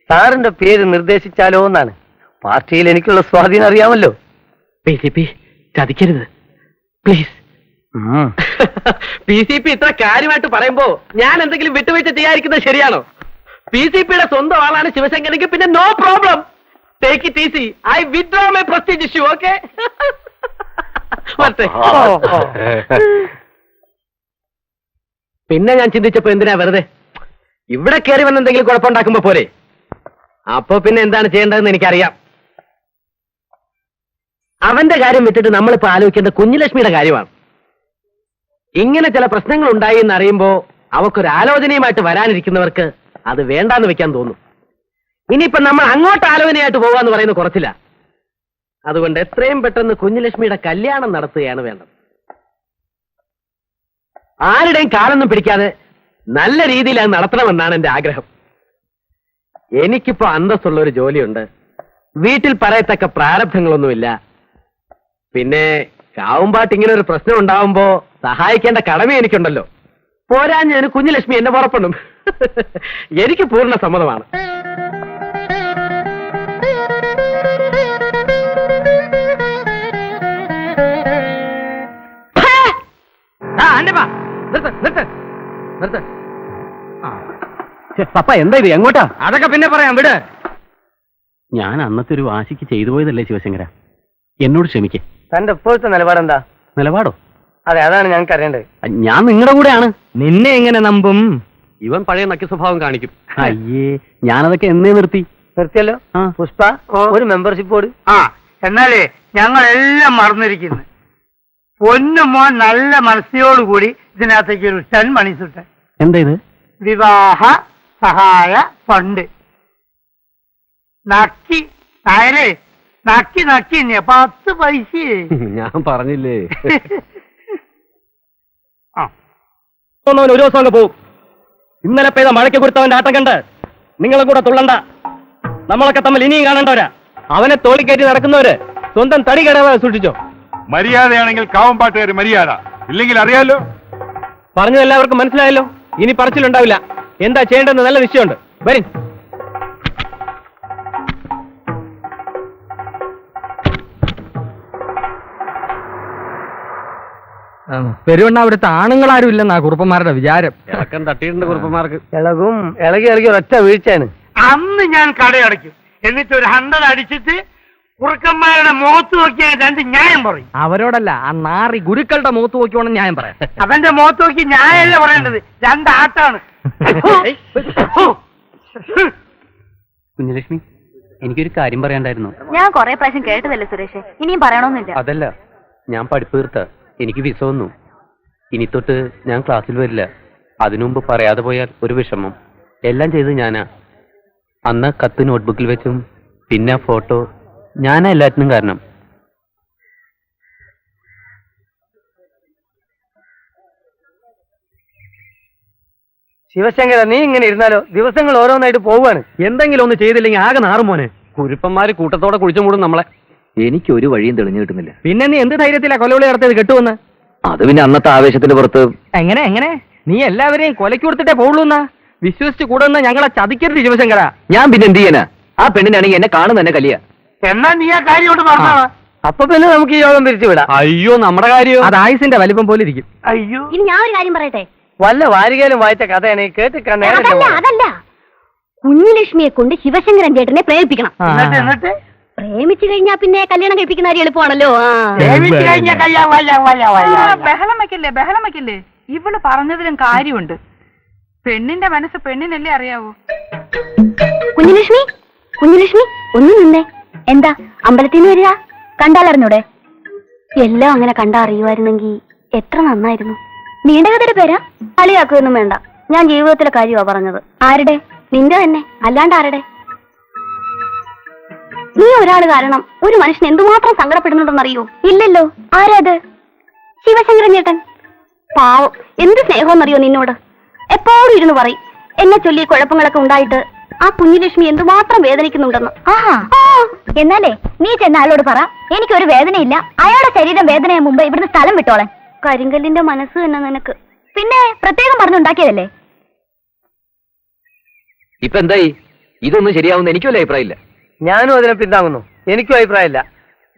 സാറിന്റെ പേര് നിർദ്ദേശിച്ചാലോ എന്നാണ്. പാർട്ടിയിൽ എനിക്കുള്ള സ്വാധീനം അറിയാമല്ലോ. ചതിക്കരുത് പ്ലീസ്. PCP ഇത്ര കാര്യമായിട്ട് പറയുമ്പോ ഞാൻ എന്തെങ്കിലും വിട്ടുവീഴ്ച ചെയ്യാതിരിക്കുന്നത് ശരിയാണോ? PCPയുടെ സ്വന്തം ആളാണ് ശിവശങ്കരനെങ്കിൽ പിന്നെ no problem. Take it easy. I withdraw my prestige issue. Okay? പിന്നെ ഞാൻ ചിന്തിച്ചപ്പോ എന്തിനാ വെറുതെ ഇവിടെ കയറി വന്ന് എന്തെങ്കിലും കുഴപ്പമുണ്ടാക്കുമ്പോ പോരെ. അപ്പൊ പിന്നെ എന്താണ് ചെയ്യേണ്ടതെന്ന് എനിക്കറിയാം. അവന്റെ കാര്യം വിട്ടിട്ട് നമ്മളിപ്പോ ആലോചിക്കേണ്ട കുഞ്ഞുലക്ഷ്മിയുടെ കാര്യമാണ്. ഇങ്ങനെ ചില പ്രശ്നങ്ങൾ ഉണ്ടായി എന്നറിയുമ്പോ അവക്കൊരു ആലോചനയുമായിട്ട് വരാനിരിക്കുന്നവർക്ക് അത് വേണ്ടാന്ന് വെക്കാൻ തോന്നും. ഇനിയിപ്പോ നമ്മൾ അങ്ങോട്ട് ആലോചനയായിട്ട് പോവാന്ന് പറയുന്നത് കുറച്ചില്ല. അതുകൊണ്ട് എത്രയും പെട്ടെന്ന് കുഞ്ഞുലക്ഷ്മിയുടെ കല്യാണം നടത്തുകയാണ് വേണ്ടത്. ആരുടെയും കാലൊന്നും പിടിക്കാതെ നല്ല രീതിയിൽ അത് നടത്തണമെന്നാണ് എന്റെ ആഗ്രഹം. എനിക്കിപ്പോ അന്തസ്സുള്ള ഒരു ജോലിയുണ്ട്. വീട്ടിൽ പറയത്തക്ക പ്രാരബ്ധങ്ങളൊന്നുമില്ല. പിന്നെ കാവുമ്പാട്ട് ഇങ്ങനെ ഒരു പ്രശ്നം ഉണ്ടാവുമ്പോ സഹായിക്കേണ്ട കടമ എനിക്കുണ്ടല്ലോ. പോരാഞ്ഞതിന് കുഞ്ഞുലക്ഷ്മി എന്നെ പുറപ്പെടും. എനിക്ക് പൂർണ്ണ സമ്മതമാണ്. പപ്പ എന്താ ഇത്? എങ്ങോട്ടാ? അതൊക്കെ പിന്നെ പറയാം, വിട്. ഞാൻ അന്നത്തെ ഒരു വാശിക്ക് ചെയ്തു പോയതല്ലേ ശിവശങ്കര, എന്നോട് ക്ഷമിക്കേ. തന്റെ ഇപ്പോഴത്തെ നിലപാടെന്താ? നിലപാടോ? അതെ, അതാണ് ഞങ്ങൾക്ക് അറിയേണ്ടത്. ഞാൻ നിങ്ങളുടെ കൂടെയാണ്. നിന്നെ എങ്ങനെ നമ്പും? ഇവൻ പഴയ നക്കി സ്വഭാവം കാണിക്കും. അയ്യേ, ഞാനതൊക്കെ എന്നേ നിർത്തിയല്ലോ. പുഷ്പ, ഒരു മെമ്പർഷിപ്പ് കോഡ്. എന്നാലേ ഞങ്ങളെല്ലാം മറന്നിരിക്കുന്നു. പൊന്നുമോൻ നല്ല മനസ്സിയോടുകൂടി ഇതിനകത്തേക്ക് ഒരു 10 മണി സുട്ട. എന്താ ഇത്? വിവാഹ സഹായ ഫണ്ട്. നക്കി നായരെ, നക്കി 10 പൈസ. ഞാൻ പറഞ്ഞില്ലേ. ഒരു ദിവസം അങ്ങ് പോവും. ഇന്നലെ പെയ്ത മഴയ്ക്ക് കൊടുത്തവന്റെ ആട്ടം കണ്ട് നിങ്ങളും കൂടെ തുള്ളണ്ട. നമ്മളൊക്കെ തമ്മിൽ ഇനിയും കാണണ്ടവരാ. അവനെ തോളിക്കയറ്റി നടക്കുന്നവര് സ്വന്തം തടി കടവാതെ സൂക്ഷിച്ചോ. മര്യാദയാണെങ്കിൽ കാവമ്പാട്ടുകാർ മര്യാദ, ഇല്ലെങ്കിൽ അറിയാലോ. പറഞ്ഞത് എല്ലാവർക്കും മനസ്സിലായല്ലോ. ഇനി പറച്ചിലുണ്ടാവില്ല. എന്താ ചെയ്യേണ്ടതെന്ന് നല്ല നിശ്ചയമുണ്ട്. വരും. പെരുവണ്ണ അവിടുത്തെ ആണുങ്ങളാരും ഇല്ലെന്നാ കുറുപ്പന്മാരുടെ വിചാരം. ഇളക്കം തട്ടിയിട്ടുണ്ട് കുറുപ്പന്മാർക്ക്. ഇളകി ഒറ്റ വീഴ്ചയാണ്. അന്ന് ഞാൻ കടയടയ്ക്കും. എന്നിട്ട് ഒരു 100 അടിച്ചിട്ട് കുറുക്കന്മാരുടെ മുഖത്ത് നോക്കിയാൽ 2 ന്യായം പറയും. അവരോടല്ല, ആ നാറി ഗുരുക്കളുടെ മുഖത്ത് നോക്കിയോണം ന്യായം പറയാം. അവന്റെ മുഖത്ത് നോക്കി ന്യായമല്ല പറയേണ്ടത്, 2 ആട്ടാണ്. കുഞ്ഞലക്ഷ്മി, എനിക്കൊരു കാര്യം പറയാണ്ടായിരുന്നു. ഞാൻ കൊറേ പ്രാവശ്യം കേട്ടതല്ലേ സുരേഷ്, ഇനിയും പറയണമെന്നില്ല. അതല്ല, ഞാൻ പഠിപ്പ് തീർത്ത, എനിക്ക് വിസ വന്നു. ഇനി തൊട്ട് ഞാൻ ക്ലാസ്സിൽ വരില്ല. അതിനു മുമ്പ് പറയാതെ പോയാൽ ഒരു വിഷമം. എല്ലാം ചെയ്തത് ഞാനാ. അന്ന് കത്ത് നോട്ട്ബുക്കിൽ വെച്ചും പിന്നെ ഫോട്ടോ, ഞാനാ എല്ലാറ്റിനും കാരണം. ശിവശങ്കര, നീ ഇങ്ങനെ ഇരുന്നാലോ? ദിവസങ്ങൾ ഓരോന്നായിട്ട് പോവാണ്. എന്തെങ്കിലും ഒന്ന് ചെയ്തില്ലെങ്കിൽ ആകെ നാറും മോനെ. കുരുപ്പന്മാര് കൂട്ടത്തോടെ കുഴിച്ചു മൂടും നമ്മളെ. എനിക്കൊരു വഴിയും തെളിഞ്ഞു കിട്ടുന്നില്ല. പിന്നെ നീ എന്ത് ധൈര്യത്തിലാ കൊലവിളി നടത്തിയത് കെട്ടുവന്ന്? അത് പിന്നെ അന്നത്തെ ആവേശത്തിന്റെ പുറത്ത്. എങ്ങനെ നീ എല്ലാവരെയും കൊലയ്ക്ക് കൊടുത്തിട്ടേ പോകുള്ളൂന്നാ? വിശ്വസിച്ച് കൂടുന്ന ഞങ്ങളെ ചതിക്കരുത് ശിവശങ്കര. ഞാൻ പിന്നെ എന്ത് ചെയ്യാനാ? ആ പെണ്ണിനാണെങ്കിൽ എന്നെ കാണുന്ന തന്നെ കലിയ. എന്നാ നീ ആ കാര്യം കൊണ്ട് പറഞ്ഞോ. അപ്പൊ പിന്നെ നമുക്ക് ഈ യോഗം പിരിച്ചു വിടാം. അയ്യോ, നമ്മുടെ കാര്യം അത് ആയുസിന്റെ വലിപ്പം പോലെ ഇരിക്കും. അയ്യോ, ഇനി ഞാൻ ഒരു കാര്യം പറയട്ടെ. വല്ല വാരികയിലും വായിച്ച കഥയാണ് കേട്ട് അതല്ല, കുഞ്ഞുലക്ഷ്മിയെ കൊണ്ട് ശിവശങ്കരൻ ചേട്ടനെ പ്രേമിപ്പിക്കണം. എന്നിട്ട് പ്രേമിച്ചു കഴിഞ്ഞാ പിന്നെ കല്യാണം കഴിപ്പിക്കുന്ന കാര്യം എളുപ്പമാണല്ലോ. പ്രേമിച്ച് കഴിഞ്ഞാ ബഹളം വെക്കില്ലേ. ഇവള് പറഞ്ഞതിലും കാര്യമുണ്ട്. പെണ്ണിന്റെ മനസ്സ് പെണ്ണിനല്ലേ അറിയാവൂ. കുഞ്ഞുലക്ഷ്മി ഒന്ന് നിന്നേ. എന്താ അമ്പലത്തിൽ നിന്ന് വരിക? കണ്ടാലറിഞ്ഞൂടെ? എല്ലാം അങ്ങനെ കണ്ടാ അറിയുമായിരുന്നെങ്കിൽ എത്ര നന്നായിരുന്നു. നീണ്ട കഥയുടെ പേരാ? കളിയാക്കുകയൊന്നും വേണ്ട. ഞാൻ ജീവിതത്തിലെ കാര്യമാ പറഞ്ഞത്. ആരുടെ? നിന്റെ തന്നെ, അല്ലാണ്ട് ആരുടെ? നീ ഒരാൾ കാരണം ഒരു മനുഷ്യൻ എന്തുമാത്രം സങ്കടപ്പെടുന്നുണ്ടെന്നറിയോ? ഇല്ലല്ലോ. ആരാത്? ശിവശങ്കരൻ ചേട്ടൻ. പാവം, എന്ത് സ്നേഹമെന്നറിയോ നിന്നോട്. എപ്പോഴും ഇരുന്ന് പറയും എന്നെ ചൊല്ലി കുഴപ്പങ്ങളൊക്കെ ഉണ്ടായിട്ട് ആ കുഞ്ഞുലക്ഷ്മി എന്തുമാത്രം വേദനിക്കുന്നുണ്ടെന്ന്. എന്നാലേ നീ ചെന്ന ആളോട് പറ, എനിക്കൊരു വേദനയില്ല, അയാളുടെ ശരീരം വേദനയാ മുമ്പ് ഇവിടുന്ന് സ്ഥലം വിട്ടോളെ. കരിങ്കല്ലിന്റെ മനസ്സ് തന്നെ നിനക്ക്. പിന്നെ പ്രത്യേകം പറഞ്ഞുണ്ടാക്കിയതല്ലേ. ഇപ്പൊ എന്തായി? ഇതൊന്നും ശരിയാവുന്ന എനിക്കും വല്ല അഭിപ്രായമില്ല. ഞാനും അതിനെ പിന്താങ്ങുന്നു. എനിക്കും അഭിപ്രായമില്ല.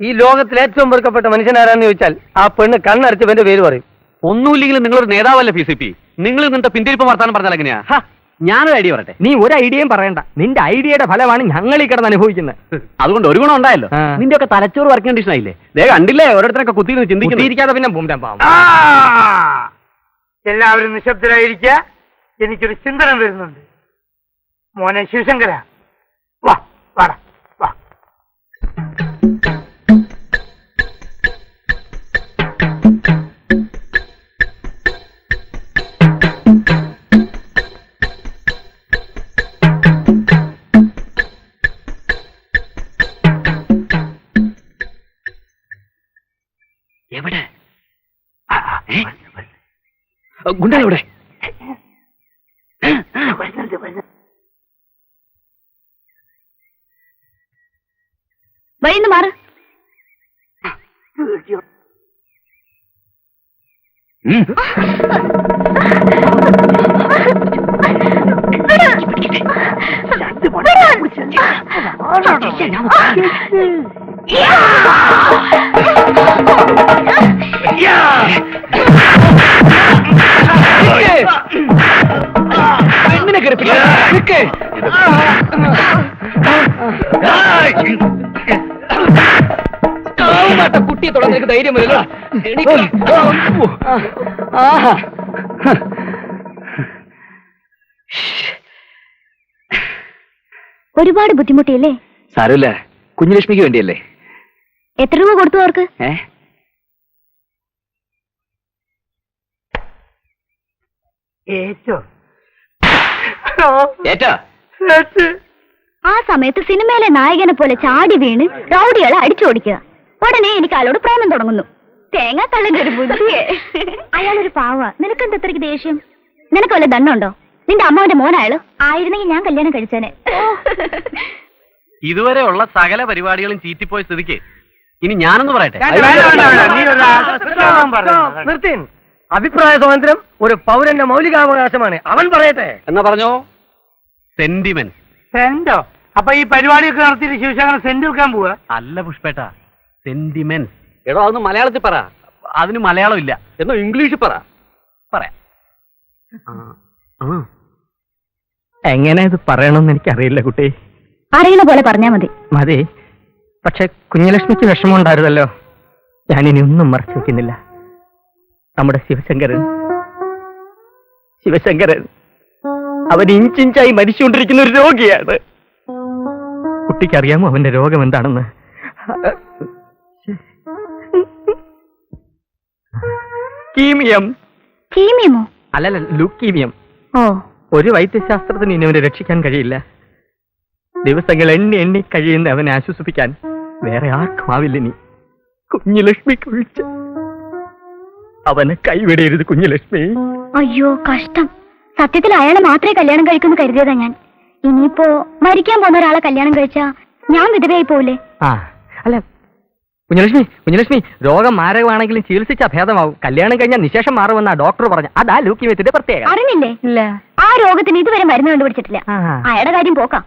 ഈ ലോകത്തിൽ ഏറ്റവും വെറുക്കപ്പെട്ട മനുഷ്യനാരാന്ന് ചോദിച്ചാൽ ആ പെണ്ണ് കണ്ണടച്ചവന്റെ പേര് പറയും. ഒന്നുമില്ലെങ്കിലും നിങ്ങളൊരു നേതാവല്ലേ PCP? നിങ്ങൾ ഇങ്ങനത്തെ പിന്തിരിപ്പ് വർത്താനം പറഞ്ഞാൽ എങ്ങനെയാ? ഞാനൊരു ഐഡിയ പറയട്ടെ. നീ ഒരു ഐഡിയയും പറയണ്ട. നിന്റെ ഐഡിയയുടെ ഫലമാണ് ഞങ്ങൾ ഈ കിടന്ന് അനുഭവിക്കുന്നത്. അതുകൊണ്ട് ഒരു ഗുണം ഉണ്ടായല്ലോ. നിന്റെ ഒക്കെ തലച്ചോറ് വർക്കിംഗ് കണ്ടീഷൻ ആയില്ലേ? ദേ കണ്ടില്ലേ, ഓരോരുത്തരൊക്കെ കുത്തിയിരുന്ന് ചിന്തിക്കാതെ പിന്നെ എല്ലാവരും നിശബ്ദരായിരിക്കുക. എനിക്കൊരു ചിന്തനം വരുന്നുണ്ട്. മോനെ ശിവശങ്കര, വാ വാടാ വാ. എവിടെ ഗുണ്ടകളെവിടെ? വഴിന്ന് മാറ്. പെണ്ണിനെ കുട്ടിയെ തൊടാൻ നിനക്ക് ധൈര്യം വരില്ല. ഒരുപാട് ബുദ്ധിമുട്ടിയല്ലേ? സാരമില്ല, കുഞ്ഞുലക്ഷ്മിക്ക് വേണ്ടിയല്ലേ. എത്ര രൂപ കൊടുത്തു അവർക്ക്? ആ സമയത്ത് സിനിമയിലെ നായകനെ പോലെ ചാടി വീണ് റൗഡികളെ അടിച്ചോടിക്കുക. ഉടനെ എനിക്ക് അയാളോട് പ്രേമം തുടങ്ങുന്നു. തേങ്ങ തള്ളിന്റെ ഒരു ബുദ്ധിയെ. അയാളൊരു പാവ. നിനക്കെന്താ ഇത്രയ്ക്ക് ദേഷ്യം? നിനക്ക് വല്ല ദണ്ണുണ്ടോ? നിന്റെ അമ്മാവിന്റെ മോനയാള് ആയിരുന്നെങ്കിൽ ഞാൻ കല്യാണം കഴിച്ചേനെ. ഇതുവരെ ഉള്ള സകല പരിപാടികളും ചീറ്റിപ്പോയ സ്ഥിതിക്ക് ഇനി ഞാനൊന്ന് പറയട്ടെ. നിർത്തിൻ. അഭിപ്രായ സ്വാതന്ത്ര്യം ഒരു പൗരന്റെ മൗലികാവകാശമാണ്. അവൻ പറയട്ടെ. എന്നാ പറഞ്ഞോ. സെന്റിമെന്റ്. സെന്റോ? അപ്പൊ ഈ പരിപാടിയൊക്കെ നടത്തിയിട്ട് ശിവശങ്കരൻ സെന്റ് വിൽക്കാൻ പോവാ? അല്ല പുഷ്പേട്ട, സെന്റിമെന്റ്. എടോ അതൊന്ന് മലയാളത്തിൽ പറ. അതിന് മലയാളം ഇല്ല. എന്നോ ഇംഗ്ലീഷിൽ പറ. പറയാം. എങ്ങനെ ഇത് പറയണമെന്ന് എനിക്കറിയില്ല കുട്ടി. അറിയുന്ന പോലെ പറഞ്ഞാ മതി. മതി. പക്ഷെ കുഞ്ഞലക്ഷ്മിക്ക് വിഷമമുണ്ടായിരുന്നല്ലോ. ഞാനിനി ഒന്നും മറച്ചു വെക്കുന്നില്ല. നമ്മുടെ ശിവശങ്കരൻ അവൻ ഇഞ്ചിഞ്ചായി മരിച്ചുകൊണ്ടിരിക്കുന്ന ഒരു രോഗിയാണ്. കുട്ടിക്കറിയാമോ അവന്റെ രോഗം എന്താണെന്ന്? കീമിയം. കീമിയമോ? അല്ലല്ല, ലുക്കീമിയം. ഓ, ഒരു വൈദ്യശാസ്ത്രത്തിന് ഇനി അവനെ രക്ഷിക്കാൻ കഴിയില്ല. ദിവസങ്ങൾ എണ്ണി എണ്ണി കഴിയുന്ന അവനെ ആശ്വസിപ്പിക്കാൻ വേറെ ആർക്കും ആവില്ല. ഇനി കുഞ്ഞുലക്ഷ്മിക്ക് ഒഴിച്ച് അവനെ കൈവിടരുത് കുഞ്ഞുലക്ഷ്മി. അയ്യോ കഷ്ടം. സത്യത്തിൽ അയാളെ മാത്രമേ കല്യാണം കഴിക്കുമെന്ന് കരുതിയതാ ഞാൻ. ഇനിയിപ്പോ മരിക്കാൻ പോകുന്ന ഒരാളെ കല്യാണം കഴിച്ചാ ഞാൻ വിധവയായി പോവില്ലേ? ആ അല്ല കുഞ്ഞുലക്ഷ്മി, രോഗം മാരകമാണെങ്കിലും ചികിത്സിച്ചാ ഭേദമാവും. കല്യാണം കഴിഞ്ഞാൽ നിശേഷം മാറുമെന്നാ ഡോക്ടർ പറഞ്ഞു. അതാ ലൂക്കീമിയത്തിന്റെ പ്രത്യേകത. അറിഞ്ഞില്ലേ? ഇല്ല. ആ രോഗത്തിന് ഇതുവരെ മരുന്ന് കണ്ടുപിടിച്ചിട്ടില്ല. അയാളുടെ കാര്യം പോക്കാം.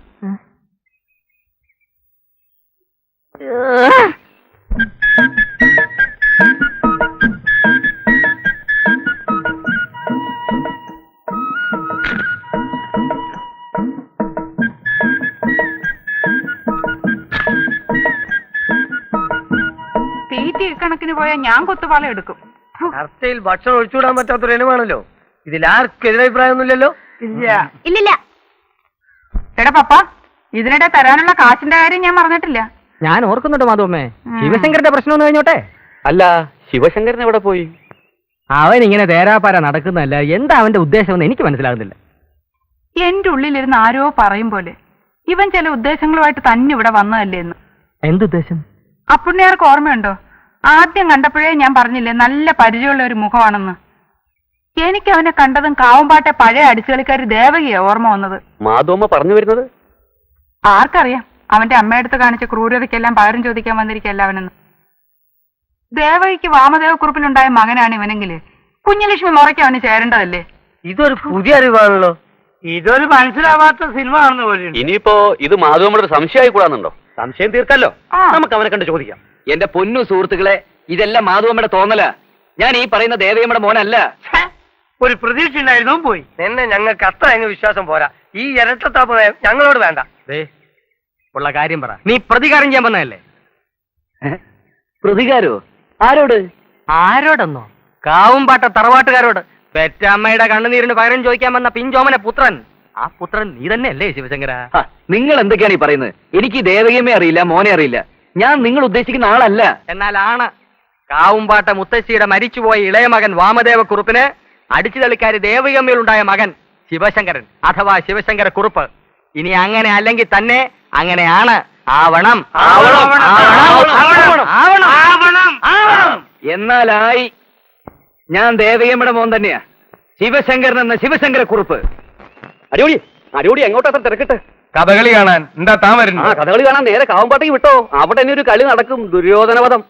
തീറ്റ കണക്കിന് പോയാൽ ഞാൻ കൊത്തുപാള എടുക്കും. ചർച്ചയിൽ ഭക്ഷണം ഒഴിച്ചുവിടാൻ പറ്റാത്തൊരു ഇനമാണല്ലോ. ഇതിൽ ആർക്കും എതിരഭിപ്രായമൊന്നുമില്ലല്ലോ? ഇല്ലില്ല. എടാ പപ്പ, ഇതിനിടെ തരാനുള്ള കാശിന്റെ കാര്യം ഞാൻ പറഞ്ഞിട്ടില്ല. ഞാൻ ഓർക്കുന്നുണ്ട് മാധവമ്മേ. ശിവശങ്കരന്റെ പ്രശ്നം ഒന്ന് കഴിഞ്ഞോട്ടെ. അല്ല, ശിവശങ്കരൻ എവിടെ പോയി? അവൻ ഇങ്ങനെ തേരാപ്പാര നടക്കുന്നതല്ല. എന്താ അവന്റെ ഉദ്ദേശമെന്ന് എനിക്ക് മനസ്സിലാകുന്നില്ല. എന്റെ ഉള്ളിലിരുന്ന് ആരോ പറയും പോലെ ഇവൻ ചില ഉദ്ദേശങ്ങളുമായിട്ട് തന്നെ ഇവിടെ വന്നതല്ലേ എന്ന്. എന്തുദ്ദേശം? അപ്പുണ്ണിയാർക്ക് ഓർമ്മയുണ്ടോ? ആദ്യം കണ്ടപ്പോഴേ ഞാൻ പറഞ്ഞില്ലേ നല്ല പരിചയമുള്ള ഒരു മുഖമാണെന്ന്. എനിക്ക് അവനെ കണ്ടതും കാവുംപാട്ടെ പഴയ അടിച്ചുകളിക്കാരി ദേവകിയാ ഓർമ്മ വന്നത്. മാധവമ്മ പറഞ്ഞു വരുന്നത്? ആർക്കറിയാം, അവന്റെ അമ്മയടുത്ത് കാണിച്ച ക്രൂരതയ്ക്കെല്ലാം പകരം ചോദിക്കാൻ വന്നിരിക്കല്ല അവനെന്ന്. ദേവകിക്ക് വാമദേവക്കുറിപ്പിലുണ്ടായ മകനാണ് ഇവനെങ്കില് കുഞ്ഞലക്ഷ്മി മുറയ്ക്ക് അവന് ചേരേണ്ടതല്ലേ? ഇതൊരു പുതിയ അറിവാണല്ലോ. ഇതൊരു മനസ്സിലാവാത്ത സിനിമ കാണുന്ന പോലെ. ഇനിയിപ്പോ ഇത് മാധവമ്മയുടെ സംശയമായി കൂടാന്നുണ്ടോ? സംശയം തീർക്കല്ലോ. ആ. നമുക്ക് അവനെ കണ്ട് ചോദിക്കാം. എന്റെ പൊന്നു സുഹൃത്തുക്കളെ, ഇതെല്ലാം മാധവമ്മയുടെ തോന്നല. ഞാൻ ഈ പറയുന്ന ദേവയമ്മയുടെ മോനല്ല. ഒരു പ്രതീക്ഷ ഉണ്ടായിരുന്നു, പോയി. നിന്നെ ഞങ്ങൾക്ക് അത്ര അങ്ങ് വിശ്വാസം പോരാ. ഈ ഇരട്ടത്താപ്പ് നയം ഞങ്ങളോട് വേണ്ട. ഉള്ള കാര്യം പറ. നീ പ്രതികാരം ചെയ്യാൻ വന്നതല്ലേ? പ്രതികാരോ? ആരോട്? ആരോടെന്നോ? കാവുംപാട്ട തറവാട്ടുകാരോട്. പെറ്റമ്മയുടെ കണ്ണുനീരിന് പകരം ചോദിക്കാൻ വന്ന പിഞ്ചോമന പുത്രൻ. ആ പുത്രൻ നീ തന്നെയല്ലേ ശിവശങ്കര? നിങ്ങൾ എന്തൊക്കെയാണ് ഈ പറയുന്നത്? എനിക്ക് ദേവകിയമ്മയെ അറിയില്ല, മോനെ അറിയില്ല. ഞാൻ നിങ്ങൾ ഉദ്ദേശിക്കുന്ന ആളല്ല. എന്നാൽ ആണ്. കാവുംപാട്ട മുത്തശ്ശിയുടെ മരിച്ചുപോയ ഇളയ മകൻ വാമദേവക്കുറുപ്പിന് അടിച്ചുതളിക്കാരി ദേവകിയമ്മയിലുണ്ടായ മകൻ ശിവശങ്കരൻ അഥവാ ശിവശങ്കര കുറുപ്പ്. ഇനി അങ്ങനെ അല്ലെങ്കിൽ തന്നെ അങ്ങനെയാണ്. ആവണം. എന്നാലായി. ഞാൻ ദേവകിയമ്മയുടെ മോൻ തന്നെയാ. ശിവശങ്കരൻ എന്ന ശിവശങ്കര കുറുപ്പ്. അടിപൊളി എങ്ങോട്ടാ തിരക്കിട്ട്? കഥകളി കാണാൻ എന്താ താൻ വരുന്നു? ആ കഥകളി കാണാൻ നേരെ കാവുംപാട്ടേക്ക് വിട്ടോ. അവിടെ തന്നെ ഒരു കളി നടക്കും, ദുര്യോധനവധം.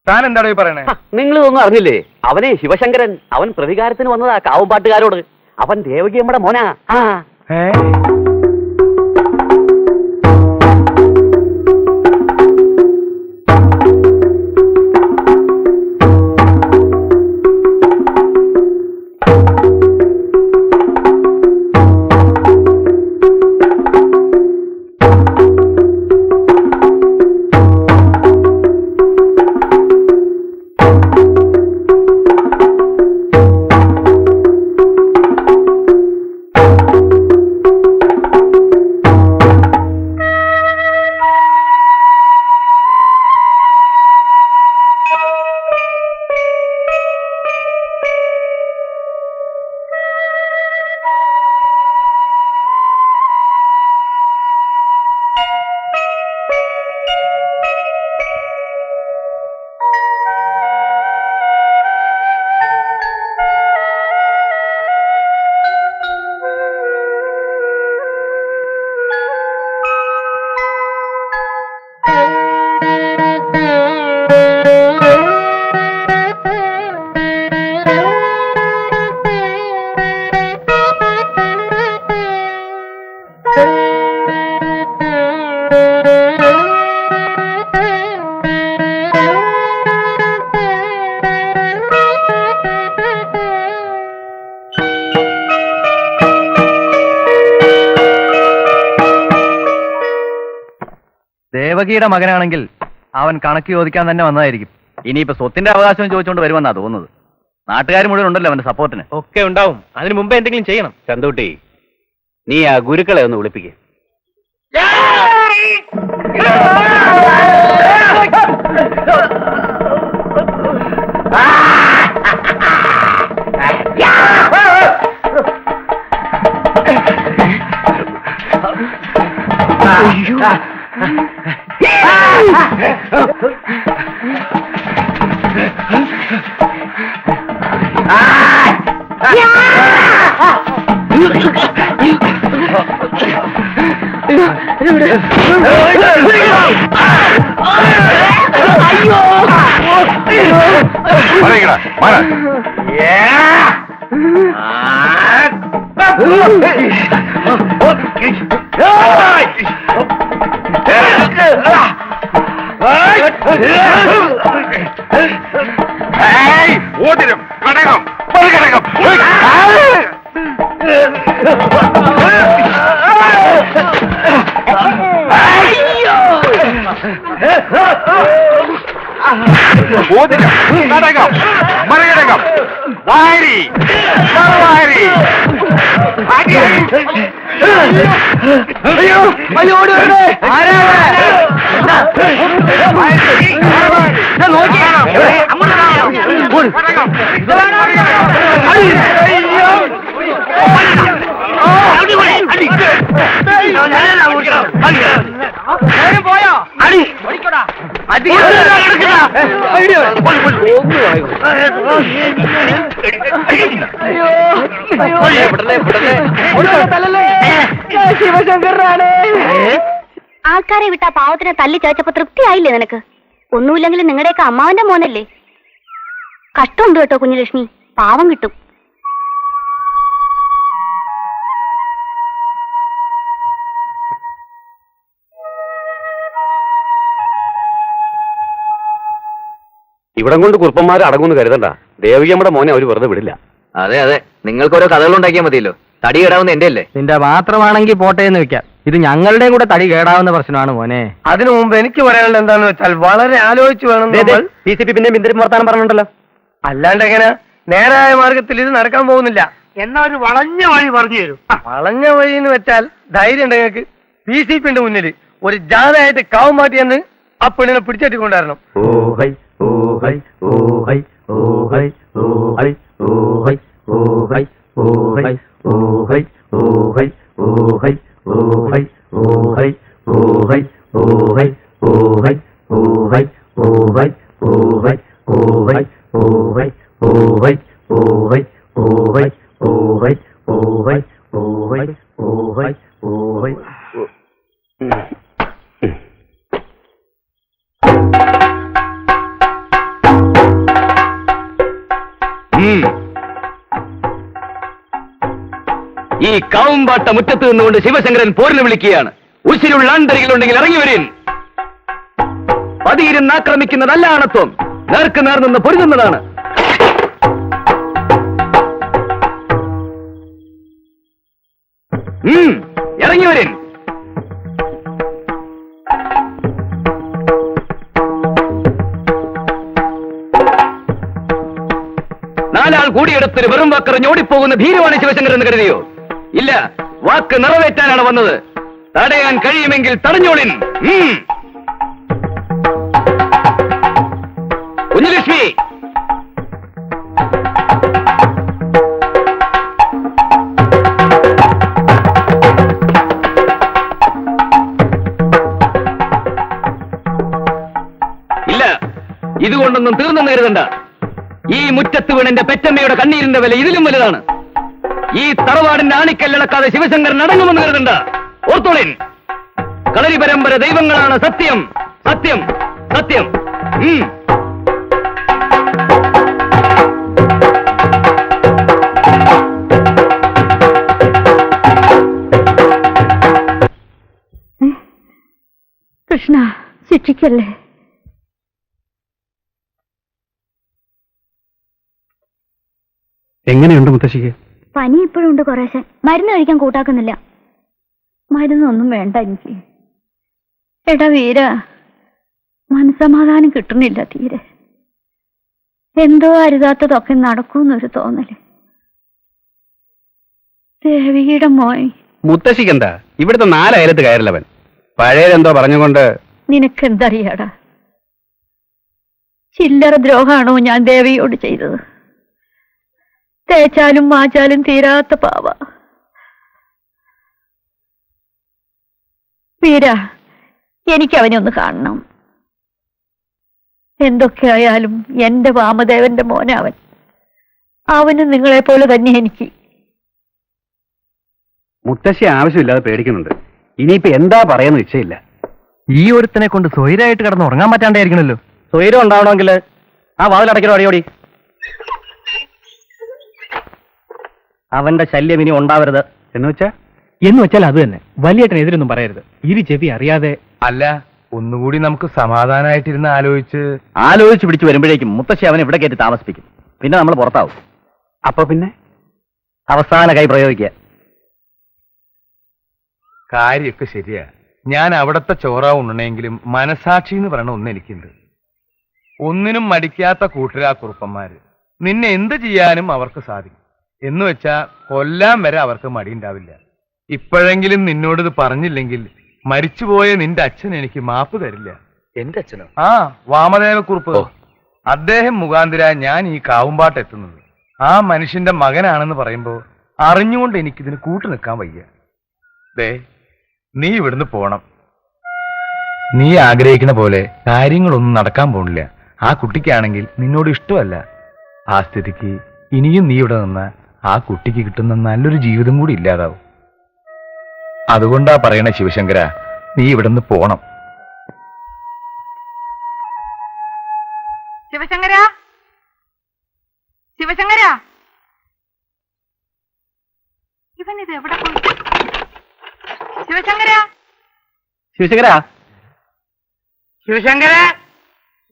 താൻ എന്താണോ ഈ പറയണേ? നിങ്ങൾ ഇതൊന്നും അറിഞ്ഞില്ലേ? അവനെ ശിവശങ്കരൻ. അവൻ പ്രതികാരത്തിന് വന്നതാ കാവുംപാട്ടുകാരോട്. അവൻ ദേവകിയമ്മയുടെ മോനാ. ദേവകിയുടെ മകനാണെങ്കിൽ അവൻ കണക്ക് ചോദിക്കാൻ തന്നെ വന്നതായിരിക്കും. ഇനിയിപ്പോ സ്വത്തിന്റെ അവകാശം ചോദിച്ചുകൊണ്ട് വരുമെന്നാ തോന്നുന്നത്. നാട്ടുകാർ മുഴുവൻ ഉണ്ടല്ലോ അവന്റെ സപ്പോർട്ടിന്. ഒക്കെ ഉണ്ടാവും. അതിനു മുമ്പേ എന്തെങ്കിലും ചെയ്യണം. ചന്തൂട്ടി, നീ ആ ഗുരുക്കളെ ഒന്ന് വിളിപ്പിക്കേ. ഓതിരം കടകം കടകം ഓതിരം കടകം മറികടകം വാരി മറുവാരി അയ്യോ അയ്യോ പോയോ അടി ശിവശങ്കറാണ്. ആൾക്കാരെ വിട്ട പാവത്തിനെ തല്ലി ചോദിച്ചപ്പോ തൃപ്തിയായില്ലേ നിനക്ക്? ഒന്നുമില്ലെങ്കിലും നിങ്ങളുടെയൊക്കെ അമ്മാവന്റെ മോനല്ലേ. കഷ്ടമുണ്ട് കേട്ടോ കുഞ്ഞുലക്ഷ്മി, പാവം കിട്ടും. ഇവിടം കൊണ്ട് കുറുപ്പന്മാരെ അടങ്ങുമെന്ന് കരുതണ്ട. ദേവികമ്മയുടെ മോനെ അവര് വെറുതെ വിടില്ല. അതെ അതെ, നിങ്ങൾക്ക് ഓരോ കഥകൾ ഉണ്ടാക്കിയാൽ മതിയല്ലോ. തടി കേടാവുന്ന എന്റെ അല്ലേ? നിന്റെ മാത്രമാണെങ്കിൽ പോട്ടെ എന്ന് വെക്കാം. ഇത് ഞങ്ങളുടെയും കൂടെ തടി കേടാവുന്ന പ്രശ്നമാണ് മോനെ. അതിനു മുമ്പ് എനിക്ക് പറയാനുള്ളത് എന്താന്ന് വെച്ചാൽ വളരെ ആലോചിച്ച് വേണം. PCP പിന്നെ ബിന്ദരും വർത്താനം പറഞ്ഞിട്ടുണ്ടല്ലോ. അല്ലാണ്ട് എങ്ങനെ നേരായ മാർഗത്തിൽ ഇത് നടക്കാൻ പോകുന്നില്ല. എന്നാ ഒരു വളഞ്ഞ വഴി പറഞ്ഞു തരും. വളഞ്ഞ വഴി എന്ന് വെച്ചാൽ ധൈര്യം ഉണ്ട് നിങ്ങൾക്ക്. PCPന്റെ മുന്നിൽ ഒരു ജാഥയായിട്ട് കാവ് മാറ്റിയെന്ന് ആ പെണ്ണിനെ പിടിച്ചെട്ടിക്കൊണ്ടായിരുന്നു. ഈ കാവുംപാട്ട മുറ്റത്ത് നിന്നുകൊണ്ട് ശിവശങ്കരൻ പോരിന് വിളിക്കുകയാണ്. ഉശിരുള്ള ആണ്ടരികളുണ്ടെങ്കിൽ ഇറങ്ങി വരീൻ. പതിയിരുന്ന് ആക്രമിക്കുന്നതല്ല ആണത്വം, നേർക്ക് നേർ നിന്ന് പൊരുതുന്നതാണ്. ഇറങ്ങി വരീൻ. നാലാൾ കൂടിയെടുത്തൊരു വെറും വാക്കറിഞ്ഞ് ഓടിപ്പോകുന്ന ഭീരുവാണ് ശിവശങ്കരൻ എന്ന് കരുതിയോ? ഇല്ല, വാക്ക് നിറവേറ്റാനാണ് വന്നത്. തടയാൻ കഴിയുമെങ്കിൽ തടഞ്ഞോളിൻ. കുഞ്ഞുലക്ഷ്മി, ഇല്ല, ഇതുകൊണ്ടൊന്നും തീർന്നെന്ന് കരുതണ്ട. ഈ മുറ്റത്ത് വീണെന്റെ പെറ്റമ്മയുടെ കണ്ണീരിന്റെ വില ഇതിലും വലുതാണ്. ഈ തറവാടിന്റെ ആണിക്കല്ലടക്കാതെ ശിവശങ്കരൻ അടങ്ങുമെന്ന് കരുതണ്ട. ഓർത്തോളിൻ, കളരി പരമ്പര ദൈവങ്ങളാണ് സത്യം, സത്യം, സത്യം. കൃഷ്ണ, ശിക്ഷിക്കല്ലേ. എങ്ങനെയുണ്ട് മുത്തശ്ശിക്ക്? പനി ഇപ്പോഴും ഉണ്ട് കുറേശ്ശെ. മരുന്ന് കഴിക്കാൻ കൂട്ടാക്കുന്നില്ല. മരുന്നൊന്നും വേണ്ട എനിക്ക്. എടാ വീര, മനസ്സമാധാനം കിട്ടുന്നില്ല തീരെ. എന്തോ അരുതാത്തതൊക്കെ നടക്കൂന്നൊരു തോന്നല്. ദേവിയുടെ മോയ്. മുത്തശ്ശിക്കെന്താ? ഇവിടുത്തെ 4 അയലത്ത് കയറില്ലവൻ. പഴയതെന്തോ പറഞ്ഞുകൊണ്ട് നിനക്കെന്തറിയാടാ? ചില്ലറ ദ്രോഹമാണോ ഞാൻ ദേവിയോട് ചെയ്തത്? തേച്ചാലും മാച്ചാലും തീരാത്ത പാവ. വീര, എനിക്ക് അവനെ ഒന്ന് കാണണം. എന്തൊക്കെയായാലും എന്റെ വാമദേവന്റെ മോനവൻ. അവന് നിങ്ങളെ പോലെ തന്നെ എനിക്ക്. മുത്തശ്ശി ആവശ്യമില്ലാതെ പേടിക്കുന്നുണ്ട്. ഇനിയിപ്പോ എന്താ പറയാന്ന് നിശ്ചയില്ല. ഈ ഒരുത്തനെ കൊണ്ട് സ്വൈരായിട്ട് കിടന്ന് ഉറങ്ങാൻ പറ്റാണ്ടായിരിക്കണല്ലോ. സ്വൈരം ഉണ്ടാവണമെങ്കിൽ ആ വാതിലടയ്ക്കലോ അടിയോടി. അവന്റെ ശല്യം ഇനി ഉണ്ടാവരുത്. എന്ന് വെച്ചാൽ അത് തന്നെ. വലിയേട്ടൻ എതിരൊന്നും പറയരുത്. ഇരു ചെവി അറിയാതെ. അല്ല, ഒന്നുകൂടി നമുക്ക് സമാധാനമായിട്ടിരുന്ന് ആലോചിച്ച് പിടിച്ചു വരുമ്പോഴേക്കും മുത്തശ്ശി അവനെ ഇവിടെ കയറ്റി താമസിപ്പിക്കും. പിന്നെ നമ്മൾ പുറത്താവും. അപ്പൊ പിന്നെ അവസാന കൈ പ്രയോഗിക്കുക. കാര്യമൊക്കെ ശരിയാ. ഞാൻ അവിടത്തെ ചോറാ ഉണ്ണണെങ്കിലും മനസാക്ഷി എന്ന് പറയണ ഒന്ന് എനിക്കുണ്ട്. ഒന്നിനും മടിക്കാത്ത കൂട്ടരാ കുറുപ്പന്മാര്. നിന്നെ എന്ത് ചെയ്യാനും അവർക്ക് സാധിക്കും. എന്ന് വെച്ചാ കൊല്ലാൻ വരെ അവർക്ക് മടിയുണ്ടാവില്ല. ഇപ്പോഴെങ്കിലും നിന്നോടിത് പറഞ്ഞില്ലെങ്കിൽ മരിച്ചുപോയ നിന്റെ അച്ഛൻ എനിക്ക് മാപ്പ് തരില്ല. എന്റെ അച്ഛനോ? ആ, വാമദേവക്കുറുപ്പ്. അദ്ദേഹം മുഖാന്തിര ഞാൻ ഈ കാവുമ്പാട്ട് എത്തുന്നത്. ആ മനുഷ്യന്റെ മകനാണെന്ന് പറയുമ്പോ അറിഞ്ഞുകൊണ്ട് എനിക്കിതിന് കൂട്ടു നിൽക്കാൻ വയ്യ. ദേ, നീ ഇവിടുന്ന് പോണം. നീ ആഗ്രഹിക്കുന്ന പോലെ കാര്യങ്ങളൊന്നും നടക്കാൻ പോണില്ല. ആ കുട്ടിക്കാണെങ്കിൽ നിന്നോട് ഇഷ്ടമല്ല. ആ സ്ഥിതിക്ക് ഇനിയും നീ ഇവിടെ നിന്ന് ആ കുട്ടിക്ക് കിട്ടുന്ന നല്ലൊരു ജീവിതം കൂടി ഇല്ലാതാവും. അതുകൊണ്ടാ പറയണേ ശിവശങ്കര, നീ ഇവിടുന്ന് പോണം. ശിവശങ്കര, ശിവശങ്കര, ഇവൻ ഇത് എവിടെ പോയി? ശിവശങ്കര, ശിവശങ്കര, ശിവശങ്കര,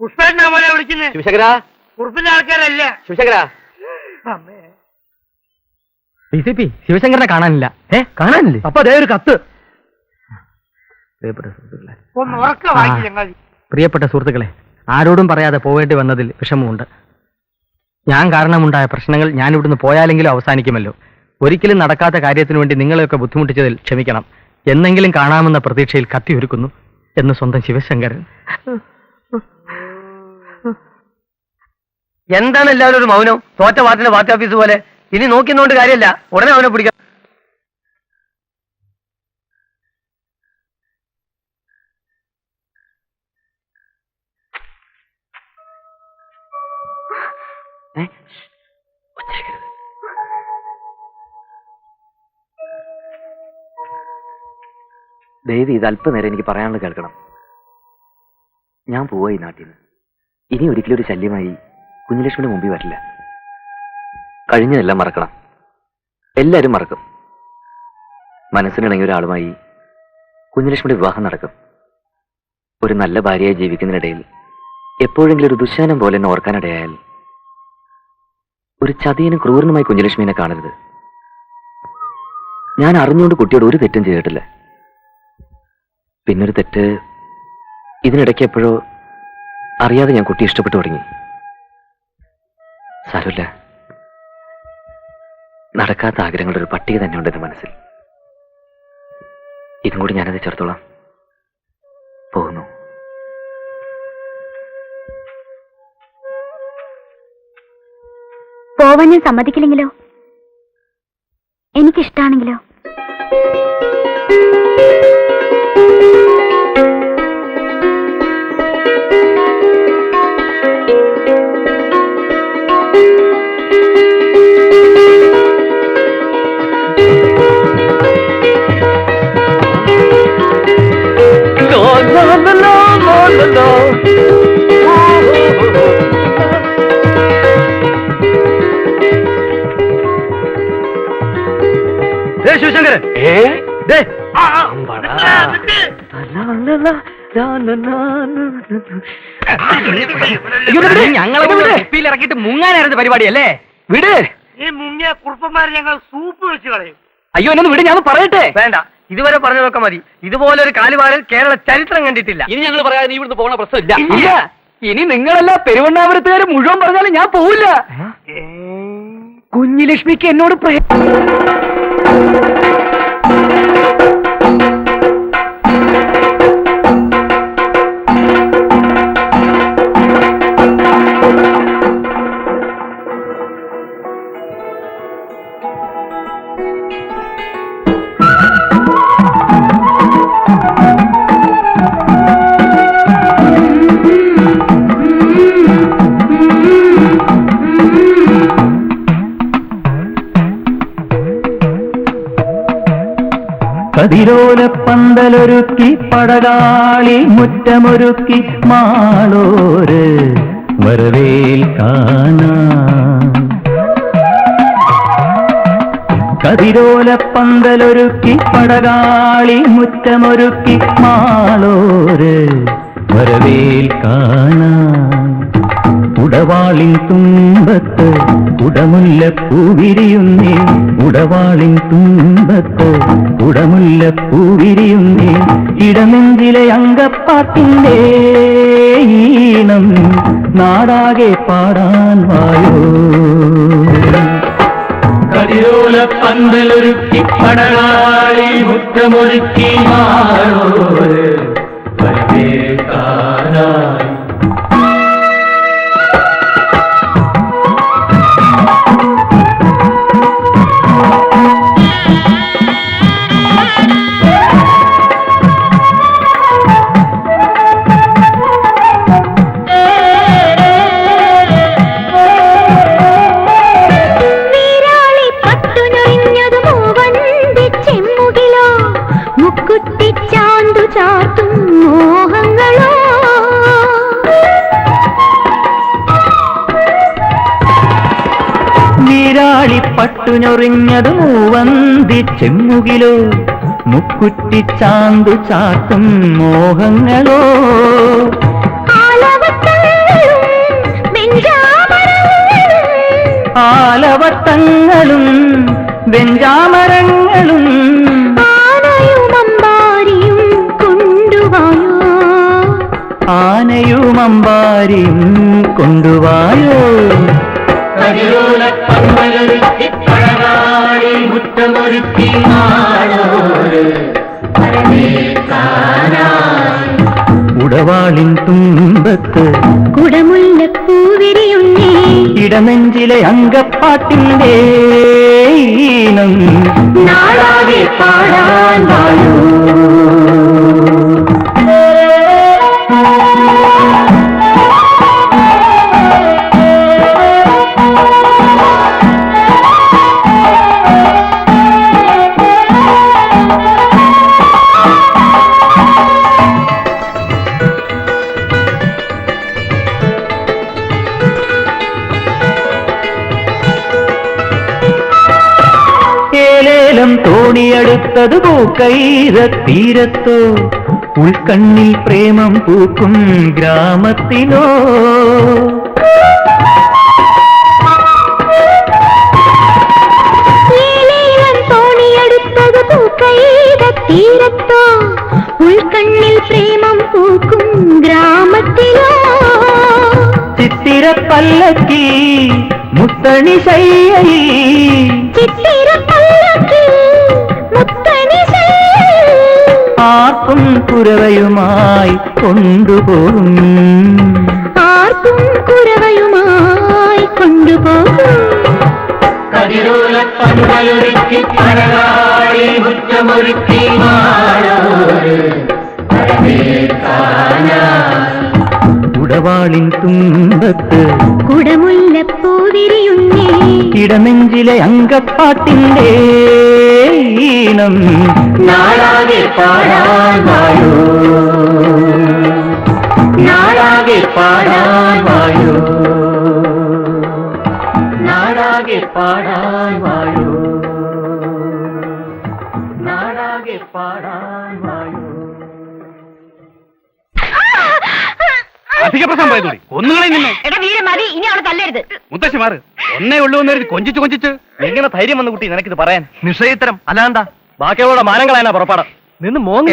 പുഷ്പേട്ടനാ മോനെ വിളിക്കുന്നത്. ശിവശങ്കര, കുറുപ്പിന്റെ ആൾക്കാരല്ല. ശിവശങ്കര. അമ്മേ, DCP ശിവശങ്കരനെ കാണാനില്ല. കാണാനില്ലേ? അപ്പൊ അതേ ഒരു കത്ത്. പ്രിയപ്പെട്ട സുഹൃത്തുക്കളെ, ഒന്ന് ഉറക്ക വാങ്ങി ചങ്ങാതി. പ്രിയപ്പെട്ട സുഹൃത്തുക്കളെ, ആരോടും പറയാതെ പോവേണ്ടി വന്നതിൽ വിഷമമുണ്ട്. ഞാൻ കാരണമുണ്ടായ പ്രശ്നങ്ങൾ ഞാൻ ഇവിടുന്ന് പോയാലെങ്കിലും അവസാനിക്കുമല്ലോ. ഒരിക്കലും നടക്കാത്ത കാര്യത്തിനു വേണ്ടി നിങ്ങളെയൊക്കെ ബുദ്ധിമുട്ടിച്ചതിൽ ക്ഷമിക്കണം. എന്നെങ്കിലും കാണാമെന്ന പ്രതീക്ഷയിൽ കത്തിയൊരുക്കുന്നു എന്ന് സ്വന്തം ശിവശങ്കരൻ. എന്താണ് എല്ലാവരും ഒരു മൗനം? തോറ്റ പാർട്ടിന്റെ പാർട്ടി ഓഫീസ് പോലെ. ഇനി നോക്കിന്നോണ്ട് കാര്യമല്ല, ഉടനെ അവനെ പിടിക്കാം. ദേവി, ഇത് അല്പനേരം എനിക്ക് പറയാനുള്ളത് കേൾക്കണം. ഞാൻ പോവാ ഈ നാട്ടിൽ നിന്ന്. ഇനി ഒരിക്കലും ഒരു ശല്യമായി കുഞ്ഞുലക്ഷ്മിയുടെ മുമ്പിൽ വരില്ല. കഴിഞ്ഞതെല്ലാം മറക്കണം. എല്ലാവരും മറക്കും. മനസ്സിനിണങ്ങിയ ഒരാളുമായി കുഞ്ഞുലക്ഷ്മിയുടെ വിവാഹം നടക്കും. ഒരു നല്ല ഭാര്യയായി ജീവിക്കുന്നതിനിടയിൽ എപ്പോഴെങ്കിലും ഒരു ദുശ്ശാനം പോലെ എന്നെ ഓർക്കാനിടയായാൽ ഒരു ചതിയനും ക്രൂരനുമായി കുഞ്ഞുലക്ഷ്മിനെ കാണരുത്. ഞാൻ അറിഞ്ഞുകൊണ്ട് കുട്ടിയോട് ഒരു തെറ്റും ചെയ്തിട്ടില്ല. പിന്നൊരു തെറ്റ്, ഇതിനിടയ്ക്ക് എപ്പോഴോ അറിയാതെ ഞാൻ കുട്ടി ഇഷ്ടപ്പെട്ടു തുടങ്ങി. സാരമില്ല, നടക്കാത്ത ആഗ്രഹങ്ങളുടെ ഒരു പട്ടിക തന്നെയുണ്ട് എന്റെ മനസ്സിൽ. ഇതും കൂടി ഞാനത് ചേർത്തോളാം. പോകുന്നു. പോവാൻ ഞാൻ സമ്മതിക്കില്ലെങ്കിലോ? എനിക്കിഷ്ടാണെങ്കിലോ? ശിവശങ്കരൻ, ഞങ്ങളെ ഇറക്കിയിട്ട് മുങ്ങാനായിരുന്നു പരിപാടിയല്ലേ? വിട്. ഈ മുങ്ങിയ കുറുപ്പന്മാരെ ഞങ്ങൾ സൂപ്പ് വെച്ച് കളയും. അയ്യോ, എന്നൊന്ന് വിട്, ഞാൻ പറയട്ടെ. വേണ്ട, ഇതുവരെ പറഞ്ഞതൊക്കെ മതി. ഇതുപോലൊരു കാലുവാരൽ കേരള ചരിത്രം കണ്ടിട്ടില്ല. ഇനി ഞങ്ങൾ പറയാതെ നീ ഇവിടുന്ന് പോകണ പ്രശ്നമില്ല. ഇല്ല, ഇനി നിങ്ങളല്ല പെരുവണ്ണാപുരത്തുകാർ മുഴുവൻ പറഞ്ഞാലും ഞാൻ പോവില്ല. കുഞ്ഞുലക്ഷ്മിക്ക് എന്നോട് കതിരോല പന്തലൊരുക്കി പടകാളി മുറ്റമൊരുക്കി മാളോര് വരവേൽക്കാനാം. കതിരോല പന്തലൊരുക്കി പടകാളി മുറ്റമൊരുക്കി മാളോര് വരവേൽക്കാനാം. ഉടവാളിൻ തുമ്പത്ത് ഉടമുല്ലപ്പൂവിരിയുന്നേ, ഉടവാളിൻ തുമ്പത്ത് ഉടമുല്ലപ്പൂവിരിയുന്നേ, ഇടനെഞ്ചിലെ അങ്കപ്പാട്ടിന്റെ ഈണം നാടാകെ പാടാൻ വായോ. കതിരോല പന്തലൊരുക്കി പടകാളി മുറ്റമൊരുക്കി മാളോര് വരവേൽക്കാനായി. പട്ടുനൊറിഞ്ഞത് മൂവന്തി ചെമ്മുകിലോ, മുക്കുറ്റിച്ചാന്തു ചാത്തും മോഹങ്ങളോ. ആലവട്ടങ്ങളും വെഞ്ചാമരങ്ങളും ആനയുമമ്പാരിയും കൊണ്ടുവായോ, ആനയുമമ്പാരിയും കൊണ്ടുവായോ. കതിരോല പന്തലൊരുക്കി പടകാളി മുറ്റമൊരുക്കി മാളോര് വരവേൽക്കാനായി. ഉടവാളിൻ തുമ്പത്ത് കുടമുല്ലപ്പൂവിരിയുന്നേ, ഇടനെഞ്ചിലെ അങ്കപ്പാട്ടിന്റെ ഈണം നാടാകെ പാടാൻ വായോ. തോണിയെടുത്തത് പൂക്കൈതീരത്തോ, ഉൾക്കണ്ണിൽ പ്രേമം പൂക്കും ഗ്രാമത്തിലോ. തോണിയെടുത്തത് പൂക്കൈതീരത്തോ, ഉൾക്കണ്ണിൽ പ്രേമം പൂക്കും ഗ്രാമത്തിലോ. ചിത്തിരപ്പല്ലക്കി മുത്തണി ശയ്യയിൽ, ആർക്കും കുരവയുമായി കൊണ്ടുപോകും, ആർക്കും കുരവയുമായി കൊണ്ടുപോകും. കതിരോല പന്തലൊരുക്കി പടകാളി മുറ്റമൊരുക്കി മാളോര് വരവേൽക്കാനായി. ഉടവാളിൻ തുമ്പത്ത് കുടമുല്ലപ്പൂവിരിയുന്നേ, ഇടനെഞ്ചിലെ അങ്കപ്പാട്ടിന്റെ ഈണം നാടാകെ പാടാൻ വായോ, നാടാകെ പാടാൻ വായോ, നാടാകെ പാടാൻ വായോ, നാടാകെ പാടാൻ വായോ. അധിക പ്രശ്നം പോയതോടി ഒന്നുകളെ നിന്നെ. എടാ വീര മതി, ഇനി അവളെ തല്ലരുത്. മുത്തശ്ശി മാറ്, ഒന്നേ ഉള്ളൂ എന്ന് കൊഞ്ചിച്ച് കൊഞ്ചിച്ച് എങ്ങനെ ധൈര്യം വന്നു കുട്ടി നിനക്കിത് പറയാൻ? നിശ്ചയിത്തരം അല്ലാന്താ ബാക്കിയുള്ള മാനങ്ങളാണ് പുറപ്പാട്. നിന്ന് മോങ്ങ.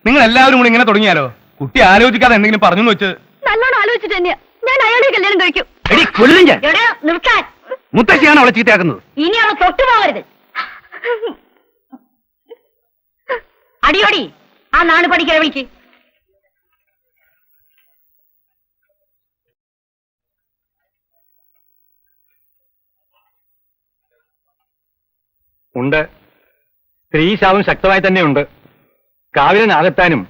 നിങ്ങൾ എല്ലാവരും കൂടി ഇങ്ങനെ തുടങ്ങിയാലോ? കുട്ടി ആലോചിക്കാതെ എന്തെങ്കിലും പറഞ്ഞു വെച്ച്. നല്ലോണം ആലോചിച്ചിട്ട് തന്നെയാ ഞാൻ അയാളെ കല്യാണം കഴിക്കും. എടി കൊല്ലും ഞാൻ. എടാ നിർത്താൻ. മുത്തശ്ശിയാണ് അവളെ ചീത്തയാക്കുന്നത്. ഇനി അവളെ തൊട്ടു പോകരുത്. അടിയോടി ആ നാട് പഠിക്കാൻ വിളിക്ക്. ഉണ്ട്, സ്ത്രീശാപം ശക്തമായി തന്നെയുണ്ട്. കാവിലനാകത്താനും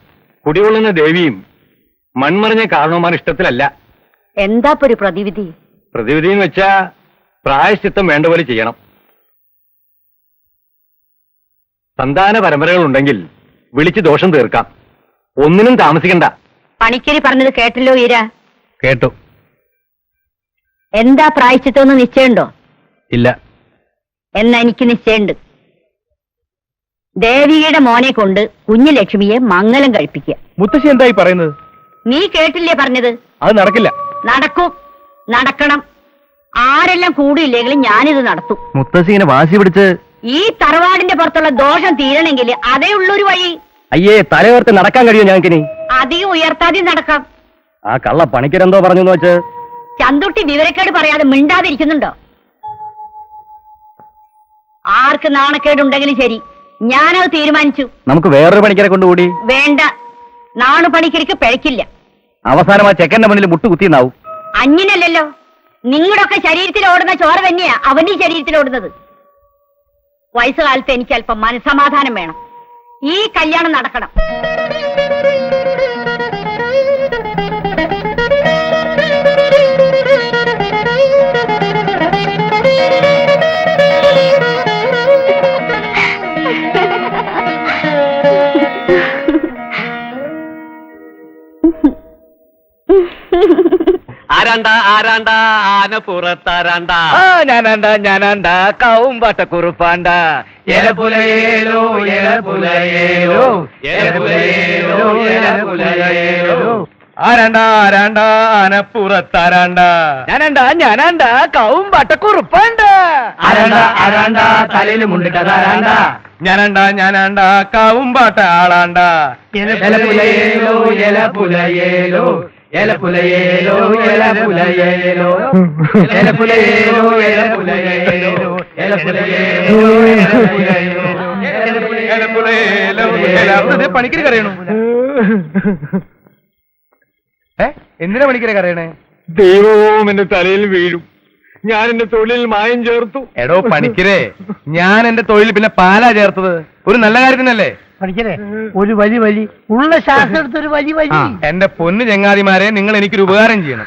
കുടികൊള്ളുന്ന ദേവിയും മൺമറിഞ്ഞ കാരണവന്മാർ ഇഷ്ടത്തിലല്ല. എന്താപ്പൊരു പ്രതിവിധി? പ്രതിവിധി എന്ന് വെച്ചാ പ്രായശ്ചിത്തം വേണ്ട പോലെ ചെയ്യണം. സന്താന പരമ്പരകൾ ഉണ്ടെങ്കിൽ വിളിച്ച് ദോഷം തീർക്കാം. ഒന്നിനും താമസിക്കണ്ട. പണിക്കരി പറഞ്ഞത് കേട്ടല്ലോ ഈര. കേട്ടു. എന്താ പ്രായച്ചിത്തൊന്ന് നിശ്ചയമുണ്ടോ? ഇല്ല. എന്നാ എനിക്ക് നിശ്ചയുണ്ട്. ദേവിയുടെ മോനെ കൊണ്ട് കുഞ്ഞു ലക്ഷ്മിയെ മംഗലം കഴിപ്പിക്കുക. മുത്തശ്ശി എന്തായി പറയുന്നത്? നീ കേട്ടില്ലേ പറഞ്ഞത്? അത് നടക്കില്ല. നടക്കും, നടക്കണം. ആരെല്ലാം കൂടിയില്ലെങ്കിലും ഞാനിത് നടത്തും. മുത്തശ്ശി ഇങ്ങനെ വാശി പിടിച്ച് ഈ തറവാടിന്റെ പുറത്തുള്ള ദോഷം തീരണമെങ്കിൽ അതേ ഉള്ളൊരു വഴി. അയ്യേ, തലയോർത്ത് നടക്കാൻ കഴിയോ ഞങ്ങൾക്കിനി? അധികം ഉയർത്താതെ നടക്കാം. ആ കള്ള പണിക്കരെന്തോ പറഞ്ഞു വെച്ച് ചന്തുട്ടി വിവരക്കേട് പറയാതെ മിണ്ടാതിരിക്കുന്നുണ്ടോ? ആർക്ക് നാണക്കേടുണ്ടെങ്കിലും ശരി, ഞാനത് തീരുമാനിച്ചു. നമുക്ക് വേറൊരു പണിക്കരെ കൊണ്ടുകൂടി. വേണ്ട, നാണു പണിക്കരിക്ക് പിഴക്കില്ല. അവസാനം ആ ചെക്കന്റെ മുന്നിൽ മുട്ടുകുത്തിന്നാവും. അഞ്ഞിനല്ലല്ലോ, നിങ്ങളുടെയൊക്കെ ശരീരത്തിൽ ഓടുന്ന ചോര തന്നെയാ അവന്റെ ശരീരത്തിൽ ഓടുന്നത്. വയസ്സുകാലത്ത് എനിക്ക് അല്പം മനസ്സമാധാനം വേണം. ഈ കല്യാണം നടക്കണം. ആരാണ്ട ആരാണ്ട ആന പുറത്താരാണ്ട ഞാനാണ്ട കാവുംപാട്ട കുറുപ്പാണ്ട എലപുലയേലോ എലപുലയേലോ എലപുലയേലോ എലപുലയേലോ ആരാണ്ട ആനപ്പുറത്താരാണ്ട ഞാനാണ്ട കാവുംപാട്ട കുറുപ്പാണ്ട ആരാണ്ട തലയിൽ മുണ്ടിട്ടതാരാണ്ട ഞാനാണ്ട കാവുംപാട്ട ആളാണ്ട എലപുലയേലോ എലപുലയേലോ എലപുലയേലോ എലപുലയേലോ എലപുലയേലോ എലപുലയേലോ എലപുലയേലോ പണിക്കര് കരയണു. എന്തിനാ പണിക്കരെ കരയണേ? ദൈവവും എന്റെ തലയിൽ വീഴും. ഞാൻ എന്റെ തൊഴിലിൽ മായം ചേർത്തു. എടോ പണിക്കരെ, ഞാൻ എന്റെ തൊഴിൽ പിന്നെ പാലാ ചേർത്തത്. ഒരു നല്ല കാര്യത്തിനല്ലേ? പഠിക്കണേ, ഒരു വലി ഉള്ള ശ്വാസം എടുത്തൊരു വലി. എന്റെ പൊന്നു ചങ്ങാതിമാരെ, നിങ്ങൾ എനിക്കൊരു ഉപകാരം ചെയ്യണം.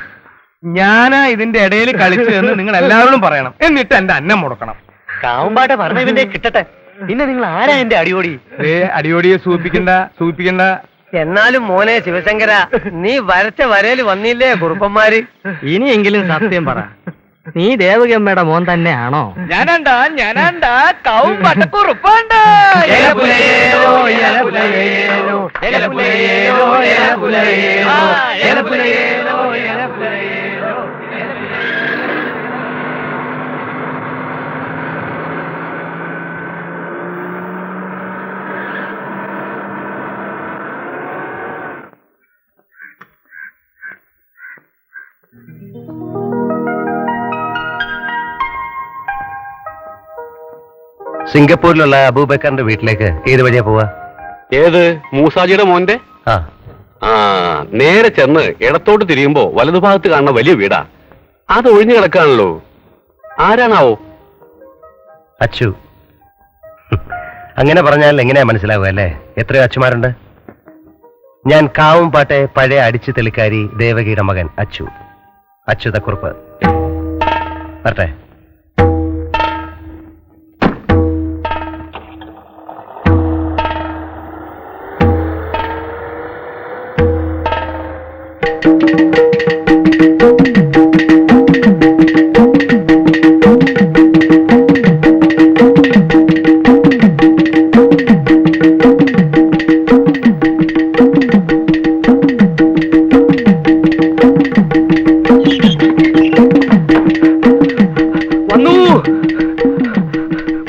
ഞാനാ ഇതിന്റെ ഇടയിൽ കളിച്ചു എന്ന് നിങ്ങൾ എല്ലാവരോടും പറയണം. എന്നിട്ട് എന്റെ അന്നം മുടക്കണം. കാവുമ്പാട്ട പറഞ്ഞതിന്റെ കിട്ടട്ടെ. പിന്നെ നിങ്ങൾ ആരാ എന്റെ അടിയോടി? അടിയോടിയെ സൂചിപ്പിക്കണ്ട. എന്നാലും മോനെ ശിവശങ്കര, നീ വരച്ച വരയിൽ വന്നില്ലേ കുറുപ്പന്മാര്? ഇനിയെങ്കിലും സത്യം പറ, നീ ദേവകിയമ്മയുടെ മോൻ തന്നെയാണോ? ഞാനാണ്ട കാവുംപാട്ട കുറുപ്പാണ്ട. സിംഗപ്പൂരിലുള്ള അബൂബക്കറിന്റെ വീട്ടിലേക്ക് ഏത് വഴിയാ പോവാ? ഏത് മൂസാജിയുടെ മോന്റെ? ആ, നേരെ ചെന്ന് ഇടത്തോട്ട് തിരിയുമ്പോ വലതുഭാഗത്ത് കാണുന്ന വലിയ വീടാ. അത് ഒഴിഞ്ഞു കിടക്കാണല്ലോ. ആരാണാവോ? അച്ചു. അങ്ങനെ പറഞ്ഞാൽ എങ്ങനെയാ മനസ്സിലാവുക അല്ലേ? എത്രയോ അച്ചുമാരുണ്ട്. ഞാൻ കാവുംപാട്ടെ പഴയ അടിച്ചു തെളിക്കാരി ദേവകിയുടെ മകൻ അച്ചു, അച്യുതക്കുറുപ്പ്. വരട്ടെ.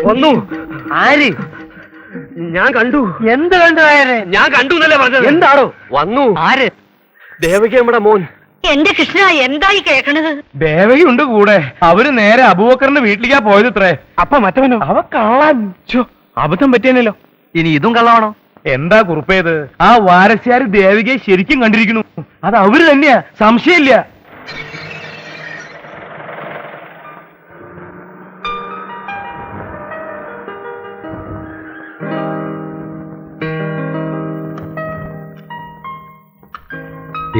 വന്നു. ആര്? ഞാൻ കണ്ടു. എന്ത് കണ്ടു? ഞാൻ കണ്ടു എന്നല്ലേ പറഞ്ഞത്? എന്താണോ? വന്നു. ആര്? ദേവകി നമ്മുടെ മോൻ. എന്റെ കൃഷ്ണ, എന്തായി കേൾക്കണത്? ദേവകി ഉണ്ട് കൂടെ. അവര് നേരെ അബൂബക്കറിന്റെ വീട്ടിലേക്കാ പോയത്. ഇത്രേ. അപ്പൊ മറ്റവനോ? അവ കള്ളൻ. അബദ്ധം പറ്റിയല്ലോ. ഇനി ഇതും കള്ളമാണോ? എന്താ കുറുപ്പേത്? ആ വാരസ്യാര് ദേവികയെ ശരിക്കും കണ്ടിരിക്കുന്നു. അത് അവര് തന്നെയാ, സംശയമില്ല.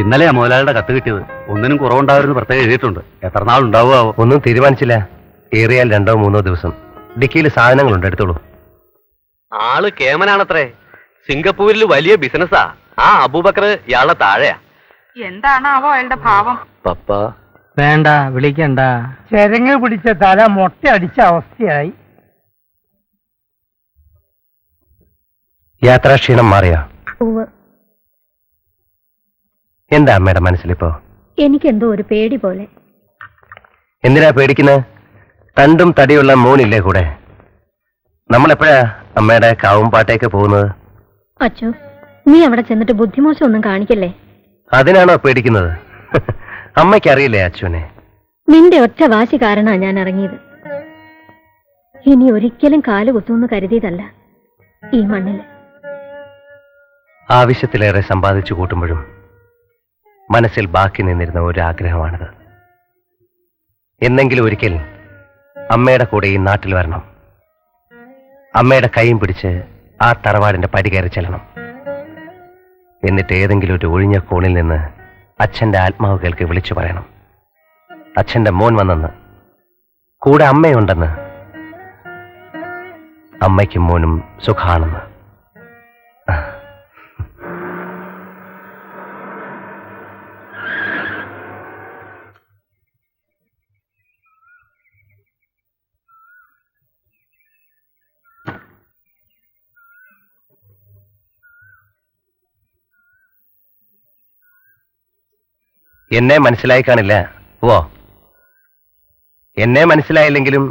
ഇന്നലെയാ മുതലാളിയുടെ കത്ത് കിട്ടിയത്. ഒന്നിനും കുറവുണ്ടാവരുന്ന് പ്രത്യേകം എഴുതിയിട്ടുണ്ട്. എത്ര നാളുണ്ടാവുക? ഒന്നും തീരുമാനിച്ചില്ല. ഏറിയാൽ 2 or 3 ദിവസം. ഡിക്കിയിൽ സാധനങ്ങളുണ്ട്, എടുത്തോളൂ. ആള് കേമനാണത്രേ. സിംഗപ്പൂരിൽ വലിയ ബിസിനസ്സാ. ആ അബൂബക്കർ ഇയാളുടെ താഴെയാ. എന്താണാവോ അയാളുടെ ഭാവം? പപ്പ വേണ്ട, വിളിക്കണ്ട. ചെരങ്ങ് പിടിച്ച തല മൊട്ട അടിച്ച അവസ്ഥയായി. യാത്രാക്ഷീണം മാറിയോ? എന്താ അമ്മയുടെ മനസ്സിലിപ്പോ? എനിക്കെന്തോ ഒരു പേടി പോലെ. എന്തിനാ പേടിക്കുന്നത്? തണ്ടും തടിയുള്ള മോനില്ലേ കൂടെ? നമ്മളെപ്പോഴാ അമ്മയുടെ കാവുംപാട്ടേക്ക് പോകുന്നത്? അച്ചു, നീ അവിടെ ചെന്നിട്ട് ബുദ്ധിമോശം ഒന്നും കാണിക്കല്ലേ. അതിനാണോ പേടിക്കുന്നത്? അമ്മയ്ക്കറിയില്ലേ അച്ചുവിനെ? നിന്റെ ഒറ്റ വാശി കാരണാ ഞാൻ ഇറങ്ങിയത്. ഇനി ഒരിക്കലും കാല് കുത്തുമെന്ന് കരുതിയതല്ല ഈ മണ്ണില്. ആവശ്യത്തിലേറെ സമ്പാദിച്ചു കൂട്ടുമ്പോഴും മനസ്സിൽ ബാക്കി നിന്നിരുന്ന ഒരു ആഗ്രഹമാണിത്. എന്നെങ്കിലും ഒരിക്കൽ അമ്മയുടെ കൂടെ ഈ നാട്ടിൽ വരണം. അമ്മയുടെ കൈയും പിടിച്ച് ആ തറവാടിന്റെ പടി കയറി ചെല്ലണം. എന്നിട്ട് ഏതെങ്കിലും ഒരു ഒഴിഞ്ഞ കോണിൽ നിന്ന് അച്ഛന്റെ ആത്മാവ് കേൾക്ക് വിളിച്ചു പറയണം, അച്ഛന്റെ മോൻ വന്നെന്ന്, കൂടെ അമ്മയുണ്ടെന്ന്, അമ്മയ്ക്കും മോനും സുഖാണെന്ന്. എന്നെ മനസ്സിലായി കാണില്ല. ഓ, എന്നെ മനസ്സിലായില്ലെങ്കിലും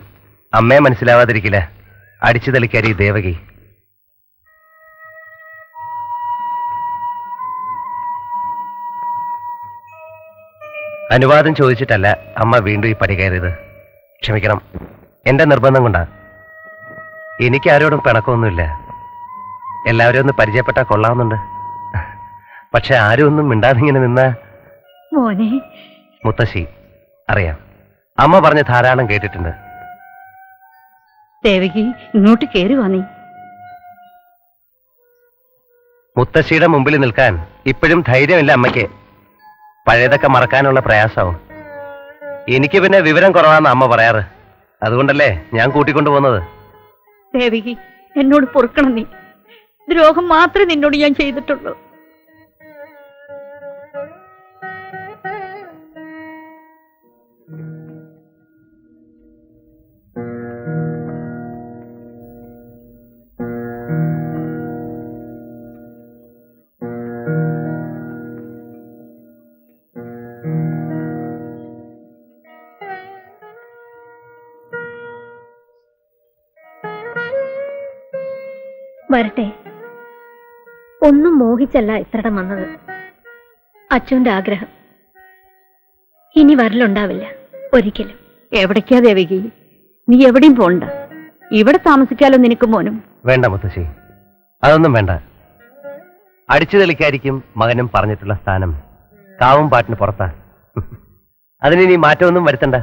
അമ്മയെ മനസ്സിലാവാതിരിക്കില്ല അടിച്ചു തളിക്കാരി ദേവകി. അനുവാദം ചോദിച്ചിട്ടല്ല അമ്മ വീണ്ടും ഈ പടി കയറിയത്. ക്ഷമിക്കണം, എന്റെ നിർബന്ധം കൊണ്ടാ. എനിക്ക് ആരോടും പിണക്കമൊന്നുമില്ല. എല്ലാവരും ഒന്ന് പരിചയപ്പെട്ടാൽ കൊള്ളാവുന്നുണ്ട്. പക്ഷെ ആരും ഒന്നും മിണ്ടാതിങ്ങനെ നിന്നാ. മോനെ മുത്തശ്ശി, അറിയാം, അമ്മ പറഞ്ഞ് ധാരാളം കേട്ടിട്ടുണ്ട്. ദേവകി, ഇങ്ങോട്ട് കേറി വന്നീ. മുത്തശ്ശിയുടെ മുമ്പിൽ നിൽക്കാൻ ഇപ്പോഴും ധൈര്യമില്ല അമ്മയ്ക്ക്. പഴയതൊക്കെ മറക്കാനുള്ള പ്രയാസവും. എനിക്ക് പിന്നെ വിവരം കുറവാന്ന് അമ്മ പറയാറ്. അതുകൊണ്ടല്ലേ ഞാൻ കൂട്ടിക്കൊണ്ടു പോകുന്നത്. ദേവകി, എന്നോട് പൊറുക്കണം. നീ ദ്രോഹം മാത്രമേ നിന്നോട് ഞാൻ ചെയ്തിട്ടുള്ളൂ. വരട്ടെ. ഒന്നും മോഹിച്ചല്ല ഇത്രടം വന്നത്. അച്ഛന്റെ ആഗ്രഹം. ഇനി വരലുണ്ടാവില്ല ഒരിക്കലും. എവിടേക്കാ ദേവകി? നീ എവിടെയും പോണ്ട. ഇവിടെ താമസിക്കാലോ നിനക്ക് മോനും. വേണ്ട മുത്തശ്ശി, അതൊന്നും വേണ്ട. അടിച്ചു തെളിക്കായിരിക്കും മകനും പറഞ്ഞിട്ടുള്ള സ്ഥാനം കാവും പാട്ടിന് പുറത്താ. അതിനി മാറ്റമൊന്നും വരുത്തണ്ട.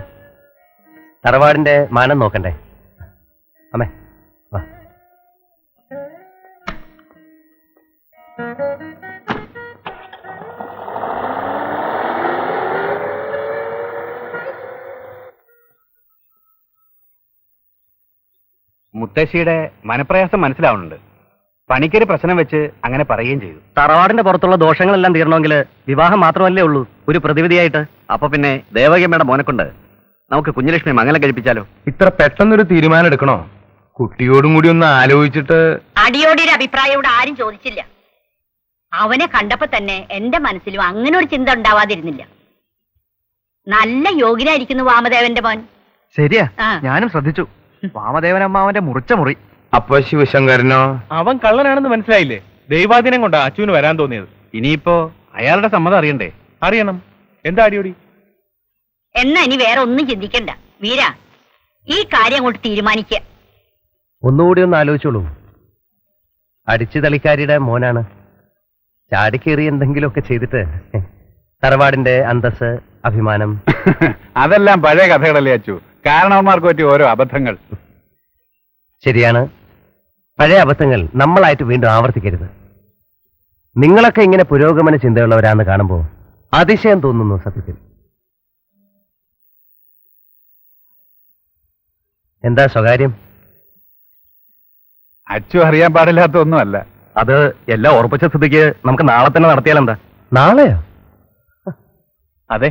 തറവാടിന്റെ മാനം നോക്കണ്ടേ? അമ്മേ വാ. മുത്തശ്ശിയുടെ മനപ്രയാസം മനസ്സിലാവുന്നുണ്ട്. പണിക്കൊരു പ്രശ്നം വെച്ച് അങ്ങനെ പറയുകയും ചെയ്തു. തറവാടിന്റെ പുറത്തുള്ള ദോഷങ്ങളെല്ലാം തീരണമെങ്കിൽ വിവാഹം മാത്രമല്ലേ ഉള്ളൂ ഒരു പ്രതിവിധിയായിട്ട്. അപ്പൊ പിന്നെ ദേവകിയമ്മയുടെ മോനെ കൊണ്ട് നമുക്ക് കുഞ്ഞലക്ഷ്മി മംഗലം കഴിപ്പിച്ചാലോ? ഇത്ര പെട്ടെന്നൊരു തീരുമാനം എടുക്കണോ? കുട്ടിയോടും കൂടി ഒന്ന് ആലോചിച്ചിട്ട്. അടിയോടിയുടെ അഭിപ്രായം ഇവിടെ ആരും ചോദിച്ചില്ല. അവനെ കണ്ടപ്പോ തന്നെ എന്റെ മനസ്സിലും അങ്ങനെ ഒരു ചിന്ത ഉണ്ടാവാതിരുന്നില്ല. നല്ല യോഗ്യനായിരിക്കുന്നു വാമദേവന്റെ മോൻ. ശരിയാ, ആ. ഞാനും ശ്രദ്ധിച്ചു. വാമദേവൻ അമ്മാവന്റെ മുറിച്ച മുറി. അപ്പൊ ശിവശങ്കരനോ? അവൻ കള്ളനാണെന്ന് മനസ്സിലായില്ലേ? ദൈവാധീനം കൊണ്ടാ അച്ചുവിന് വരാൻ തോന്നിയത്. ഇനിയിപ്പോ അയാളുടെ സമ്മതം അറിയണ്ടേ? അറിയണം. എന്താ അടിയോടി? എന്നാ ഇനി വേറെ ഒന്നും ചിന്തിക്കണ്ട വീര. ഈ കാര്യം അങ്ങോട്ട് തീരുമാനിക്കുക. ഒന്നുകൂടി ഒന്ന് ആലോചിച്ചോളൂ. അടിച്ചു തളിക്കാരിയുടെ മോനാണ്. ചാടിക്കേറി എന്തെങ്കിലുമൊക്കെ ചെയ്തിട്ട് തറവാടിന്റെ അന്തസ്, അഭിമാനം. അതെല്ലാം പഴയ കഥകളല്ലേ അച്ചു. കാരണവന്മാർക്ക് പറ്റിയ ഓരോ അബദ്ധങ്ങൾ. ശരിയാണ്, പഴയ അബദ്ധങ്ങൾ നമ്മളായിട്ട് വീണ്ടും ആവർത്തിക്കരുത്. നിങ്ങളൊക്കെ ഇങ്ങനെ പുരോഗമന ചിന്തയുള്ളവരാന്ന് കാണുമ്പോൾ അതിശയം തോന്നുന്നു സത്യത്തിൽ. എന്താ സ്വകാര്യം? അച്ചു അറിയാൻ പാടില്ലാത്ത ഒന്നുമല്ല. അത് എല്ലാം ഉറപ്പിച്ച സ്ഥിതിക്ക് നമുക്ക് നാളെ തന്നെ നടത്തിയാലെന്താ? നാളെയോ? അതെ,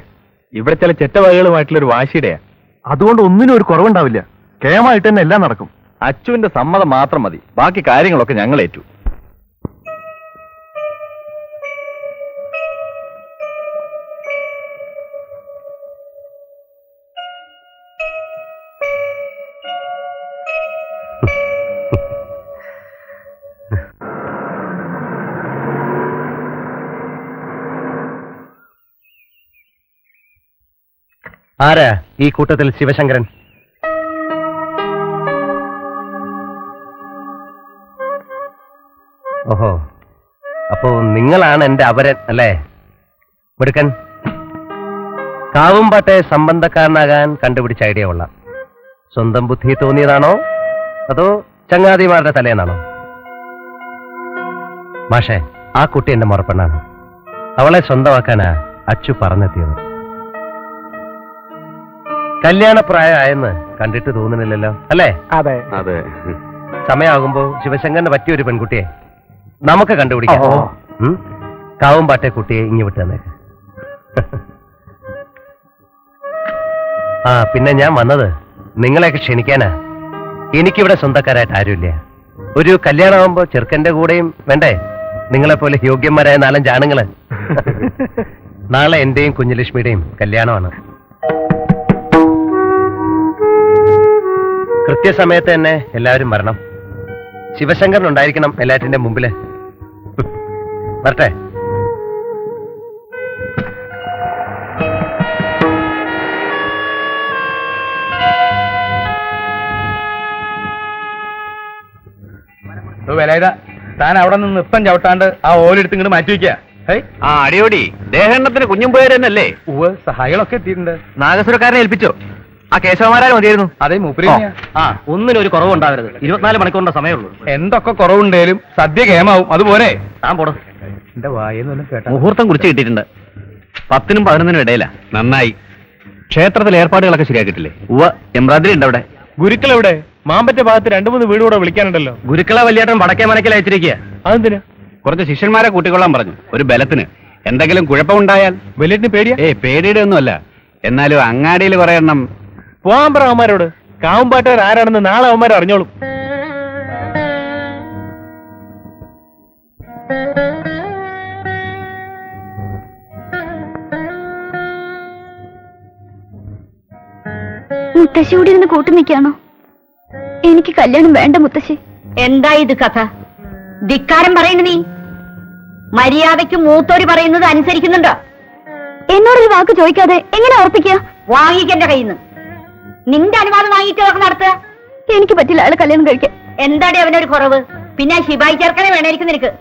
ഇവിടെ ചില ചെറ്റവകകളുമായിട്ടുള്ള ഒരു വാശിയുടെയാ. അതുകൊണ്ട് ഒന്നിനും ഒരു കുറവുണ്ടാവില്ല. കേമായിട്ട് തന്നെ എല്ലാം നടക്കും. അച്ചുവിന്റെ സമ്മതം മാത്രം മതി, ബാക്കി കാര്യങ്ങളൊക്കെ ഞങ്ങൾ ഏറ്റു. ആരാ ഈ കൂട്ടത്തിൽ ശിവശങ്കരൻ? ഓഹോ, അപ്പോ നിങ്ങളാണ് എന്റെ അപരൻ അല്ലേ? മിടുക്കൻ. കാവുംപാട്ടെ സംബന്ധക്കാരനാകാൻ കണ്ടുപിടിച്ച ഐഡിയ കൊള്ളാം. സ്വന്തം ബുദ്ധി തോന്നിയതാണോ അതോ ചങ്ങാതിമാരുടെ തലേന്നാണോ? മാഷേ, ആ കുട്ടി എന്റെ മുറപ്പെണ്ണാണ്. അവളെ സ്വന്തമാക്കാനാ അച്ചു പറഞ്ഞെത്തിയത്. കല്യാണപ്രായമായെന്ന് കണ്ടിട്ട് തോന്നുന്നില്ലല്ലോ അല്ലേ? അതെ. അതെ. സമയമാകുമ്പോ ശിവശങ്കറിന് പറ്റിയ ഒരു പെൺകുട്ടിയെ നമുക്ക് കണ്ടുപിടിക്കാം. കാവുംപാട്ടെ കുട്ടിയെ ഇങ്ങി വിട്ടു തന്നേക്ക്. ആ പിന്നെ ഞാൻ വന്നത് നിങ്ങളെയൊക്കെ ക്ഷണിക്കാനാ. എനിക്കിവിടെ സ്വന്തക്കാരായിട്ട് ആരുമില്ല. ഒരു കല്യാണമാകുമ്പോ ചെറുക്കന്റെ കൂടെയും വേണ്ടേ നിങ്ങളെപ്പോലെ യോഗ്യന്മാരായ 4-5 ആണുങ്ങള്. നാളെ എന്റെയും കുഞ്ഞുലക്ഷ്മിയുടെയും കല്യാണമാണ്. കൃത്യസമയത്ത് തന്നെ എല്ലാവരും വരണം. ശിവശങ്കരനുണ്ടായിരിക്കണം എല്ലാറ്റിന്റെ മുമ്പില്. വരട്ടെ. വിലയിത താൻ അവിടെ നിന്ന് ഇപ്പം ചവിട്ടാണ്ട് ആ ഓലെടുത്ത് ഇങ്ങോട്ട് മാറ്റി വയ്ക്കുക. ആ അടിയോടി ദേഹണ്ണത്തിന് കുഞ്ഞും പോയതന്നല്ലേ? ഉവ്വ്, സഹായികളൊക്കെ എത്തിയിട്ടുണ്ട്. നാഗസുരക്കാരനെ ഏൽപ്പിച്ചോ? ആ കേശവമാരാൻ മതിയായിരുന്നു. അതേ മൂപ്പര് ആ ഒന്നിനും ഒരു കുറവുണ്ടാവരുത്. 24 മണിക്കൂറിന്റെ സമയമുള്ളൂ. എന്തൊക്കെ കുറവുണ്ടേലും സദ്യ കേമാവും. അതുപോലെ താൻ പോടും. എന്റെ വായെന്നൊന്നും കേട്ടാ. മുഹൂർത്തം കുറിച്ച് കിട്ടിയിട്ടുണ്ട്. 10-നും 11-നും ഇടയിലാ. നന്നായി. ക്ഷേത്രത്തിൽ ഏർപ്പാടുകളൊക്കെ ശരിയാക്കിയിട്ടില്ലേ? ഉവ്വ്, എംബ്രാന്തിരി ഉണ്ട് അവിടെ. ഗുരുക്കൾ എവിടെ? മാമ്പറ്റ ഭാഗത്ത് 2-3 വീട് കൂടെ വിളിക്കാനുണ്ടല്ലോ. ഗുരുക്കളെ വലിയേട്ടൻ വടക്കേ മനക്കിൽ അയച്ചിരിക്കുക. അതെന്തിനാ? കുറച്ച് ശിഷ്യന്മാരെ കൂട്ടിക്കൊള്ളാൻ പറഞ്ഞു, ഒരു ബലത്തിന്. എന്തെങ്കിലും കുഴപ്പമുണ്ടായാൽ. വലിയേട്ടിന് പേടിയാ? പേടിയുടെ ഒന്നുമല്ല, എന്നാലും അങ്ങാടിയിൽ കുറെ എണ്ണം. പോകാൻ പറ അവന്മാരോട്. കാവുംപാട്ടുകാർ ആരാണെന്ന് നാളെ അവന്മാർ അറിഞ്ഞോളും. മുത്തശ്ശി കൂടി ഇരുന്ന് കൂട്ടു നിൽക്കാണോ? എനിക്ക് കല്യാണം വേണ്ട മുത്തശ്ശി. എന്താ ഇത് കഥ? ധിക്കാരം പറയുന്നു നീ. മര്യാദയ്ക്ക് മൂത്തോര് പറയുന്നത് അനുസരിക്കുന്നുണ്ടോ? എന്നോടൊരു വാക്ക് ചോദിക്കാതെ എങ്ങനെ ഉറപ്പിക്കുക? വാങ്ങിക്കെന്റെ കയ്യിൽ നിന്ന്. നിന്റെ അനുവാദം വാങ്ങിയിട്ട് അവർക്ക് നടത്തുക. എനിക്ക് പറ്റില്ല അയാളെ കല്യാണം കഴിക്കാൻ. എന്താടി അവനൊരു കുറവ്? പിന്നെ ശിവായി ചേർക്കണേ വേണമായിരിക്കും നിനക്ക്.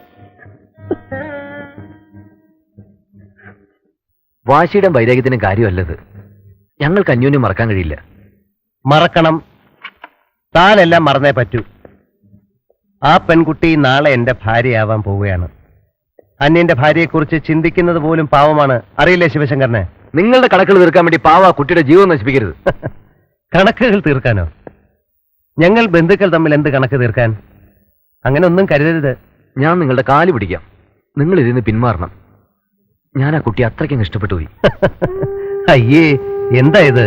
വാശിയുടെ വൈരാഗ്യത്തിനും കാര്യമല്ലത്. ഞങ്ങൾക്ക് അന്യോന്യം മറക്കാൻ കഴിയില്ല. മറക്കണം. താനെല്ലാം മറന്നേ പറ്റൂ. ആ പെൺകുട്ടി നാളെ എന്റെ ഭാര്യയാവാൻ പോവുകയാണ്. അന്യന്റെ ഭാര്യയെക്കുറിച്ച് ചിന്തിക്കുന്നത് പോലും പാവമാണ്. അറിയില്ലേ ശിവശങ്കരനെ? നിങ്ങളുടെ കണക്കുകൾ തീർക്കാൻ വേണ്ടി പാവ കുട്ടിയുടെ ജീവൻ നശിപ്പിക്കരുത്. കണക്കുകൾ തീർക്കാനോ? ഞങ്ങൾ ബന്ധുക്കൾ തമ്മിൽ എന്ത് കണക്ക് തീർക്കാൻ? അങ്ങനെ ഒന്നും കരുതരുത്. ഞാൻ നിങ്ങളുടെ കാല് പിടിക്കാം. നിങ്ങൾ ഇതിന് പിന്മാറണം. ഞാൻ ആ കുട്ടി അത്രയ്ക്കും ഇഷ്ടപ്പെട്ടു പോയി. അയ്യേ, എന്താ ഇത്?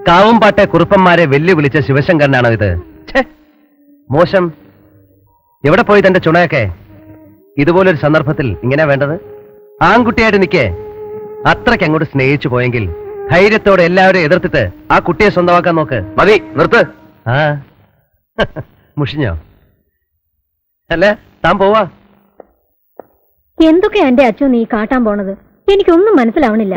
കാവുംപാട്ടെ കുറുപ്പന്മാരെ വെല്ലുവിളിച്ച ശിവശങ്കരനാണോ ഇത്? മോശം. എവിടെ പോയി തന്റെ ചുണയൊക്കെ? ഇതുപോലൊരു സന്ദർഭത്തിൽ ഇങ്ങനെ വേണ്ടത്? ആൺകുട്ടിയായിട്ട് നിൽക്കേ. അത്രയ്ക്ക് അങ്ങോട്ട് സ്നേഹിച്ചു പോയെങ്കിൽ ധൈര്യത്തോടെ എല്ലാവരെയും എതിർത്തിട്ട് ആ കുട്ടിയെ സ്വന്തമാക്കാൻ നോക്ക്. മതി, നിർത്ത്. ആ മുഷിഞ്ഞോ? അല്ല, താൻ പോവാ. എന്തൊക്കെയാ എന്റെ അച്ഛൻ നീ കാട്ടാൻ പോണത്? എനിക്കൊന്നും മനസ്സിലാവണില്ല.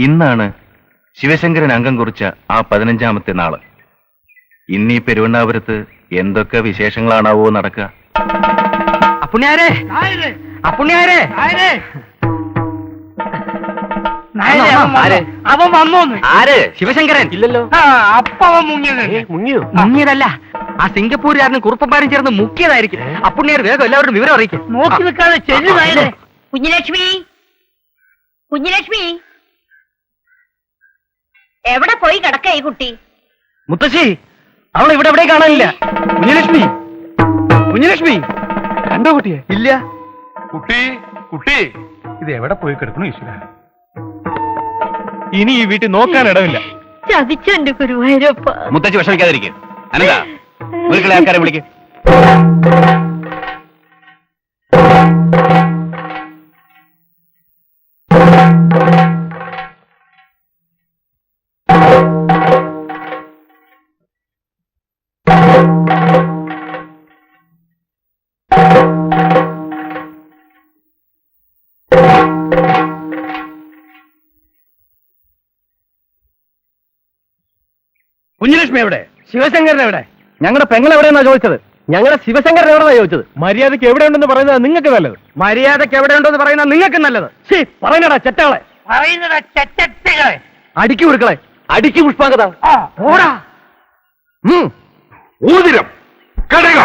ഇന്നാണ് ശിവശങ്കരൻ അംഗം കുറിച്ച ആ 15ാമത്തെ നാള്. ഇന്നീ പെരുവണ്ണാപുരത്ത് എന്തൊക്കെ വിശേഷങ്ങളാണാവോ നടക്കുക. അപ്പുണ്യാരെ, അപ്പുണ്യാരെ, അവൻ വന്നോന്ന്. ആര്? ശിവശങ്കരൻ. ഇല്ലല്ലോ. അപ്പൊ അവൻ മുങ്ങിയത്. മുങ്ങിയതല്ല, ആ സിംഗപ്പൂരുകാരനും കുറുപ്പന്മാരും ചേർന്ന് മുക്കിയതായിരിക്കും. അപ്പുണ്യാർ വേഗം എല്ലാവരും വിവരം അറിയിക്കും. നോക്കി നിൽക്കാതെ ചെല്ലുതായത്. കുഞ്ഞലക്ഷ്മി, കുഞ്ഞലക്ഷ്മി, എവിടെ പോയി കിടക്ക ഈ കുട്ടി? മുത്തശ്ശി, അവൾ ഇവിടെ എവിടെ കാണാനില്ല. കുഞ്ഞലക്ഷ്മി, കുഞ്ഞലക്ഷ്മി കണ്ടോ കുട്ടിയെ? ഇല്ല. കുട്ടി കുട്ടി ഇത് എവിടെ പോയി കിടക്കണു ഈശ്വര? ഇനി ഈ വീട്ടിൽ നോക്കാൻ ഇടമില്ല. ചതിച്ചെന്റെ ഗുരുവായൂരപ്പ. മുത്തച്ഛി വിഷമിക്കാതിരിക്കും. അനന്താ, വീട്ടിലെ ആൾക്കാരെ വിളിക്കും. കുഞ്ഞലക്ഷ്മി എവിടെ? ശിവശങ്കരൻ എവിടെ? ഞങ്ങളുടെ പെങ്ങൾ എവിടെയെന്നാ ചോദിച്ചത്. ഞങ്ങളുടെ ശിവശങ്കരൻ എവിടെന്നാ ചോദിച്ചത്. മര്യാദയ്ക്ക് എവിടെയുണ്ടെന്ന് പറയുന്നത് നിങ്ങൾക്ക് നല്ലത്. മര്യാദയ്ക്ക് എവിടെയുണ്ടെന്ന് പറയുന്നത് നിങ്ങൾക്ക് നല്ലത്. പറയുന്നടാ ചെറ്റകളെ, പറയുന്നടാ ചെറ്റകളെ. അടിക്കു കൊടുക്കളെ, അടിക്കു പുഷ്പാങ്കത. ഓടാ. ഊതിരം കടക.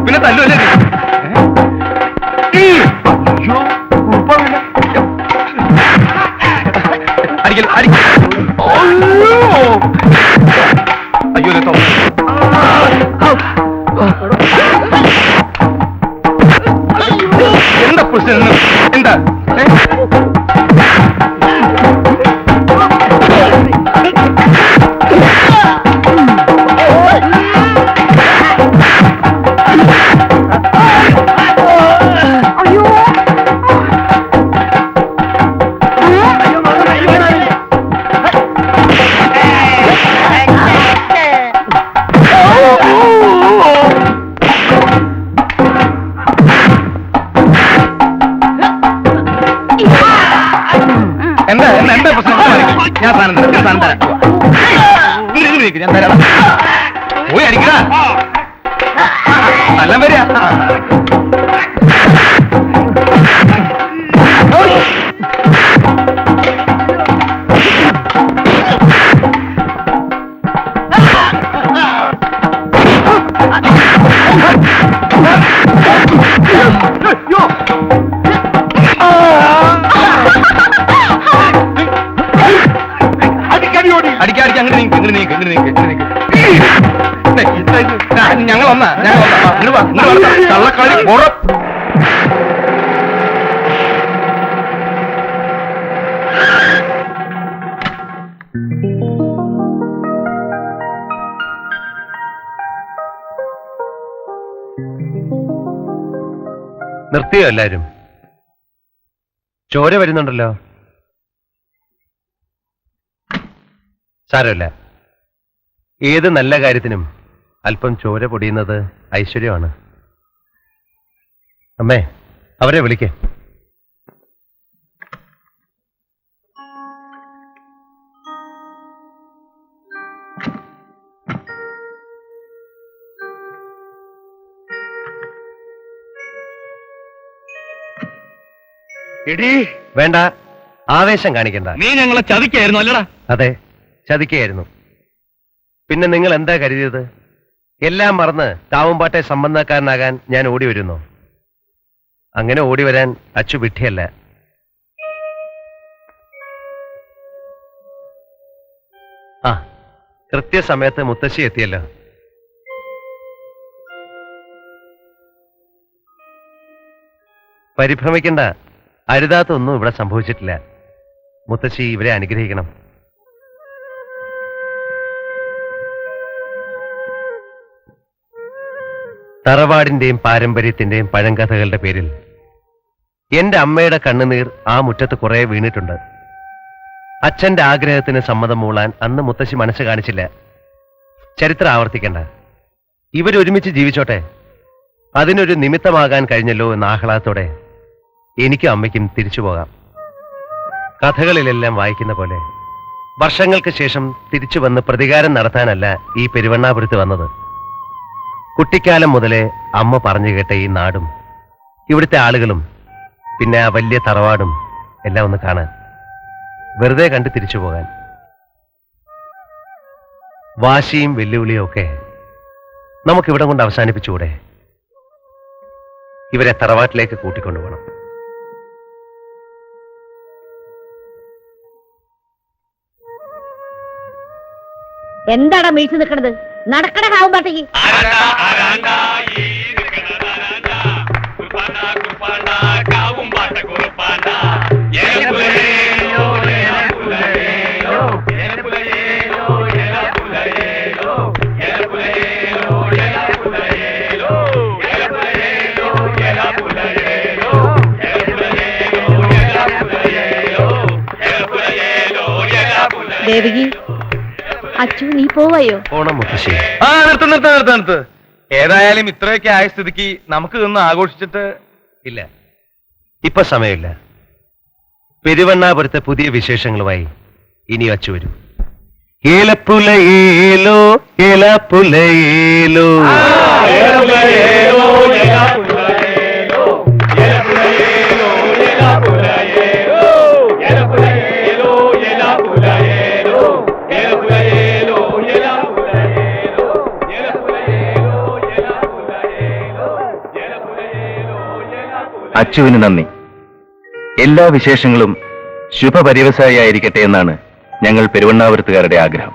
പിന്നെ തല്ലുവല്ലേ? അടിക്കൽ അടിക്കൽ. അയ്യോ എന്താ പ്രശ്നം? എന്താ എന്താ പ്രശ്നം? ഞാൻ സാധനം തരാം, ഞാൻ സാധനം തരാം. ഞാൻ തരാം. പോയി അടിക്കണ നല്ല വരിക. അടിക്കാടിക്ക് അങ്ങനെ നീക്ക്, ഇങ്ങനെ നീക്ക്, ഇങ്ങനെ നീക്ക്, ഇങ്ങനെ നീക്ക്. ഞങ്ങൾ വന്നാ കള്ളക്കളി പുറം. നിർത്തിയോ എല്ലാരും? ചോര വരുന്നുണ്ടല്ലോ. സാരമില്ല, ഏത് നല്ല കാര്യത്തിനും അല്പം ചോര പൊടിയുന്നത് ഐശ്വര്യമാണ്. അമ്മേ, അവരെ വിളിക്കേ. വേണ്ട, ആവേശം കാണിക്കണ്ട. നീ ഞങ്ങളെ ചതിക്കായിരുന്നു അല്ലടാ? അതെ, ചതിക്കുകയായിരുന്നു. പിന്നെ നിങ്ങൾ എന്താ കരുതിയത്? എല്ലാം മറന്ന് കാവുംപാട്ടെ സംബന്ധക്കാരനാകാൻ ഞാൻ ഓടി വരുന്നു. അങ്ങനെ ഓടി വരാൻ അച്ചു വിഡ്ഢിയല്ല. ആ, കൃത്യസമയത്ത് മുത്തശ്ശി എത്തിയല്ലോ. പരിഭ്രമിക്കണ്ട, അരുതാത്തൊന്നും ഇവിടെ സംഭവിച്ചിട്ടില്ല. മുത്തശ്ശി ഇവരെ അനുഗ്രഹിക്കണം. തറവാടിന്റെയും പാരമ്പര്യത്തിന്റെയും പഴങ്കഥകളുടെ പേരിൽ എന്റെ അമ്മയുടെ കണ്ണുനീർ ആ മുറ്റത്ത് കുറെ വീണിട്ടുണ്ട്. അച്ഛന്റെ ആഗ്രഹത്തിന് സമ്മതം മൂളാൻ അന്ന് മുത്തശ്ശി മനസ്സ് കാണിച്ചില്ല. ചരിത്രം ആവർത്തിക്കണ്ട, ഇവരൊരുമിച്ച് ജീവിച്ചോട്ടെ. അതിനൊരു നിമിത്തമാകാൻ കഴിഞ്ഞല്ലോ എന്ന ആഹ്ലാദത്തോടെ എനിക്കും അമ്മയ്ക്കും തിരിച്ചു പോകാം. കഥകളിലെല്ലാം വായിക്കുന്ന പോലെ വർഷങ്ങൾക്ക് ശേഷം തിരിച്ചു വന്ന് പ്രതികാരം നടത്താനല്ല ഈ പെരുവണ്ണാപുരത്ത് വന്നത്. കുട്ടിക്കാലം മുതലേ അമ്മ പറഞ്ഞു കേട്ട ഈ നാടും ഇവിടുത്തെ ആളുകളും പിന്നെ ആ വലിയ തറവാടും എല്ലാം ഒന്ന് കാണാൻ, വെറുതെ കണ്ട് തിരിച്ചു പോകാൻ. വാശിയും വെല്ലുവിളിയും ഒക്കെ നമുക്കിവിടെ കൊണ്ട് അവസാനിപ്പിച്ചുകൂടെ? ഇവരെ തറവാട്ടിലേക്ക് കൂട്ടിക്കൊണ്ടുപോകണം. എന്താടാ മീഴ്ച നിൽക്കണത്? നടക്കണ കാവുമ്പാട്ടേക്ക്. ദേവകി, അച്ചു നീ പോവായോ? ഓണം മുത്തശ്ശി. ആ, നിർത്ത്. ഏതായാലും ഇത്രയൊക്കെ ആയ സ്ഥിതിക്ക് നമുക്ക് ഇതൊന്ന് ആഘോഷിച്ചിട്ട്. ഇല്ല, ഇപ്പൊ സമയമില്ല. പെരുവണ്ണാപുരത്തെ പുതിയ വിശേഷങ്ങളുമായി ഇനി അച്ചു വരും. ഏലപ്പുലയേലോ ഏലപ്പുലയേലോ അച്ചുവിന് നന്ദി. എല്ലാ വിശേഷങ്ങളും ശുഭപര്യവസായിയായിരിക്കട്ടെ എന്നാണ് ഞങ്ങൾ പെരുവണ്ണാപുരത്തുകാരുടെ ആഗ്രഹം.